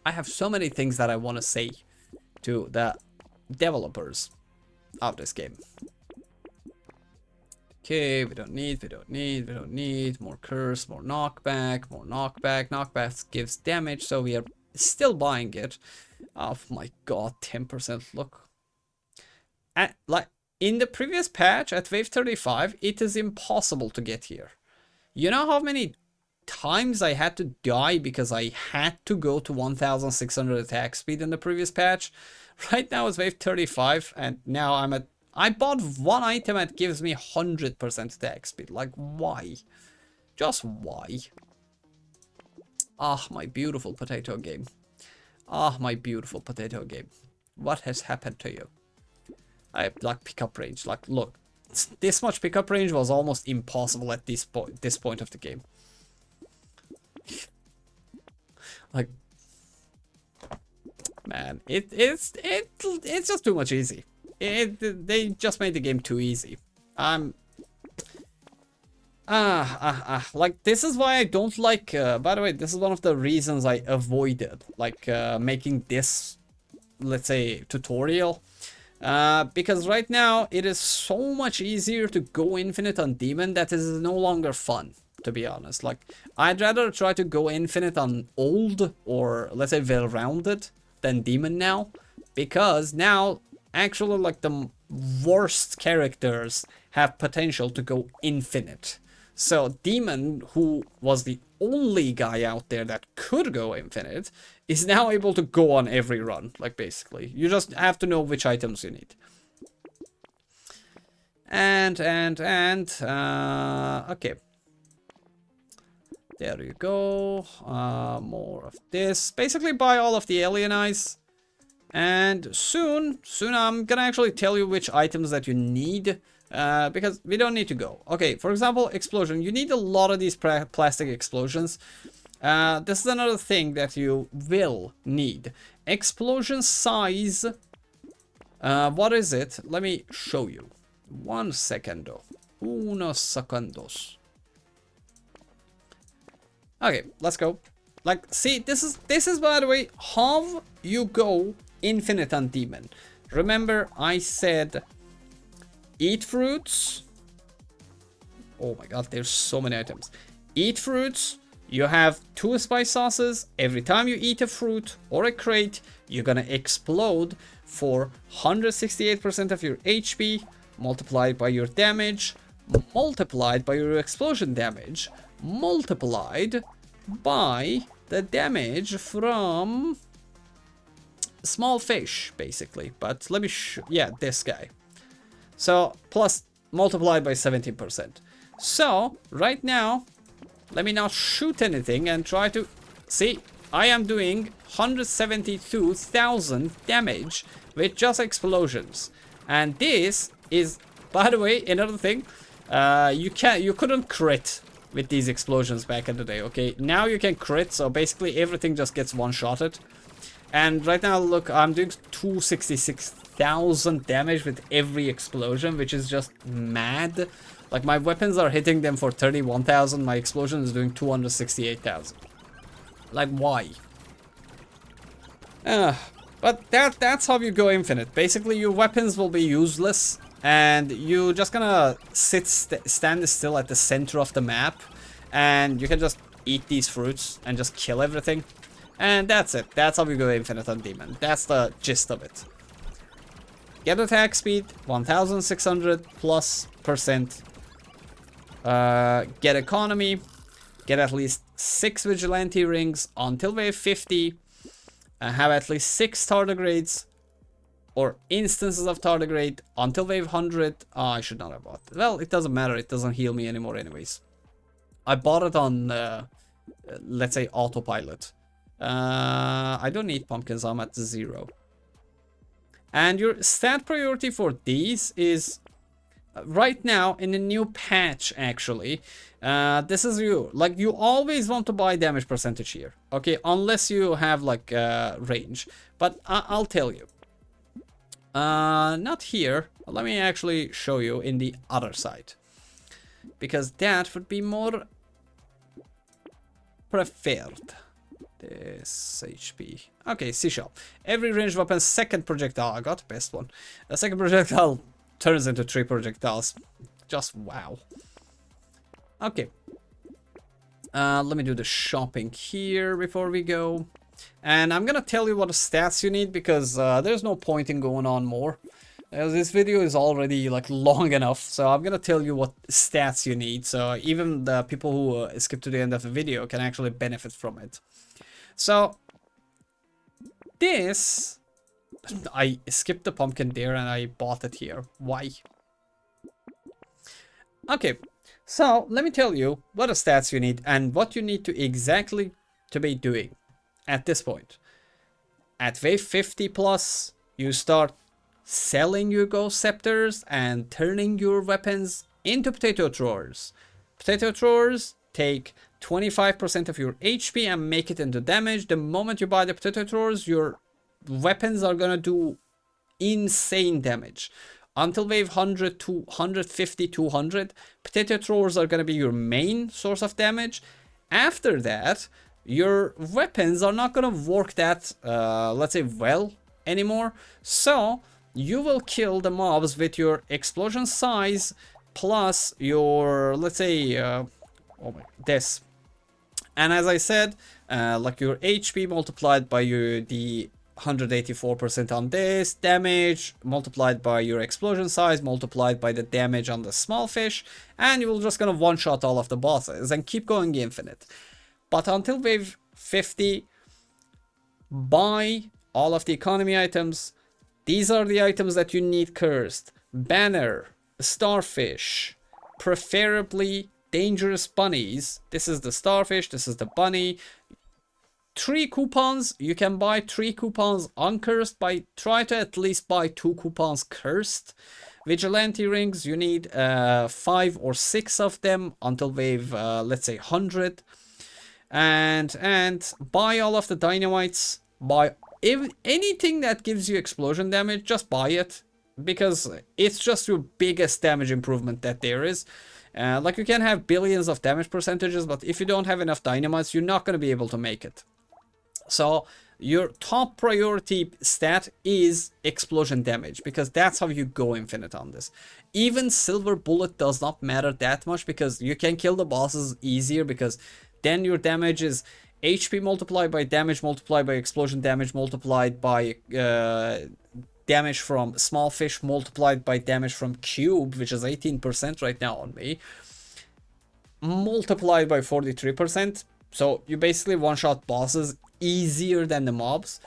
I have so many things that I want to say to the developers of this game. Okay, we don't need more curse, more knockback. Knockback gives damage, so we are still buying it. Oh my god, 10%, look. And, like, in the previous patch at wave 35, it is impossible to get here. You know how many times I had to die because I had to go to 1600 attack speed in the previous patch? Right now it's wave 35, and now I bought one item that gives me 100% attack speed. Like, why? Just why? Ah, my beautiful potato game. Ah, my beautiful potato game. What has happened to you? I have, like, pickup range. Like, look. This much pickup range was almost impossible at this point of the game. Like, man, it's just too much easy. They just made the game too easy. Like, this is why I don't like, by the way, this is one of the reasons I avoided, like, making this, let's say, tutorial. Because right now, it is so much easier to go infinite on Demon that is no longer fun, to be honest. Like, I'd rather try to go infinite on Old, or, let's say, well-rounded, than Demon now. Because now, actually, like, the worst characters have potential to go infinite. So Demon, who was the only guy out there that could go infinite, is now able to go on every run, like basically. You just have to know which items you need. Okay. There you go. More of this. Basically buy all of the alien eyes. And soon I'm gonna actually tell you which items that you need. Because we don't need to go. Okay, for example, explosion. You need a lot of these plastic explosions. This is another thing that you will need. Explosion size. What is it? Let me show you. 1 secondo. Unos segundos. Okay, let's go. Like, see, this is by the way how you go infinite on Demon. Remember, I said eat fruits. Oh my god, there's so many items. Eat fruits. You have 2 spice sauces. Every time you eat a fruit or a crate, you're gonna explode for 168% of your HP, multiplied by your damage, multiplied by your explosion damage, multiplied by the damage from small fish, basically. But let me yeah, this guy. So plus multiplied by 17%. So right now, let me not shoot anything and try to see. I am doing 172,000 damage with just explosions, and this is, by the way, another thing. You couldn't crit with these explosions back in the day. Okay, now you can crit, so basically everything just gets one-shotted. And right now, look, I'm doing 266,000 damage with every explosion, which is just mad. Like, my weapons are hitting them for 31,000. My explosion is doing 268,000. Like, why? But that's how you go infinite. Basically, your weapons will be useless, and you're just gonna stand still at the center of the map, and you can just eat these fruits and just kill everything. And that's it. That's how we go infinite on Demon. That's the gist of it. Get attack speed, 1,600 plus %. Get economy. Get at least 6 vigilante rings until wave 50. Have at least 6 tardigrades or instances of tardigrade until wave 100. Oh, I should not have bought it. Well, it doesn't matter. It doesn't heal me anymore anyways. I bought it on, let's say, autopilot. I don't need pumpkins. I'm at 0. And your stat priority for these is right now in the new patch, actually. This is like you always want to buy damage percentage here, okay, unless you have like range. But I'll tell you, not here. Let me actually show you in the other side, because that would be more preferred. This HP. Okay, C-Shop. Every ranged weapon second projectile. I got the best one. A second projectile turns into 3 projectiles. Just wow. Okay. Let me do the shopping here before we go. And I'm gonna tell you what stats you need, because there's no point in going on more. This video is already like long enough, so I'm gonna tell you what stats you need, so even the people who skip to the end of the video can actually benefit from it. So this, I skipped the pumpkin there and I bought it here. Why? Okay, so let me tell you what stats you need and what you need to exactly to be doing at this point. At wave 50 plus, you start selling your ghost scepters and turning your weapons into potato throwers. Potato throwers take 25% of your HP and make it into damage. The moment you buy the potato throwers, your weapons are gonna do insane damage. Until wave 100 to 150, 200, potato throwers are gonna be your main source of damage. After that, your weapons are not gonna work that, let's say, well anymore. So you will kill the mobs with your explosion size plus your, let's say, oh my, and as I said, like your HP multiplied by the 184% on this, damage multiplied by your explosion size, multiplied by the damage on the small fish, and you will just gonna one-shot all of the bosses and keep going infinite. But until wave 50, buy all of the economy items. These are the items that you need cursed. Banner, starfish, preferably dangerous bunnies. This is the starfish, this is the bunny. 3 coupons, you can buy 3 coupons uncursed. Try to at least buy 2 coupons cursed. Vigilante rings, you need 5 or 6 of them until wave, let's say 100. And buy all of the dynamites. Buy anything that gives you explosion damage, just buy it. Because it's just your biggest damage improvement that there is. Like, you can have billions of damage percentages, but if you don't have enough dynamites, you're not going to be able to make it. So your top priority stat is explosion damage, because that's how you go infinite on this. Even silver bullet does not matter that much, because you can kill the bosses easier, because then your damage is HP multiplied by damage multiplied by explosion damage multiplied by damage from small fish multiplied by damage from cube, which is 18% right now on me, multiplied by 43%. So you basically one-shot bosses easier than the mobs.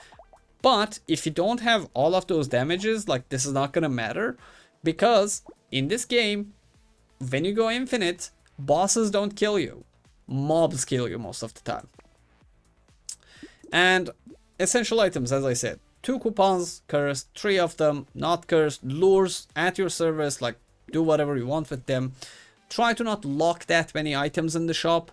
But if you don't have all of those damages, like, this is not gonna matter, because in this game, when you go infinite, bosses don't kill you, mobs kill you most of the time. And essential items, as I said, 2 coupons cursed, 3 of them not cursed. Lures at your service, like, do whatever you want with them. Try to not lock that many items in the shop.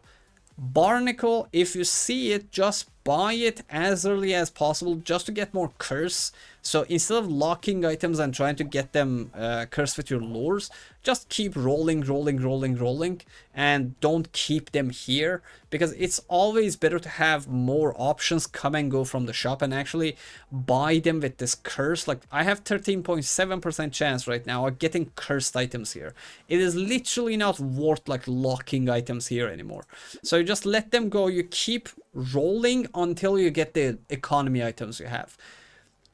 Barnacle, if you see it, just buy it as early as possible, just to get more curse. So instead of locking items and trying to get them cursed with your lures, just keep rolling, and don't keep them here, because it's always better to have more options come and go from the shop and actually buy them with this curse. Like, I have 13.7% chance right now of getting cursed items here. It is literally not worth, like, locking items here anymore. So you just let them go, you keep rolling until you get the economy items you have.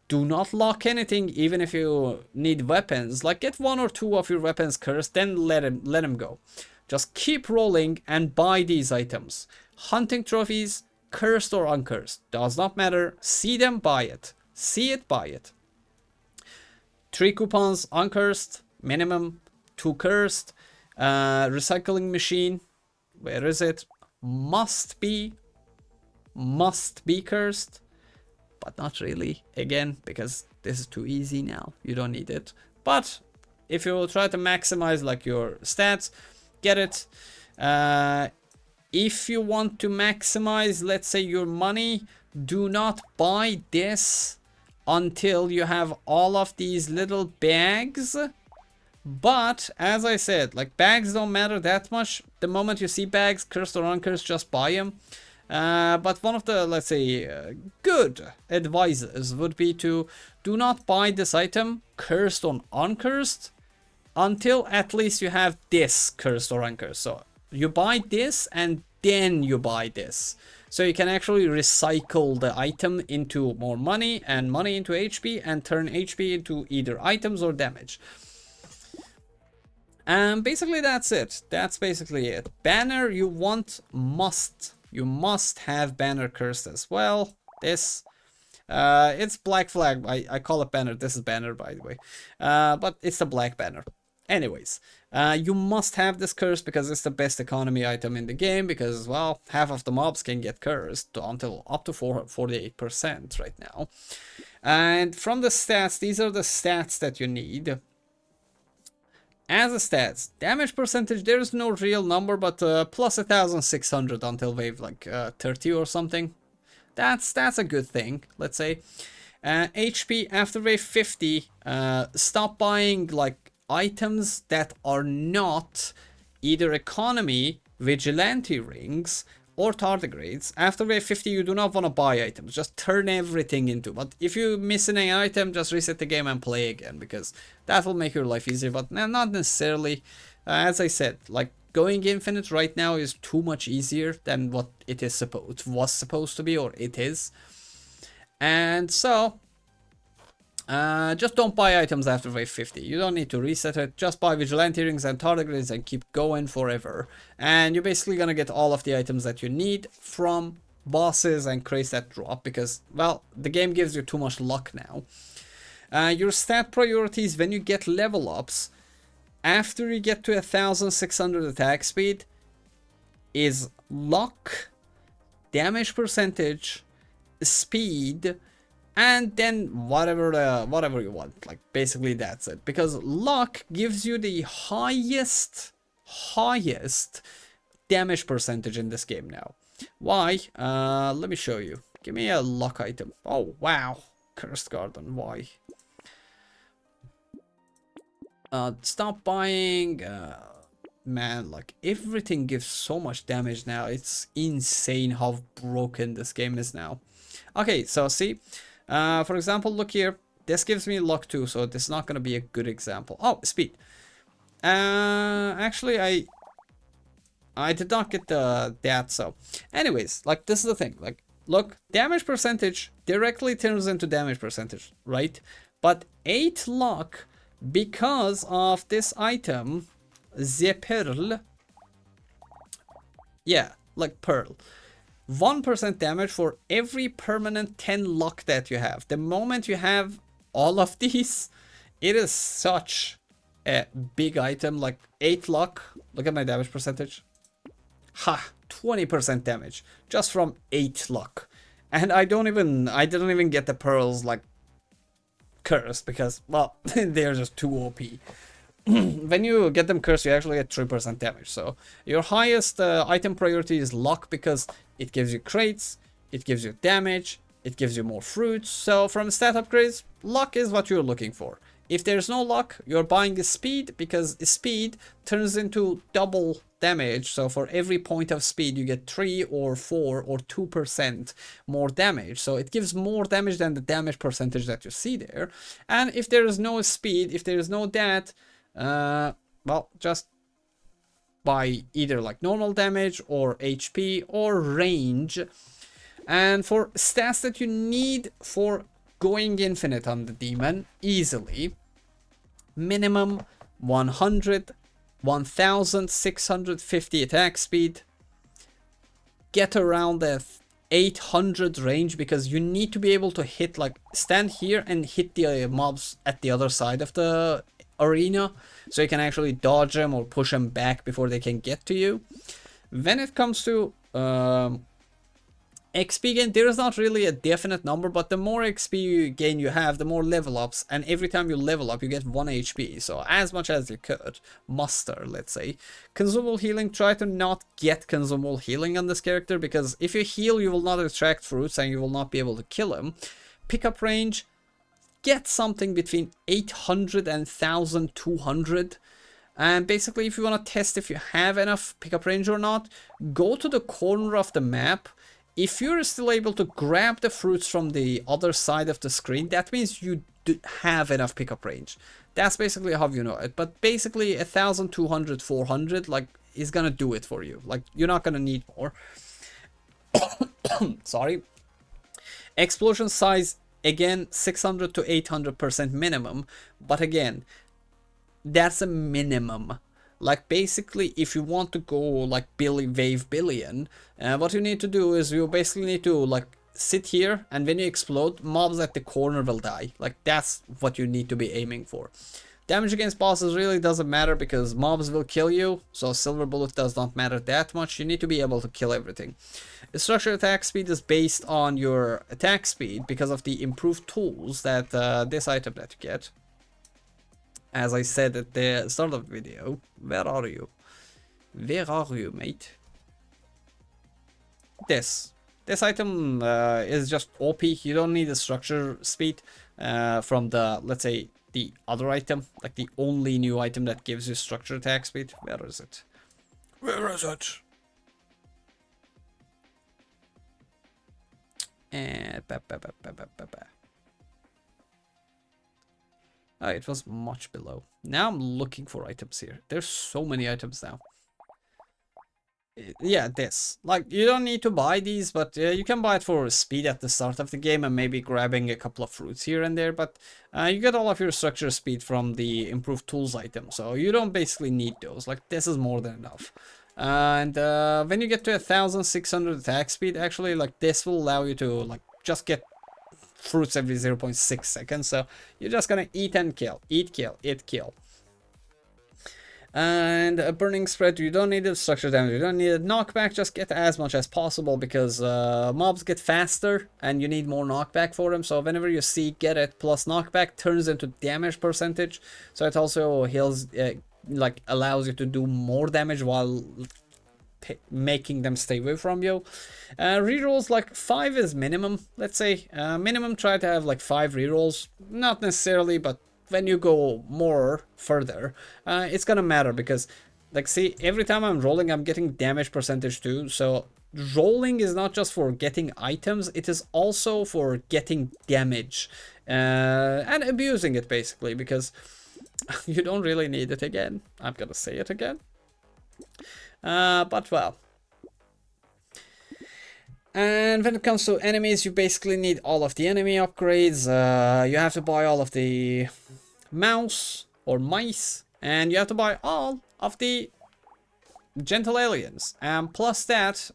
Do not lock anything, even if you need weapons. Like, get 1 or 2 of your weapons cursed, then let them go. Just keep rolling and buy these items. Hunting trophies, cursed or uncursed, does not matter. See them, buy it. See it, buy it. 3 coupons uncursed, minimum. 2 cursed. Recycling machine, where is it? Must be cursed. But not really, again, because this is too easy now. You don't need it. But if you will try to maximize, like, your stats, get it. If you want to maximize, let's say, your money, do not buy this until you have all of these little bags. But as I said, like, bags don't matter that much. The moment you see bags, cursed or uncursed, just buy them. But one of the, let's say, good advices would be to do not buy this item, cursed or uncursed, until at least you have this cursed or uncursed. So you buy this and then you buy this. So you can actually recycle the item into more money and money into HP and turn HP into either items or damage. And basically that's it. That's basically it. Banner, you must have banner cursed as well. This, it's black flag. I call it banner. This is banner, by the way. But it's the black banner. Anyways, you must have this curse because it's the best economy item in the game, because, well, half of the mobs can get cursed until up to 48% right now. And from the stats, these are the stats that you need. As a stats, damage percentage, there is no real number, but plus 1600 until wave, like, 30 or something. That's a good thing, let's say. HP after wave 50, stop buying, like, items that are not either economy, vigilante rings, or tardigrades. After wave 50, you do not want to buy items. Just turn everything into. But if you miss an item, just reset the game and play again, because that will make your life easier. But not necessarily. As I said, like, going infinite right now is too much easier than what it was supposed to be, or it is. And so, just don't buy items after wave 50. You don't need to reset it. Just buy vigilante rings and tardigrades and keep going forever. And you're basically gonna get all of the items that you need from bosses and crates that drop, because, well, the game gives you too much luck now. Your stat priorities when you get level ups after you get to 1600 attack speed is luck, damage percentage, speed, and then whatever you want. Like, basically that's it, because luck gives you the highest damage percentage in this game now. Why? Let me show you. Give me a luck item. Oh wow, Cursed Garden. Why? Stop buying. Man, like, everything gives so much damage now. It's insane how broken this game is now. Okay, so see, for example, look here. This gives me luck too, so this is not gonna be a good example. Oh, speed. Actually, I did not get that. So, anyways, like, this is the thing. Like, look, damage percentage directly turns into damage percentage, right? But 8 luck because of this item. The pearl. Yeah, like pearl. 1% damage for every permanent 10 luck that you have. The moment you have all of these, it is such a big item. Like 8 luck. Look at my damage percentage. Ha, 20% damage just from 8 luck. And I didn't even get the pearls like cursed because, well, they're just too OP. When you get them cursed, you actually get 3% damage. So your highest item priority is luck because it gives you crates, it gives you damage, it gives you more fruits. So from stat upgrades, luck is what you're looking for. If there's no luck, you're buying the speed because speed turns into double damage. So for every point of speed, you get 3 or 4 or 2% more damage. So it gives more damage than the damage percentage that you see there. And if there is no speed, if there is no that, well, just buy either like normal damage or HP or range. And for stats that you need for going infinite on the demon easily, minimum 100, 1650 attack speed, get around the 800 range, because you need to be able to hit, like, stand here and hit the mobs at the other side of the arena, so you can actually dodge them or push them back before they can get to you. When it comes to XP gain, there is not really a definite number, but the more XP gain you have, the more level ups, and every time you level up you get 1 HP, so as much as you could muster, let's say. Consumable healing, try to not get consumable healing on this character, because if you heal you will not extract fruits and you will not be able to kill him. Pickup range, get something between 800 and 1200. And basically, if you want to test if you have enough pickup range or not, go to the corner of the map. If you're still able to grab the fruits from the other side of the screen, that means you do have enough pickup range. That's basically how you know it. But basically 1200, 400, like, is gonna do it for you. Like, you're not gonna need more. Sorry. Explosion size, again, 600 to 800% minimum. But again, that's a minimum. Like, basically, if you want to go like wave billion, what you need to do is you basically need to, like, sit here, and when you explode, mobs at the corner will die. Like, that's what you need to be aiming for. Damage against bosses really doesn't matter because mobs will kill you, so silver bullet does not matter that much. You need to be able to kill everything. The structured attack speed is based on your attack speed because of the improved tools that this item that you get. As I said at the start of the video, where are you? Where are you, mate? This item is just OP. You don't need the structure speed from the, let's say, the other item, like the only new item that gives you structure attack speed. Where is it? Where is it? Oh, it was much below. Now I'm looking for items here. There's so many items now. Yeah, this. Like, you don't need to buy these, but you can buy it for speed at the start of the game and maybe grabbing a couple of fruits here and there, but you get all of your structure speed from the improved tools item, so you don't basically need those. Like, this is more than enough. And when you get to 1600 attack speed, actually, like, this will allow you to, like, just get fruits every 0.6 seconds, so you're just gonna eat and kill, eat, kill, eat, kill. And a burning spread, you don't need a structure damage, you don't need a knockback, just get as much as possible, because mobs get faster and you need more knockback for them. So whenever you see get it plus knockback turns into damage percentage, so it also heals, like allows you to do more damage while making them stay away from you. Rerolls, like 5 is minimum, let's say. Minimum, try to have like 5 rerolls, not necessarily, but when you go more further, it's gonna matter, because like, see, every time I'm rolling I'm getting damage percentage too, so rolling is not just for getting items, it is also for getting damage and abusing it basically, because you don't really need it again. I'm gonna say it again, but well. And when it comes to enemies, you basically need all of the enemy upgrades. You have to buy all of the mouse or mice, and you have to buy all of the gentle aliens. And plus that,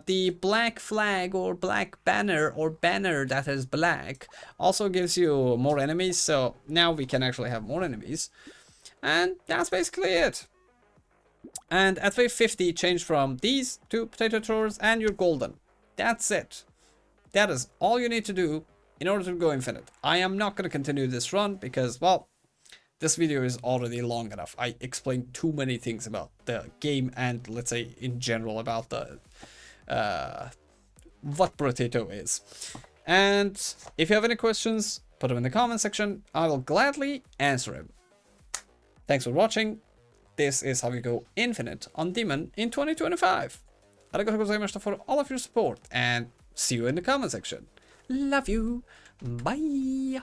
the black flag or black banner or banner that is black also gives you more enemies. So now we can actually have more enemies. And that's basically it. And at wave 50, change from these to potato throwers and you're golden. That's it. That is all you need to do in order to go infinite. I am not going to continue this run because, well, this video is already long enough. I explained too many things about the game and, let's say, in general about the what Brotato is. And if you have any questions, put them in the comment section. I will gladly answer them. Thanks for watching. This is how you go infinite on Demon in 2025. Arigatou gozaimashita for all of your support, and see you in the comment section. Love you. Bye.